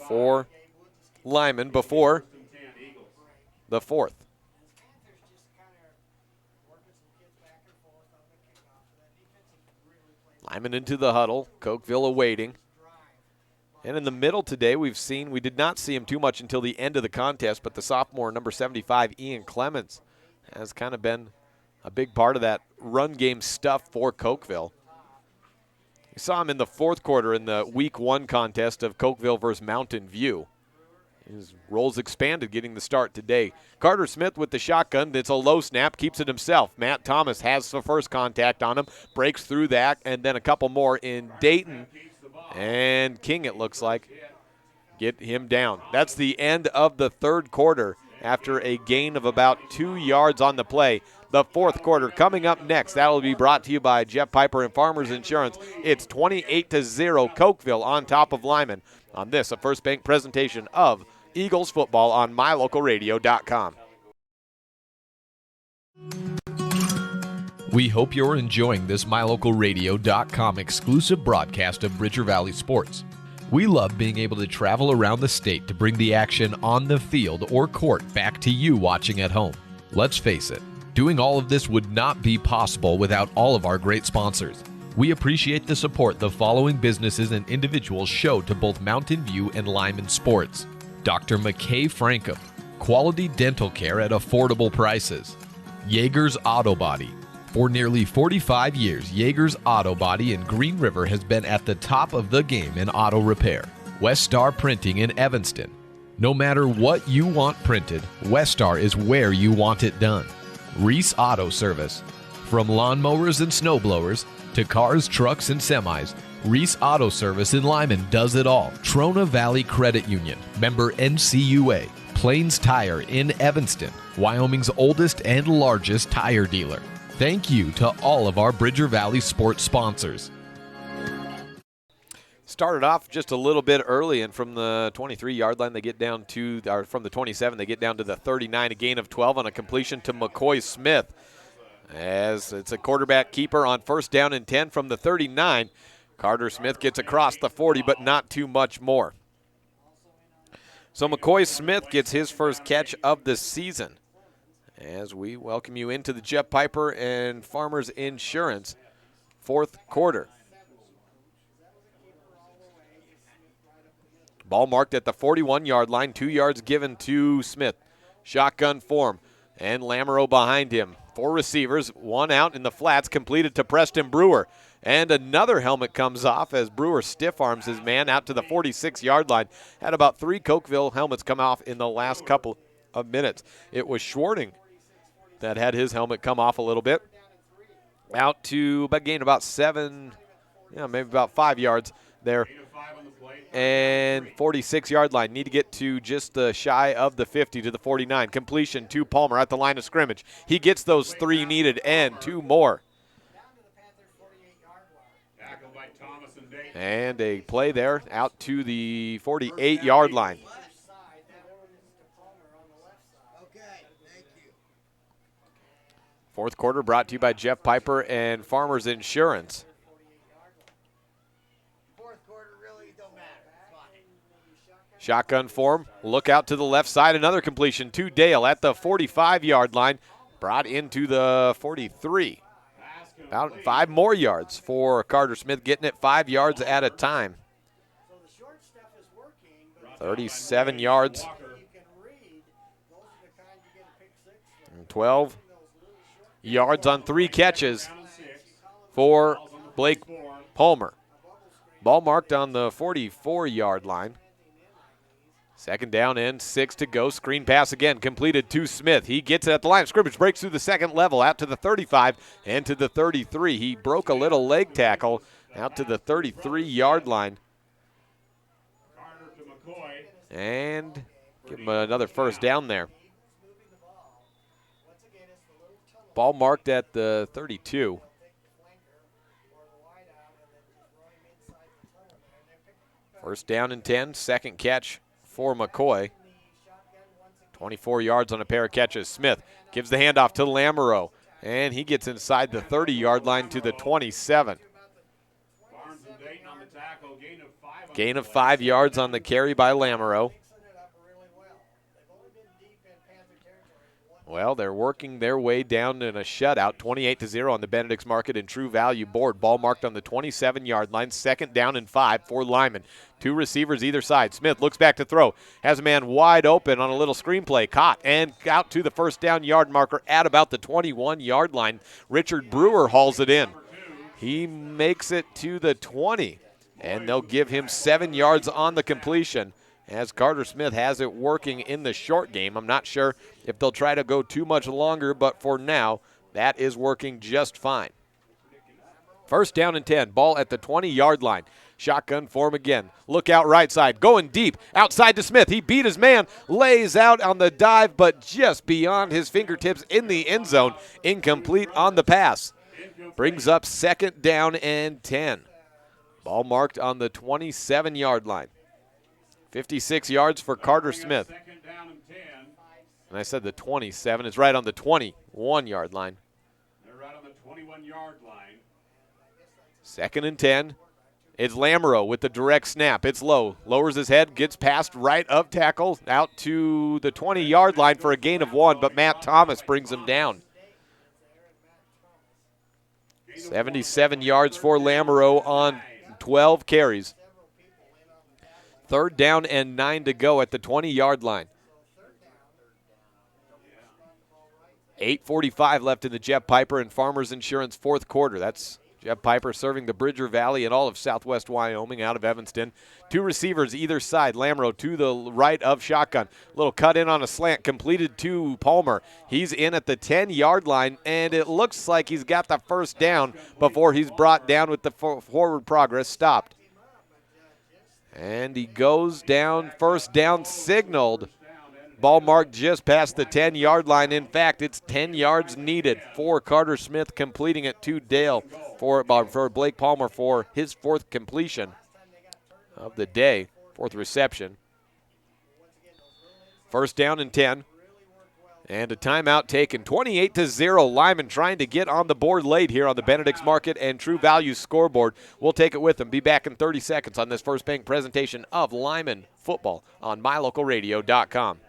for Lyman before the fourth. Lyman into the huddle, Cokeville awaiting. And in the middle today, we did not see him too much until the end of the contest, but the sophomore, number 75, Ian Clemens, has kind of been a big part of that run game stuff for Cokeville. We saw him in the fourth quarter in the week 1 contest of Cokeville versus Mountain View. His role's expanded, getting the start today. Carter Smith with the shotgun. It's a low snap, keeps it himself. Matt Thomas has the first contact on him, breaks through that, and then a couple more in Dayton. And King, it looks like, get him down. That's the end of the third quarter after a gain of about 2 yards on the play. The fourth quarter coming up next. That will be brought to you by Jeff Piper and Farmers Insurance. It's 28-0 Cokeville on top of Lyman on this, a First Bank presentation of Eagles football on mylocalradio.com. We hope you're enjoying this mylocalradio.com exclusive broadcast of Bridger Valley Sports. We love being able to travel around the state to bring the action on the field or court back to you watching at home. Let's face it, doing all of this would not be possible without all of our great sponsors. We appreciate the support the following businesses and individuals show to both Mountain View and Lyman Sports. Dr. McKay Frankham, quality dental care at affordable prices. Yeager's Auto Body. For nearly 45 years, Yeager's Auto Body in Green River has been at the top of the game in auto repair. West Star Printing in Evanston. No matter what you want printed, West Star is where you want it done. Reese Auto Service. From lawnmowers and snowblowers to cars, trucks, and semis, Reese Auto Service in Lyman does it all. Trona Valley Credit Union, member NCUA. Plains Tire in Evanston, Wyoming's oldest and largest tire dealer. Thank you to all of our Bridger Valley sports sponsors. Started off just a little bit early, and from the 23-yard line, they get down to, or from the 27, they get down to the 39, a gain of 12 on a completion to McCoy Smith. As it's a quarterback keeper on first down and 10 from the 39. Carter Smith gets across the 40, but not too much more. So McCoy Smith gets his first catch of the season. As we welcome you into the Jeff Piper and Farmers Insurance fourth quarter. Ball marked at the 41-yard line, 2 yards given to Smith. Shotgun form, and Lamoureux behind him. 4 receivers, 1 out in the flats, completed to Preston Brewer. And another helmet comes off as Brewer stiff arms his man out to the 46-yard line. Had about 3 Cokeville helmets come off in the last couple of minutes. It was Schwarting that had his helmet come off a little bit. Out to gain about 7, maybe about 5 yards there. And 46-yard line. Need to get to just shy of the 50 to the 49. Completion to Palmer at the line of scrimmage. He gets those 3 needed and 2 more. And a play there out to the 48-yard line. Fourth quarter brought to you by Jeff Piper and Farmers Insurance. Shotgun form, look out to the left side, another completion to Dale at the 45-yard line, brought into the 43. About 5 more yards for Carter Smith, getting it 5 yards at a time. 37 yards. And 12 yards on 3 catches for Blake Palmer. Ball marked on the 44-yard line. 2nd down and 6 to go. Screen pass again, completed to Smith. He gets it at the line of scrimmage, breaks through the second level, out to the 35 and to the 33. He broke a little leg tackle out to the 33-yard line. And give him another first down there. Ball marked at the 32. First down and 10, 2nd catch for McCoy. 24 yards on a pair of catches. Smith gives the handoff to Lamoureux, and he gets inside the 30-yard line to the 27. Gain of 5 yards on the carry by Lamoureux. Well, they're working their way down in a shutout, 28-0 on the Benedict's Market and True Value board. Ball marked on the 27-yard line, 2nd down and 5 for Lyman. 2 receivers either side. Smith looks back to throw, has a man wide open on a little screenplay, caught and out to the first down yard marker at about the 21-yard line. Richard Brewer hauls it in. He makes it to the 20, and they'll give him 7 yards on the completion, as Carter Smith has it working in the short game. I'm not sure if they'll try to go too much longer, but for now, that is working just fine. 1st down and 10, ball at the 20-yard line. Shotgun form again. Look out right side, going deep, outside to Smith. He beat his man, lays out on the dive, but just beyond his fingertips in the end zone. Incomplete on the pass. Brings up 2nd down and 10. Ball marked on the 27-yard line. 56 yards for Carter Smith. And I said the 27. It's right on the 21-yard line. They're right on the 21-yard line. 2nd and 10. It's Lamoureux with the direct snap. It's low. Lowers his head, gets past right of tackle, out to the 20-yard line for a gain of 1, but Matt Thomas brings him down. 77 yards for Lamoureux on 12 carries. 3rd down and 9 to go at the 20-yard line. 8:45 left in the Jeff Piper and Farmers Insurance 4th quarter. That's Jeff Piper serving the Bridger Valley and all of southwest Wyoming out of Evanston. 2 receivers either side. Lamoureux to the right of shotgun. Little cut in on a slant completed to Palmer. He's in at the 10-yard line, and it looks like he's got the first down before he's brought down with the forward progress stopped. And he goes down, first down signaled. Ball marked just past the 10-yard line. In fact, it's 10 yards needed for Carter Smith, completing it to Dale for Blake Palmer for his 4th completion of the day, 4th reception. 1st down and 10. And a timeout taken. 28-0. Lyman trying to get on the board late here on the Benedict's Market and True Value scoreboard. We'll take it with them. Be back in 30 seconds on this First Bank presentation of Lyman football on mylocalradio.com.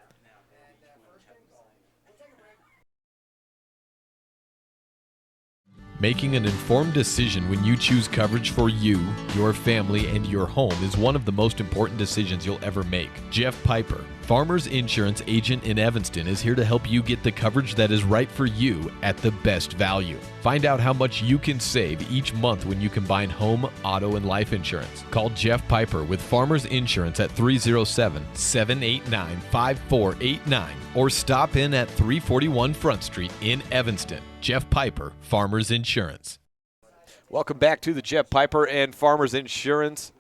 Making an informed decision when you choose coverage for you, your family, and your home is one of the most important decisions you'll ever make. Jeff Piper, Farmers Insurance agent in Evanston, is here to help you get the coverage that is right for you at the best value. Find out how much you can save each month when you combine home, auto, and life insurance. Call Jeff Piper with Farmers Insurance at 307-789-5489 or stop in at 341 Front Street in Evanston. Jeff Piper, Farmers Insurance. Welcome back to the Jeff Piper and Farmers Insurance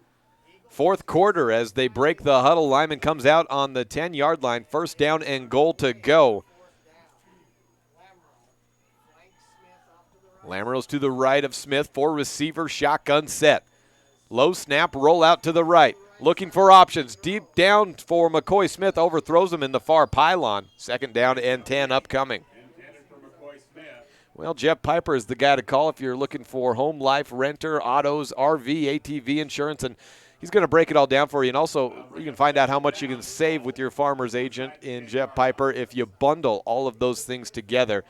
4th quarter as they break the huddle. Lyman comes out on the 10-yard line. 1st down and goal to go. Lamoureux's to the right of Smith. 4 receiver shotgun set. Low snap, roll out to the right. Looking for options. Deep down for McCoy. Smith overthrows him in the far pylon. 2nd down and 10 upcoming. Well, Jeff Piper is the guy to call if you're looking for home, life, renter, autos, RV, ATV insurance, and he's going to break it all down for you. And also, you can find out how much you can save with your farmer's agent in Jeff Piper if you bundle all of those things together.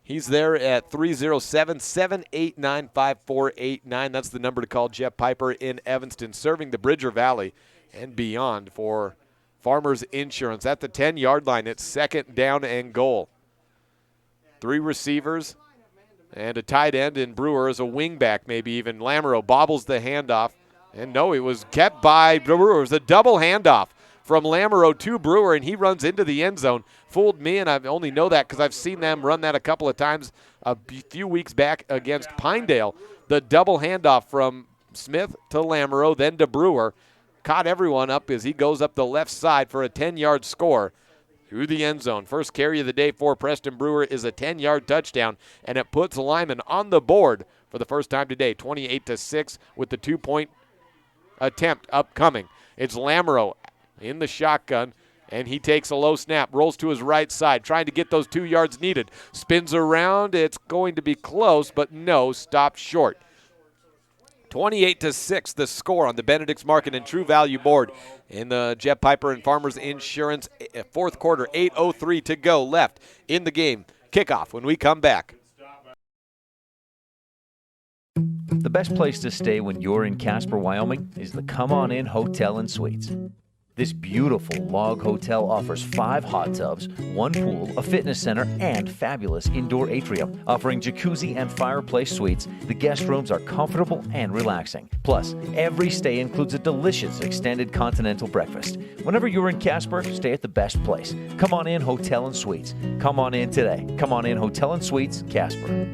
He's there at 307-789-5489. That's the number to call. Jeff Piper in Evanston, serving the Bridger Valley and beyond for Farmers Insurance. At the 10-yard line, it's 2nd down and goal. 3 receivers and a tight end in Brewer as a wingback, maybe even. Lamoureux bobbles the handoff. And no, it was kept by Brewer. It was a double handoff from Lamoureux to Brewer, and he runs into the end zone. Fooled me, and I only know that because I've seen them run that a couple of times a few weeks back against Pinedale. The double handoff from Smith to Lamoureux, then to Brewer. Caught everyone up as he goes up the left side for a 10-yard score through the end zone. First carry of the day for Preston Brewer is a 10-yard touchdown, and it puts Lyman on the board for the first time today, 28-6 with the 2-point attempt upcoming. It's Lamoureux in the shotgun, and he takes a low snap, rolls to his right side, trying to get those 2 yards needed. Spins around. It's going to be close, but no, stopped short. 28-6 the score on the Benedict's Market and True Value board in the Jeff Piper and Farmers Insurance fourth quarter. 8:03 to go left in the game. Kickoff when we come back. The best place to stay when you're in Casper, Wyoming is the Come On In Hotel and Suites. This beautiful log hotel offers 5 hot tubs, 1 pool, a fitness center, and fabulous indoor atrium. Offering jacuzzi and fireplace suites, the guest rooms are comfortable and relaxing. Plus, every stay includes a delicious extended continental breakfast. Whenever you're in Casper, stay at the best place. Come On In Hotel and Suites. Come on in today. Come On In Hotel and Suites, Casper.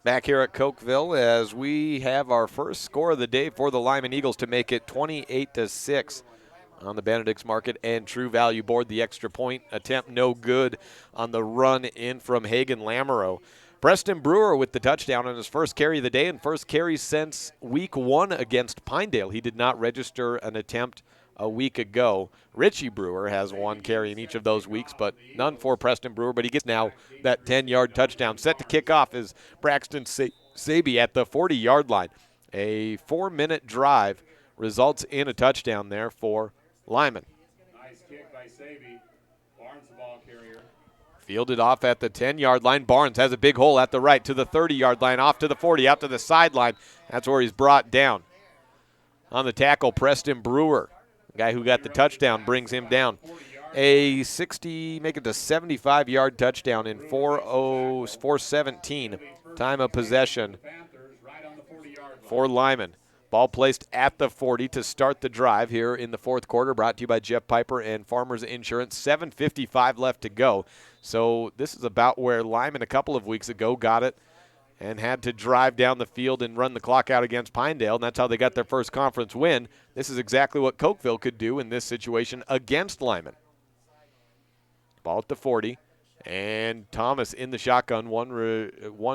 Back here at Cokeville as we have our first score of the day for the Lyman Eagles to make it 28-6 on the Benedict's Market and True Value board. The extra point attempt no good on the run in from Hagen Lamoureux. Preston Brewer with the touchdown on his first carry of the day and first carry since week 1 against Pinedale. He did not register an attempt a week ago. Richie Brewer has 1 carry in each of those weeks, but none for Preston Brewer. But he gets now that 10-yard touchdown. Set to kick off is Braxton Saby at the 40-yard line. A 4-minute drive results in a touchdown there for Lyman. Nice kick by Saby. Barnes the ball carrier. Fielded off at the 10-yard line. Barnes has a big hole at the right to the 30-yard line, off to the 40, out to the sideline. That's where he's brought down. On the tackle, Preston Brewer. The guy who got the touchdown brings him down. A 60, make it a 75-yard touchdown in 4:17 time of possession for Lyman. Ball placed at the 40 to start the drive here in the fourth quarter, brought to you by Jeff Piper and Farmers Insurance. 7:55 left to go. So this is about where Lyman a couple of weeks ago got it and had to drive down the field and run the clock out against Pinedale, and that's how they got their first conference win. This is exactly what Cokeville could do in this situation against Lyman. Ball at the 40, and Thomas in the shotgun, one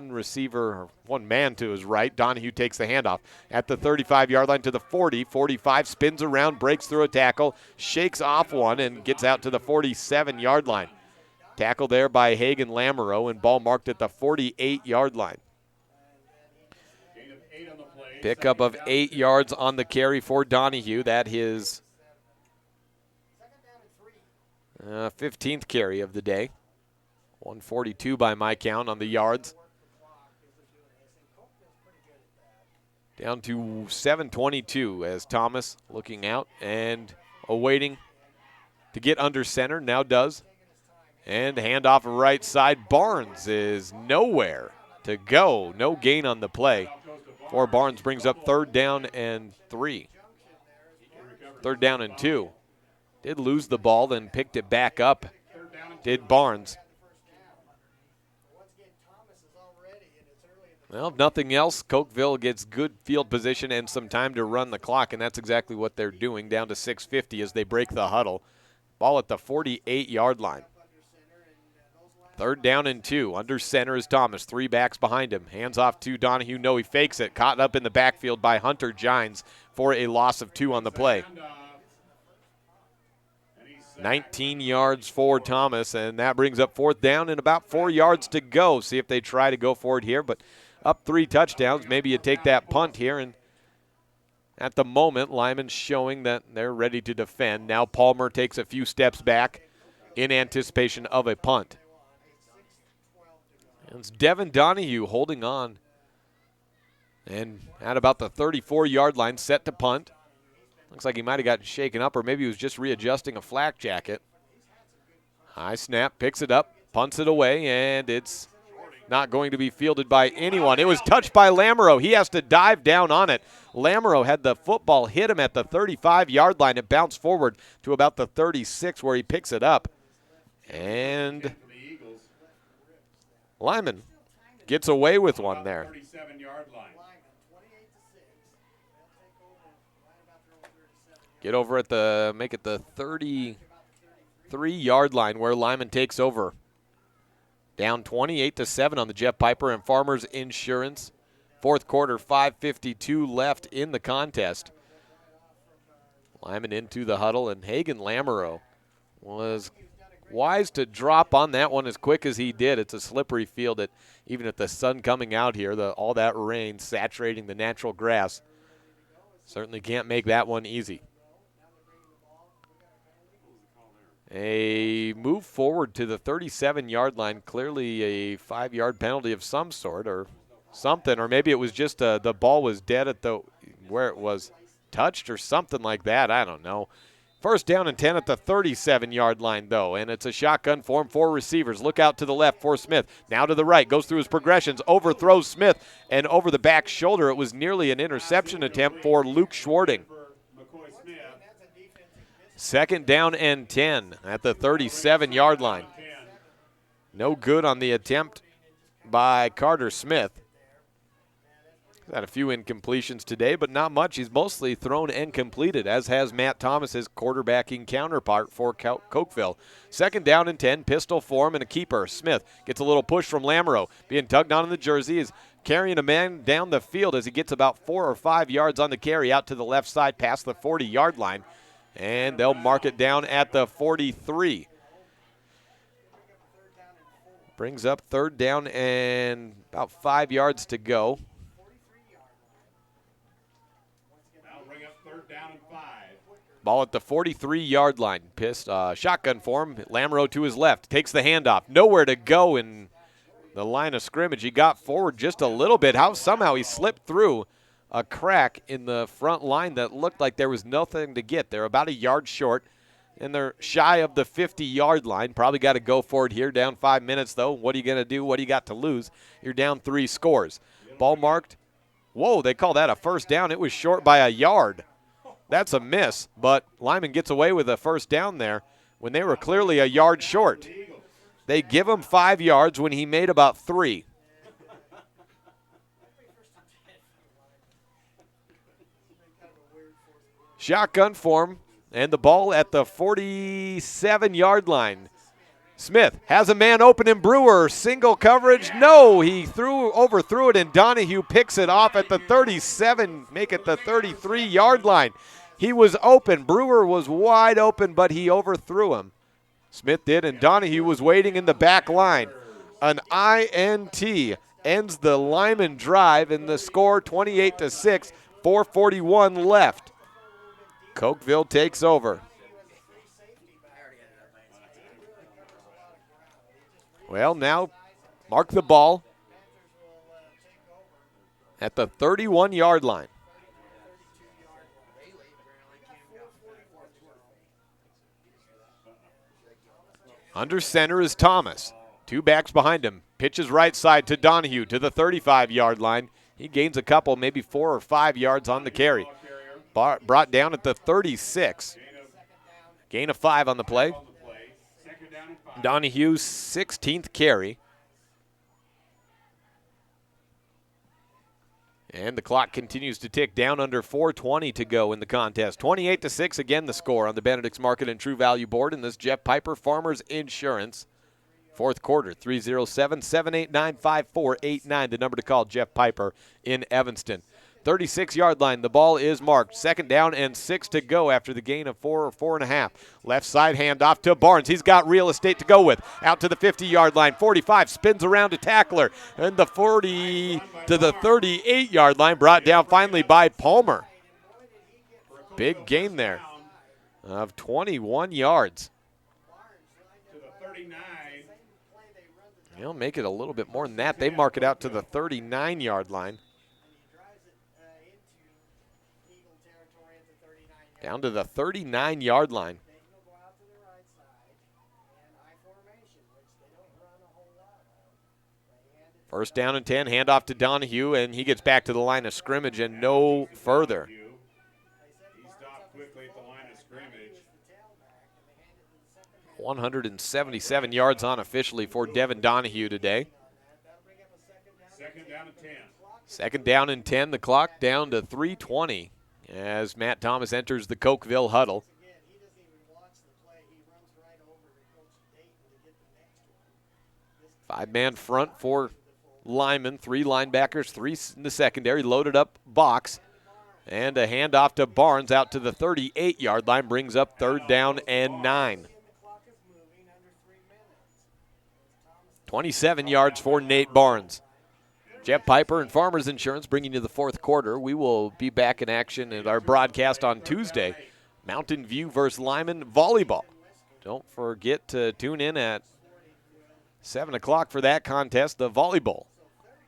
receiver, one man to his right. Donahue takes the handoff at the 35-yard line to the 40, 45, spins around, breaks through a tackle, shakes off one, and gets out to the 47-yard line. Tackle there by Hagen Lamoureux, and ball marked at the 48-yard line. Pickup of 8 yards on the carry for Donahue. That his 15th carry of the day. 142 by my count on the yards. Down to 7:22 as Thomas looking out and awaiting to get under center. Now does. And handoff right side. Barnes is nowhere to go. No gain on the play. For Barnes brings up 3rd down and 3. 3rd down and 2. Did lose the ball, then picked it back up. Did Barnes. Well, if nothing else, Cokeville gets good field position and some time to run the clock, and that's exactly what they're doing, down to 6:50 as they break the huddle. Ball at the 48-yard line. 3rd down and 2. Under center is Thomas. 3 backs behind him. Hands off to Donahue. No, he fakes it. Caught up in the backfield by Hunter Gines for a loss of 2 on the play. 19 yards for Thomas, and that brings up 4th down and about 4 yards to go. See if they try to go for it here, but up 3 touchdowns. Maybe you take that punt here, and at the moment, Lyman's showing that they're ready to defend. Now Palmer takes a few steps back in anticipation of a punt. And it's Devin Donahue holding on. And at about the 34-yard line, set to punt. Looks like he might have gotten shaken up, or maybe he was just readjusting a flak jacket. High snap, picks it up, punts it away, and it's not going to be fielded by anyone. It was touched by Lamoureux. He has to dive down on it. Lamoureux had the football hit him at the 35-yard line. It bounced forward to about the 36 where he picks it up. And Lyman gets away with one there. Get over at the, make it the 33-yard line where Lyman takes over. Down 28-7 on the Jeff Piper and Farmers Insurance. Fourth quarter, 5:52 left in the contest. Lyman into the huddle, and Hagen Lamoureux was wise to drop on that one as quick as he did. It's a slippery field, even with the sun coming out here, all that rain saturating the natural grass. Certainly can't make that one easy. A move forward to the 37-yard line, clearly a 5-yard penalty of some sort or something, or maybe it was just the ball was dead at where it was touched or something like that. I don't know. First down and 10 at the 37-yard line, though, and it's a shotgun form, 4 receivers. Look out to the left for Smith. Now to the right, goes through his progressions, overthrows Smith, and over the back shoulder. It was nearly an interception attempt for Luke Schwarting. Second down and 10 at the 37-yard line. No good on the attempt by Carter Smith. He's had a few incompletions today, but not much. He's mostly thrown and completed, as has Matt Thomas, his quarterbacking counterpart for Cokeville. Second down and 10, pistol form and a keeper. Smith gets a little push from Lamoureux. Being tugged on in the jersey, is carrying a man down the field as he gets about 4 or 5 yards on the carry out to the left side past the 40-yard line. And they'll mark it down at the 43. Brings up third down and about 5 yards to go. Ball at the 43-yard line. Shotgun form. Lamoureux to his left. Takes the handoff. Nowhere to go in the line of scrimmage. He got forward just a little bit. Somehow he slipped through a crack in the front line that looked like there was nothing to get. They're about a yard short, and they're shy of the 50-yard line. Probably got to go for it here. Down 5 minutes, though. What are you going to do? What do you got to lose? You're down 3 scores. Ball marked. Whoa, they call that a first down. It was short by a yard. That's a miss, but Lyman gets away with a first down there when they were clearly a yard short. They give him 5 yards when he made about 3. Shotgun form, and the ball at the 47-yard line. Smith has a man open in Brewer. Single coverage. No, he overthrew it, and Donahue picks it off at the 37, make it the 33-yard line. He was open. Brewer was wide open, but he overthrew him. Smith did, and Donahue was waiting in the back line. An INT ends the Lyman drive, and the score 28-6, 4:41 left. Cokeville takes over. Well, now mark the ball at the 31-yard line. Under center is Thomas. 2 backs behind him. Pitches right side to Donahue to the 35-yard line. He gains a couple, maybe 4 or 5 yards on the carry. Brought down at the 36. Gain of 5 on the play. Donahue's 16th carry. And the clock continues to tick down, under 4:20 to go in the contest. 28-6 again the score on the Benedict's Market and True Value board in this Jeff Piper Farmers Insurance. Fourth quarter, 307-789-5489, the number to call Jeff Piper in Evanston. 36-yard line. The ball is marked. 2nd down and 6 to go after the gain of 4 or 4.5. Left side handoff to Barnes. He's got real estate to go with. Out to the 50-yard line. 45 spins around to tackler. And the 40 to the 38-yard line, brought down finally by Palmer. Big gain there of 21 yards. They'll make it a little bit more than that. They mark it out to the 39-yard line. Down to the 39-yard line. First down and 10, handoff to Donahue, and he gets back to the line of scrimmage and no further. 177 yards unofficially for Devin Donahue today. 2nd down and 10. 2nd down and 10, the clock down to 3:20 as Matt Thomas enters the Cokeville huddle. 5-man front for Lyman, 3 linebackers, 3 in the secondary, loaded up box. And a handoff to Barnes out to the 38-yard line, brings up 3rd down and 9. 27 yards for Nate Barnes. Jeff Piper and Farmers Insurance bringing you the 4th quarter. We will be back in action at our broadcast on Tuesday. Mountain View versus Lyman volleyball. Don't forget to tune in at 7 o'clock for that contest, the volleyball.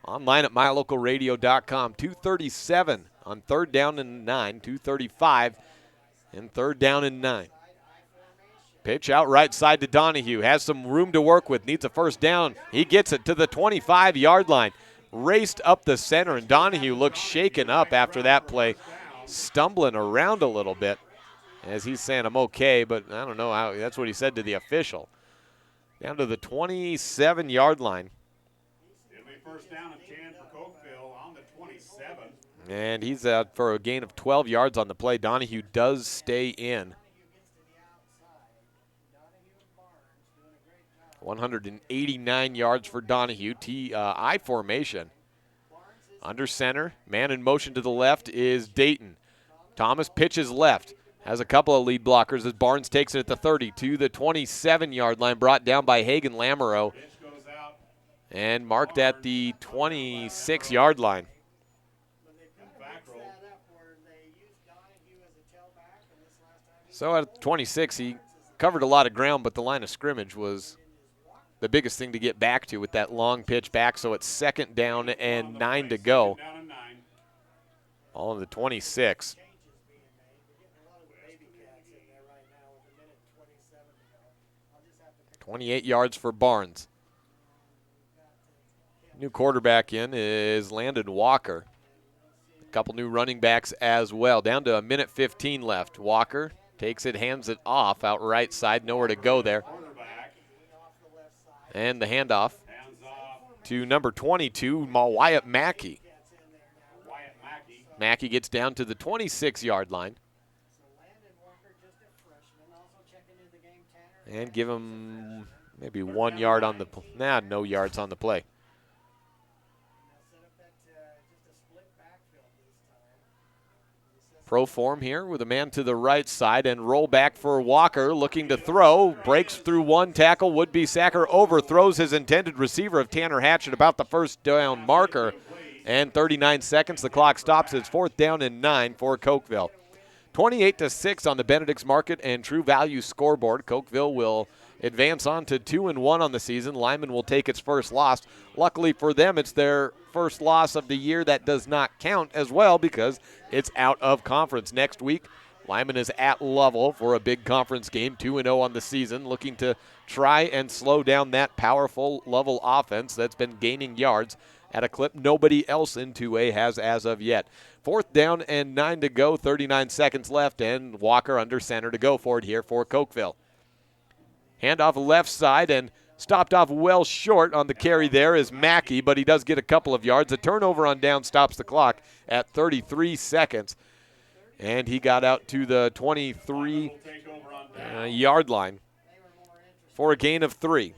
Online at mylocalradio.com. 2:37 on 3rd down and 9. 2:35 and 3rd down and 9. Pitch out right side to Donahue. Has some room to work with. Needs a 1st down. He gets it to the 25-yard line. Raced up the center, and Donahue looks shaken up after that play. Stumbling around a little bit as he's saying, I'm okay, but I don't know how. That's what he said to the official. Down to the 27-yard line. It'll be 1st down and 10 for Cokeville on the 27. And he's out for a gain of 12 yards on the play. Donahue does stay in. 189 yards for Donahue. I formation. Under center, man in motion to the left is Dayton. Thomas pitches left. Has a couple of lead blockers as Barnes takes it at the 30 to the 27-yard line, brought down by Hagan Lamoureux and marked at the 26-yard line. So at 26, he covered a lot of ground, but the line of scrimmage was the biggest thing to get back to with that long pitch back. So it's 2nd down and 9 to go. All of the 26. 28 yards for Barnes. New quarterback in is Landon Walker. A couple new running backs as well. Down to 1:15 left. Walker takes it, hands it off out right side. Nowhere to go there. And the handoff to number 22, Wyatt Mackey. Mackey gets down to the 26-yard line. And give him maybe 1 yard on the no yards on the play. Pro form here with a man to the right side and roll back for Walker, looking to throw. Breaks through one tackle. Would-be sacker overthrows his intended receiver of Tanner Hatch at about the 1st down marker. And 39 seconds. The clock stops. It's 4th down and 9 for Cokeville. 28-6 on the Benedict's Market and True Value scoreboard. Cokeville will advance on to 2-1 on the season. Lyman will take its first loss. Luckily for them, it's their first loss of the year. That does not count as well because it's out of conference. Next week, Lyman is at Lovell for a big conference game, 2-0 on the season, looking to try and slow down that powerful Lovell offense that's been gaining yards at a clip nobody else in 2A has as of yet. 4th down and 9 to go, 39 seconds left, and Walker under center to go for it here for Cokeville. Handoff left side and stopped off well short on the carry there is Mackey, but he does get a couple of yards. A turnover on down stops the clock at 33 seconds. And he got out to the 23-yard line for a gain of 3.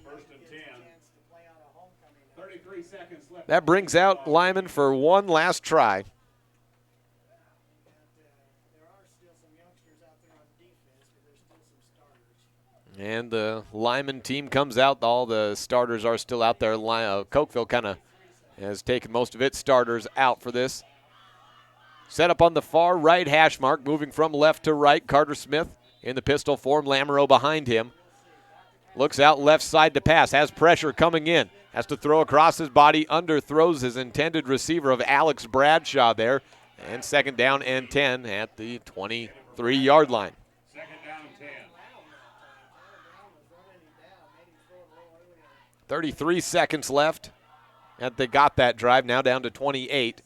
That brings out Lyman for one last try. And the Lyman team comes out. All the starters are still out there. Cokeville kind of has taken most of its starters out for this. Set up on the far right hash mark, moving from left to right. Carter Smith in the pistol form. Lamoureux behind him. Looks out left side to pass. Has pressure coming in. Has to throw across his body. Underthrows his intended receiver of Alex Bradshaw there. And second down and 10 at the 23-yard line. 33 seconds left. And they got that drive, now down to 28.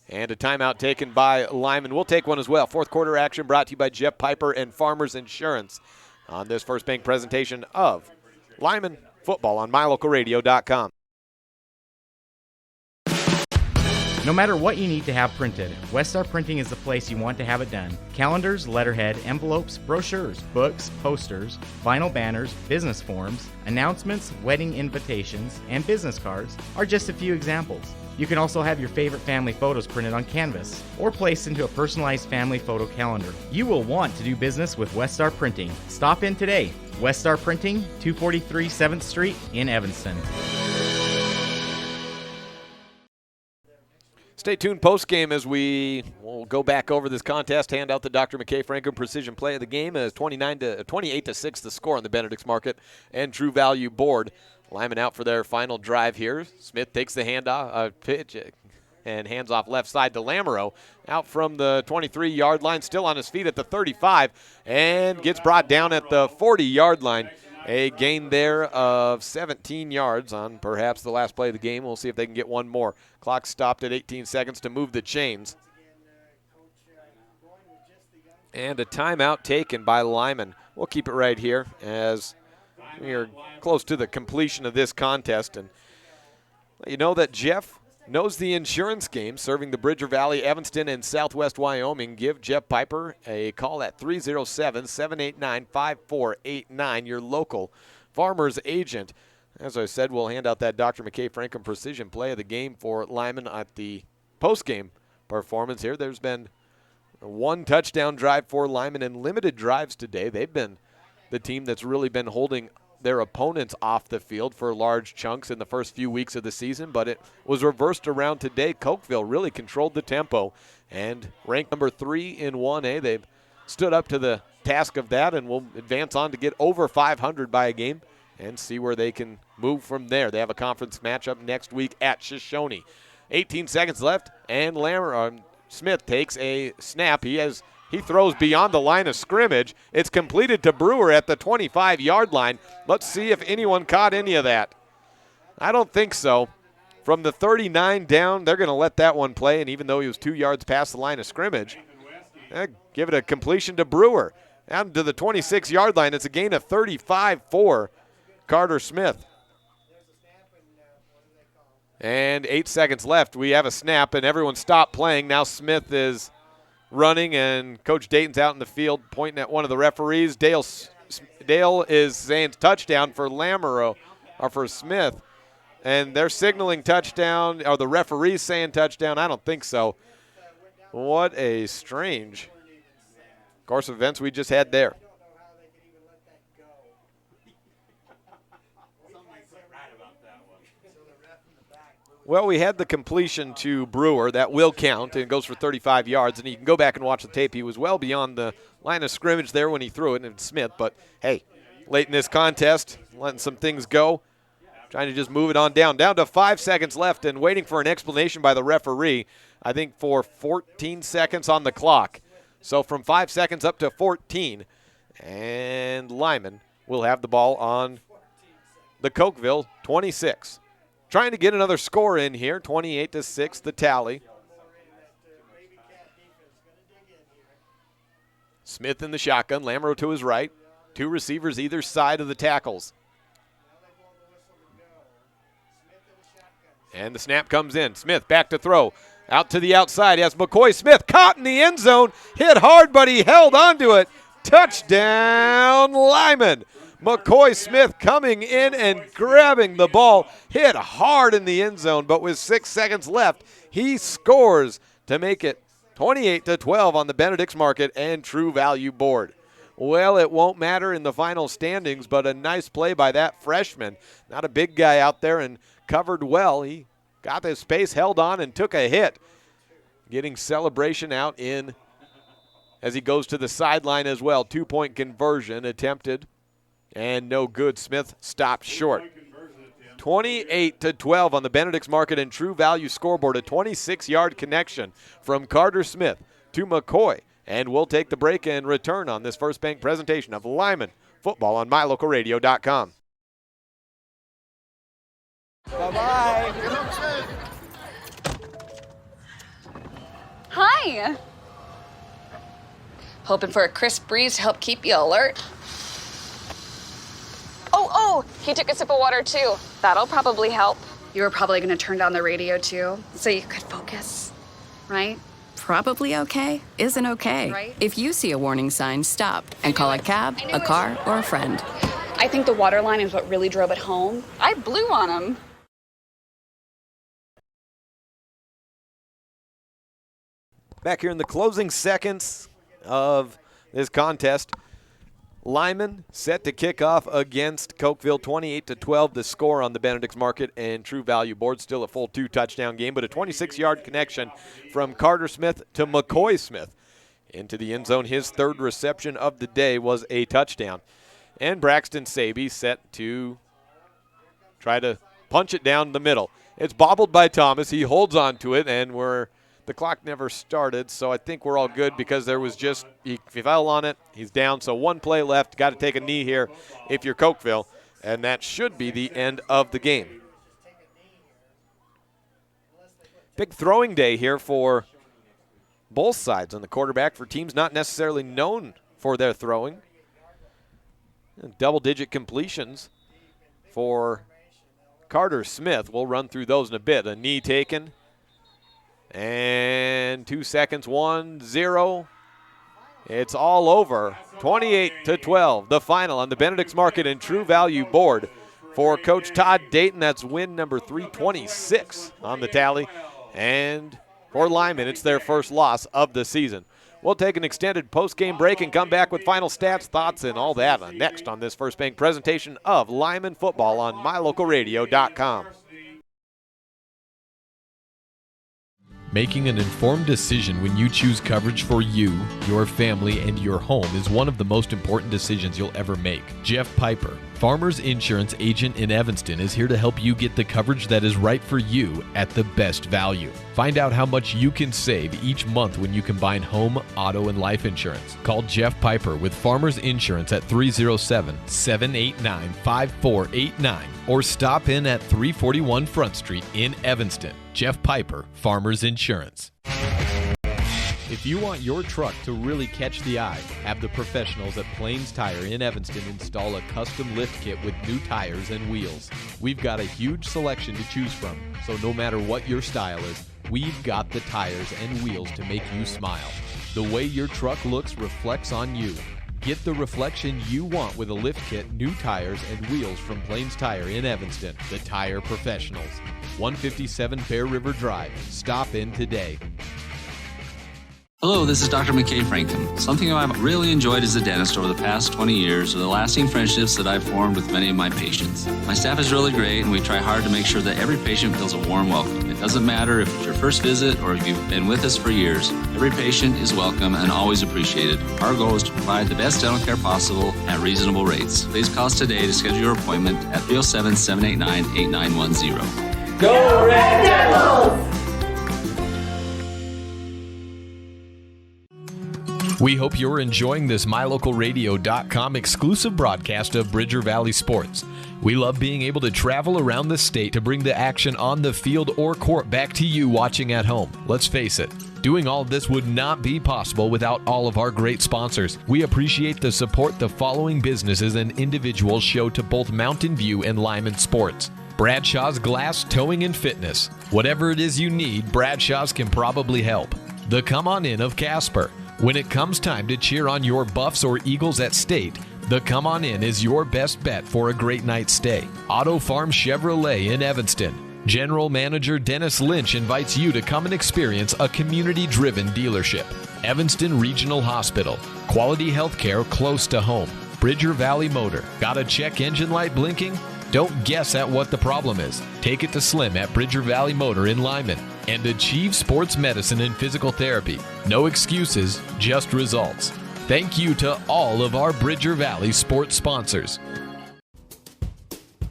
And a timeout taken by Lyman. We'll take one as well. Fourth quarter action brought to you by Jeff Piper and Farmers Insurance on this First Bank presentation of Lyman football on mylocalradio.com. No matter what you need to have printed, Westar Printing is the place you want to have it done. Calendars, letterhead, envelopes, brochures, books, posters, vinyl banners, business forms, announcements, wedding invitations, and business cards are just a few examples. You can also have your favorite family photos printed on canvas or placed into a personalized family photo calendar. You will want to do business with Westar Printing. Stop in today. Westar Printing, 243 7th Street in Evanston. Stay tuned post-game as we will go back over this contest, hand out the Dr. McKay Franklin Precision Play of the game as 28-6 the score on the Benedict's Market and True Value board. Lyman out for their final drive here. Smith takes the handoff, pitch and hands off left side to Lamoureux. Out from the 23-yard line, still on his feet at the 35, and gets brought down at the 40-yard line. A gain there of 17 yards on perhaps the last play of the game. We'll see if they can get one more. Clock stopped at 18 seconds to move the chains. And a timeout taken by Lyman. We'll keep it right here as we are close to the completion of this contest. And let you know that Jeff knows the insurance game, serving the Bridger Valley, Evanston, and Southwest Wyoming. Give Jeff Piper a call at 307-789-5489, your local farmer's agent. As I said, we'll hand out that Dr. McKay Franklin Precision Play of the game for Lyman at the post-game performance here. There's been one touchdown drive for Lyman and limited drives today. They've been the team that's really been holding their opponents off the field for large chunks in the first few weeks of the season, but it was reversed around today. Cokeville really controlled the tempo and ranked number 3 in 1A. They've stood up to the task of that and will advance on to get over 500 by a game and see where they can move from there. They have a conference matchup next week at Shoshone. 18 seconds left, and Smith takes a snap. He throws beyond the line of scrimmage. It's completed to Brewer at the 25-yard line. Let's see if anyone caught any of that. I don't think so. From the 39 down, they're going to let that one play, and even though he was 2 yards past the line of scrimmage, give it a completion to Brewer. Down to the 26-yard line, it's a gain of 35 for Carter Smith. And 8 seconds left. We have a snap, and everyone stopped playing. Now Smith is running, and Coach Dayton's out in the field pointing at one of the referees. Dale is saying touchdown for Lamoureux, or for Smith, and they're signaling touchdown. Are the referees saying touchdown? I don't think so. What a strange course of events we just had there. Well, we had the completion to Brewer. That will count, and it goes for 35 yards. And you can go back and watch the tape. He was well beyond the line of scrimmage there when he threw it, and it's Smith. But, hey, late in this contest, letting some things go, trying to just move it on down. Down to 5 seconds left and waiting for an explanation by the referee, I think for 14 seconds on the clock. So from 5 seconds up to 14, and Lyman will have the ball on the Cokeville 26. Trying to get another score in here, 28-6, the tally. Smith in the shotgun, Lamoureux to his right. 2 receivers either side of the tackles. And the snap comes in. Smith back to throw. Out to the outside. Yes, McCoy Smith caught in the end zone. Hit hard, but he held onto it. Touchdown, Lyman. McCoy Smith coming in and grabbing the ball. Hit hard in the end zone, but with 6 seconds left, he scores to make it 28-12 on the Benedict's Market and True Value board. Well, it won't matter in the final standings, but a nice play by that freshman. Not a big guy out there and covered well. He got the space, held on, and took a hit. Getting celebration out in as he goes to the sideline as well. 2-point conversion attempted and no good. Smith stopped short. 28-12 on the Benedict's Market and True Value scoreboard. A 26-yard connection from Carter Smith to McCoy. And we'll take the break and return on this First Bank presentation of Lyman football on mylocalradio.com. Bye-bye. Hi. Hoping for a crisp breeze to help keep you alert. Oh, he took a sip of water too. That'll probably help. You were probably going to turn down the radio too, so you could focus, right? Probably okay isn't okay. Right. If you see a warning sign, stop and call a cab, a car, or a friend. I think the water line is what really drove it home. I blew on him. Back here in the closing seconds of this contest, Lyman set to kick off against Cokeville. 28-12 the score on the Benedict's Market and True Value board. Still a full 2-touchdown game, but a 26-yard connection from Carter Smith to McCoy Smith into the end zone. His third reception of the day was a touchdown. And Braxton Saby set to try to punch it down the middle. It's bobbled by Thomas. He holds on to it, and the clock never started, so I think we're all good because there was just, he fell on it, he's down, so one play left. Got to take a knee here if you're Cokeville, and that should be the end of the game. Big throwing day here for both sides on the quarterback for teams not necessarily known for their throwing. Double-digit completions for Carter Smith. We'll run through those in a bit. A knee taken. And 2 seconds, 1-0. It's all over. 28-12, the final on the Benedict's Market and True Value board for Coach Todd Dayton. That's win number 326 on the tally. And for Lyman, it's their first loss of the season. We'll take an extended post-game break and come back with final stats, thoughts, and all that next on this First Bank presentation of Lyman football on mylocalradio.com. Making an informed decision when you choose coverage for you, your family, and your home is one of the most important decisions you'll ever make. Jeff Piper, Farmers Insurance Agent in Evanston, is here to help you get the coverage that is right for you at the best value. Find out how much you can save each month when you combine home, auto, and life insurance. Call Jeff Piper with Farmers Insurance at 307-789-5489 or stop in at 341 Front Street in Evanston. Jeff Piper, Farmers Insurance. If you want your truck to really catch the eye, have the professionals at Plains Tire in Evanston install a custom lift kit with new tires and wheels. We've got a huge selection to choose from, so no matter what your style is, we've got the tires and wheels to make you smile. The way your truck looks reflects on you. Get the reflection you want with a lift kit, new tires, and wheels from Plains Tire in Evanston, the tire professionals. 157 Bear River Drive. Stop in today. Hello, this is Dr. McKay Frankham. Something I've really enjoyed as a dentist over the past 20 years are the lasting friendships that I've formed with many of my patients. My staff is really great, and we try hard to make sure that every patient feels a warm welcome. It doesn't matter if it's your first visit or if you've been with us for years. Every patient is welcome and always appreciated. Our goal is to provide the best dental care possible at reasonable rates. Please call us today to schedule your appointment at 307-789-8910. Go Red Devils! We hope you're enjoying this MyLocalRadio.com exclusive broadcast of Bridger Valley Sports. We love being able to travel around the state to bring the action on the field or court back to you watching at home. Let's face it, doing all of this would not be possible without all of our great sponsors. We appreciate the support the following businesses and individuals show to both Mountain View and Lyman Sports. Bradshaw's Glass Towing and Fitness. Whatever it is you need, Bradshaw's can probably help. The Come On In of Casper. When it comes time to cheer on your Buffs or Eagles at state, the Come On In is your best bet for a great night's stay. Auto Farm Chevrolet in Evanston. General Manager Dennis Lynch invites you to come and experience a community-driven dealership. Evanston Regional Hospital. Quality health care close to home. Bridger Valley Motor. Got a check engine light blinking? Don't guess at what the problem is. Take it to Slim at Bridger Valley Motor in Lyman. And Achieve Sports Medicine and Physical Therapy. No excuses, just results. Thank you to all of our Bridger Valley sports sponsors.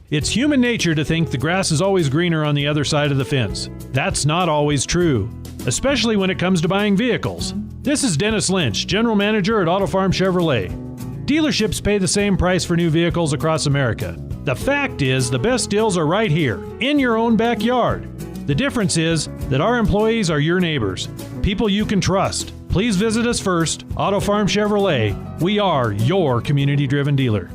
It's human nature to think the grass is always greener on the other side of the fence. That's not always true, especially when it comes to buying vehicles. This is Dennis Lynch, General Manager at Auto Farm Chevrolet. Dealerships pay the same price for new vehicles across America. The fact is, the best deals are right here, in your own backyard. The difference is that our employees are your neighbors, people you can trust. Please visit us first, Auto Farm Chevrolet. We are your community-driven dealer.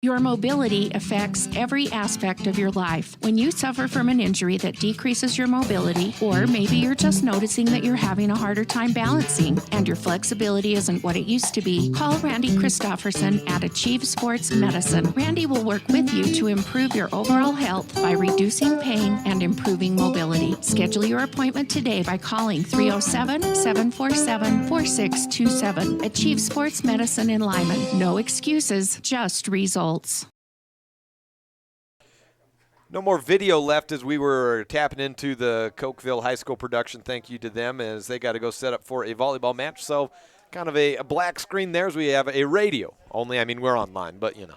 Your mobility affects every aspect of your life. When you suffer from an injury that decreases your mobility, or maybe you're just noticing that you're having a harder time balancing and your flexibility isn't what it used to be, call Randy Christofferson at Achieve Sports Medicine. Randy will work with you to improve your overall health by reducing pain and improving mobility. Schedule your appointment today by calling 307-747-4627. Achieve Sports Medicine in Lyman. No excuses, just results. No more video left as we were tapping into the Cokeville High School production. Thank you to them as they got to go set up for a volleyball match. So kind of a black screen there as we have a radio. Only, I mean, we're online, but, you know.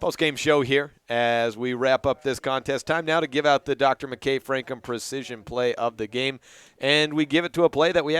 Post-game show here as we wrap up this contest. Time now to give out the Dr. McKay Frankham precision play of the game. And we give it to a play that we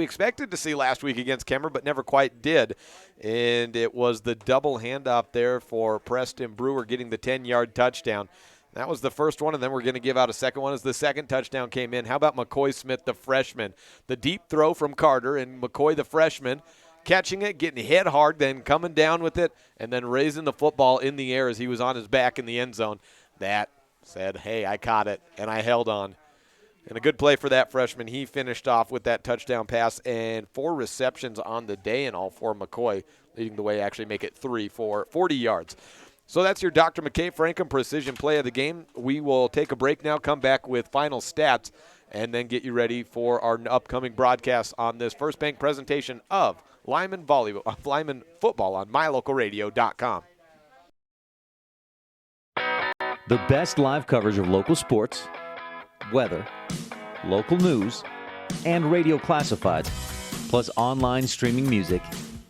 expected to see last week against Kemmer, but never quite did. And it was the double handoff there for Preston Brewer getting the 10-yard touchdown. That was the first one, and then we're going to give out a second one as the second touchdown came in. How about McCoy Smith, the freshman? The deep throw from Carter, and McCoy, the freshman, catching it, getting hit hard, then coming down with it, and then raising the football in the air as he was on his back in the end zone. That said, hey, I caught it, and I held on. And a good play for that freshman. He finished off with that touchdown pass and 4 receptions on the day, and all for McCoy, leading the way, actually make it 3 for 40 yards. So that's your Dr. McKay Frankham precision play of the game. We will take a break now, come back with final stats, and then get you ready for our upcoming broadcast on this First Bank presentation of Lyman football on mylocalradio.com. The best live coverage of local sports, weather, local news, and radio classifieds, plus online streaming music,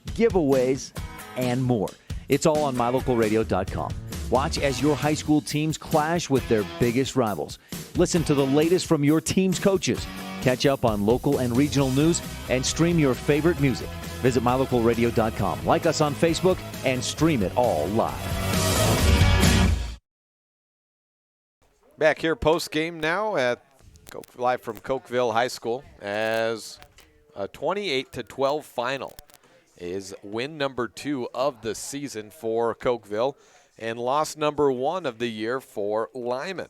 giveaways, and more. It's all on mylocalradio.com. Watch as your high school teams clash with their biggest rivals. Listen to the latest from your team's coaches. Catch up on local and regional news and stream your favorite music. Visit mylocalradio.com. Like us on Facebook and stream it all live. Back here post-game now at live from Cokeville High School as a 28-12 final is win number 2 of the season for Cokeville and loss number 1 of the year for Lyman.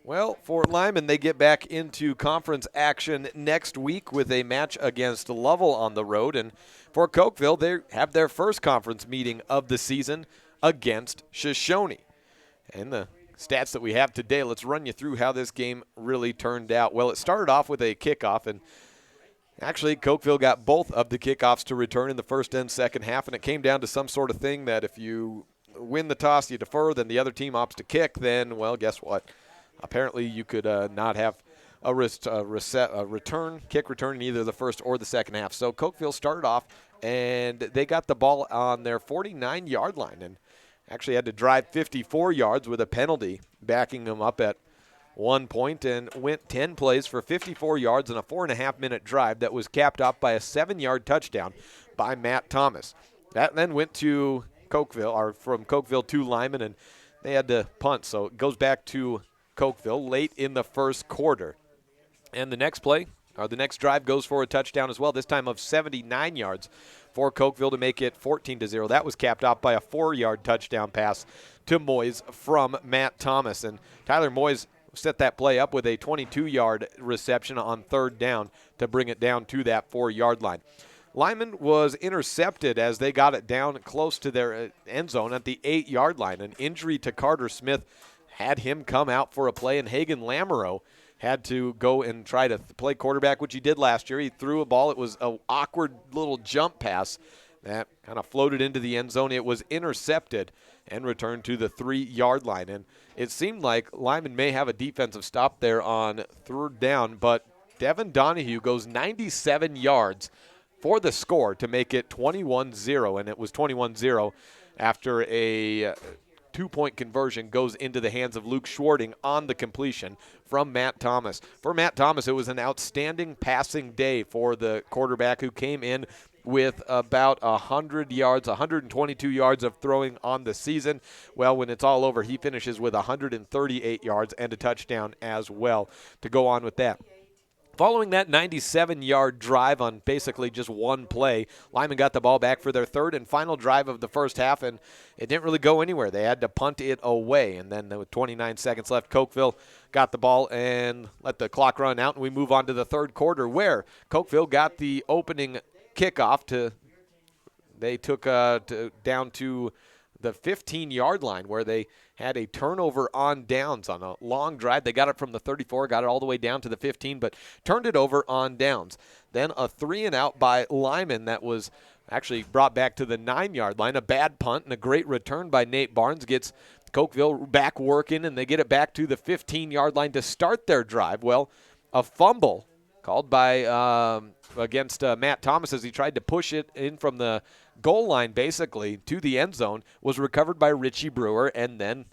Well, for Lyman, they get back into conference action next week with a match against Lovell on the road. And for Cokeville, they have their first conference meeting of the season against Shoshone. And the stats that we have today, let's run you through how this game really turned out. Well, it started off with a kickoff, and actually Cokeville got both of the kickoffs to return in the first and second half, and it came down to some sort of thing that if you win the toss, you defer, then the other team opts to kick, then, well, guess what? Apparently you could not have a kick return in either the first or the second half. So Cokeville started off, and they got the ball on their 49-yard line and actually had to drive 54 yards with a penalty backing them up at one point, and went 10 plays for 54 yards and a 4.5-minute drive that was capped off by a 7-yard touchdown by Matt Thomas. That then went to Cokeville, or from Cokeville to Lyman, and they had to punt. So it goes back to Cokeville late in the first quarter. And the next play, or the next drive, goes for a touchdown as well, this time of 79 yards for Cokeville to make it 14-0. That was capped off by a 4-yard touchdown pass to Moyes from Matt Thomas. And Tyler Moyes set that play up with a 22-yard reception on third down to bring it down to that 4-yard line. Lyman was intercepted as they got it down close to their end zone at the 8-yard line. An injury to Carter Smith had him come out for a play, and Hagen Lamoureux had to go and try to play quarterback, which he did last year. He threw a ball. It was an awkward little jump pass that kind of floated into the end zone. It was intercepted and returned to the 3-yard line. And it seemed like Lyman may have a defensive stop there on third down, but Devin Donahue goes 97 yards for the score to make it 21-0, and it was 21-0 after a 2-point conversion goes into the hands of Luke Schwarting on the completion from Matt Thomas. For Matt Thomas, it was an outstanding passing day for the quarterback, who came in with about 100 yards, 122 yards of throwing on the season. Well, when it's all over, he finishes with 138 yards and a touchdown as well to go on with that. Following that 97-yard drive on basically just one play, Lyman got the ball back for their third and final drive of the first half, and it didn't really go anywhere. They had to punt it away, and then with 29 seconds left, Cokeville got the ball and let the clock run out, and we move on to the third quarter, where Cokeville got the opening kickoff. They took down to the 15-yard line, where they had a turnover on downs on a long drive. They got it from the 34, got it all the way down to the 15, but turned it over on downs. Then a 3-and-out by Lyman that was actually brought back to the 9-yard line. A bad punt and a great return by Nate Barnes gets Cokeville back working, and they get it back to the 15-yard line to start their drive. Well, a fumble called by against Matt Thomas as he tried to push it in from the goal line basically to the end zone, was recovered by Richie Brewer, and then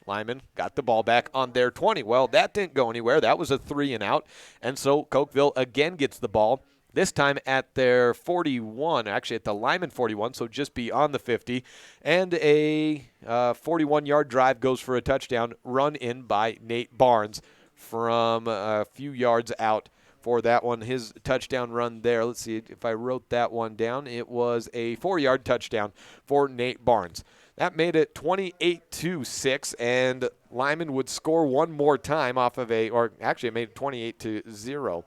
Lyman got the ball back on their 20. Well, that didn't go anywhere. That was a 3-and-out, and so Cokeville again gets the ball, this time at their 41, actually at the Lyman 41, so just beyond the 50, and a 41-yard drive goes for a touchdown, run in by Nate Barnes from a few yards out for that one. His touchdown run there, let's see if I wrote that one down. It was a 4-yard touchdown for Nate Barnes. That made it 28-6, and Lyman would score one more time off of it made it 28-0.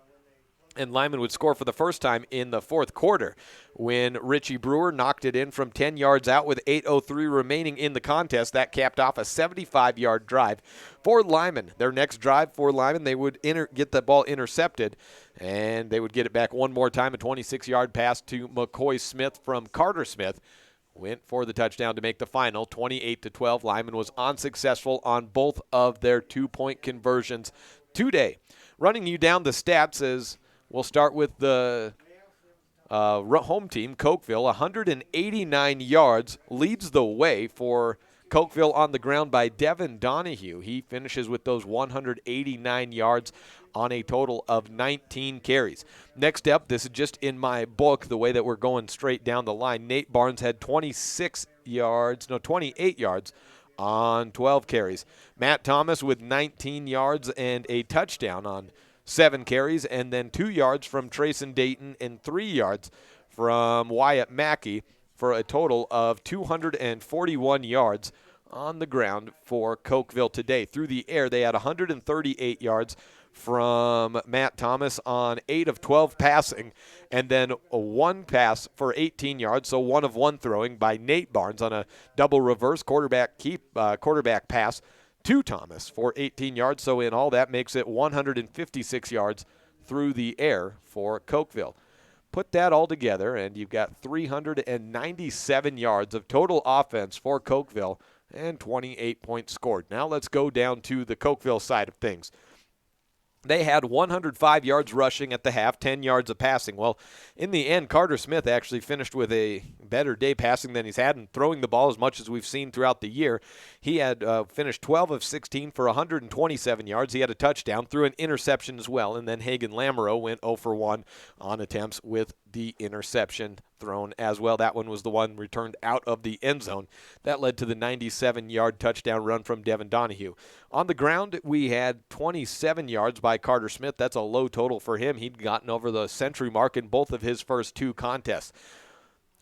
And Lyman would score for the first time in the fourth quarter when Richie Brewer knocked it in from 10 yards out with 8:03 remaining in the contest. That capped off a 75-yard drive for Lyman. Their next drive for Lyman, they would get the ball intercepted, and they would get it back one more time, a 26-yard pass to McCoy Smith from Carter Smith. Went for the touchdown to make the final 28-12. Lyman was unsuccessful on both of their 2-point conversions today. Running you down the stats is, we'll start with the home team, Cokeville. 189 yards leads the way for Cokeville on the ground by Devin Donahue. He finishes with those 189 yards on a total of 19 carries. Next up, this is just in my book, the way that we're going straight down the line. Nate Barnes had 28 yards on 12 carries. Matt Thomas with 19 yards and a touchdown on 7 carries, and then 2 yards from Trayson Dayton and 3 yards from Wyatt Mackey for a total of 241 yards on the ground for Cokeville today. Through the air, they had 138 yards from Matt Thomas on 8 of 12 passing, and then a 1 pass for 18 yards, so 1 of 1 throwing by Nate Barnes on a double reverse quarterback pass to Thomas for 18 yards. So in all, that makes it 156 yards through the air for Cokeville. Put that all together, and you've got 397 yards of total offense for Cokeville and 28 points scored. Now let's go down to the Cokeville side of things. They had 105 yards rushing at the half, 10 yards of passing. Well, in the end, Carter Smith actually finished with a better day passing than he's had and throwing the ball as much as we've seen throughout the year. He had finished 12 of 16 for 127 yards. He had a touchdown, threw an interception as well, and then Hagen Lamoureux went 0 for 1 on attempts with the interception thrown as well. That one was the one returned out of the end zone. That led to the 97-yard touchdown run from Devin Donahue. On the ground, we had 27 yards by Carter Smith. That's a low total for him. He'd gotten over the century mark in both of his first 2 contests.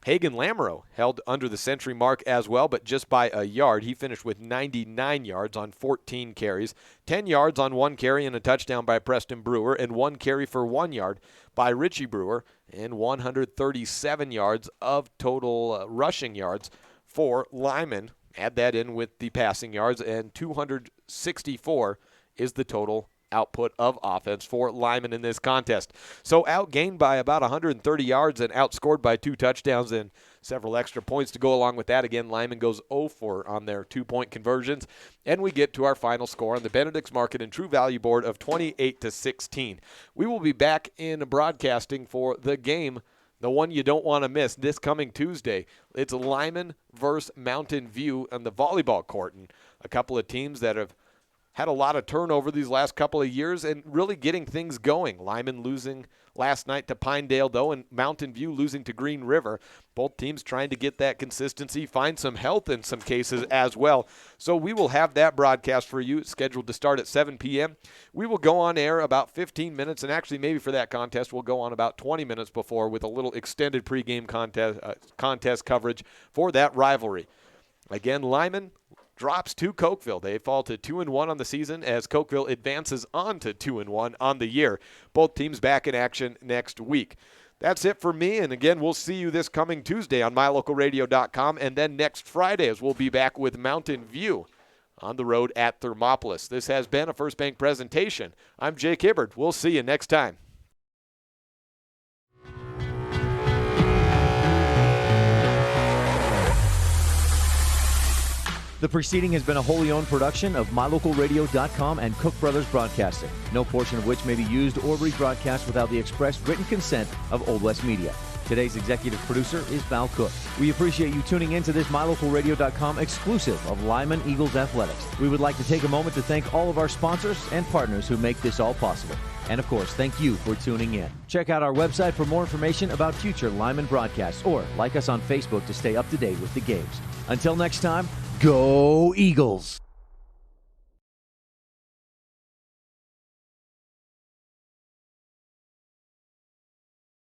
Hagen Lamoureux held under the century mark as well, but just by a yard. He finished with 99 yards on 14 carries, 10 yards on 1 carry and a touchdown by Preston Brewer, and 1 carry for 1 yard by Richie Brewer, and 137 yards of total rushing yards for Lyman. Add that in with the passing yards, and 200 64 is the total output of offense for Lyman in this contest. So outgained by about 130 yards and outscored by 2 touchdowns and several extra points to go along with that. Again, Lyman goes 0-4 on their 2-point conversions. And we get to our final score on the Benedict's Market and True Value board of 28-16. We will be back in broadcasting for the game, the one you don't want to miss, this coming Tuesday. It's Lyman versus Mountain View on the volleyball court. And a couple of teams that have had a lot of turnover these last couple of years and really getting things going. Lyman losing last night to Pinedale, though, and Mountain View losing to Green River. Both teams trying to get that consistency, find some health in some cases as well. So we will have that broadcast for you, scheduled to start at 7 p.m. We will go on air about 15 minutes, and actually maybe for that contest we'll go on about 20 minutes before with a little extended pregame contest coverage for that rivalry. Again, Lyman drops to Cokeville. They fall to 2-1 on the season as Cokeville advances on to 2-1 on the year. Both teams back in action next week. That's it for me, and again, we'll see you this coming Tuesday on mylocalradio.com, and then next Friday as we'll be back with Mountain View on the road at Thermopolis. This has been a First Bank presentation. I'm Jake Hibbard. We'll see you next time. The preceding has been a wholly owned production of mylocalradio.com and Cook Brothers Broadcasting, no portion of which may be used or rebroadcast without the express written consent of Old West Media. Today's executive producer is Val Cook. We appreciate you tuning in to this mylocalradio.com exclusive of Lyman Eagles Athletics. We would like to take a moment to thank all of our sponsors and partners who make this all possible. And of course, thank you for tuning in. Check out our website for more information about future Lyman broadcasts, or like us on Facebook to stay up to date with the games. Until next time, go Eagles!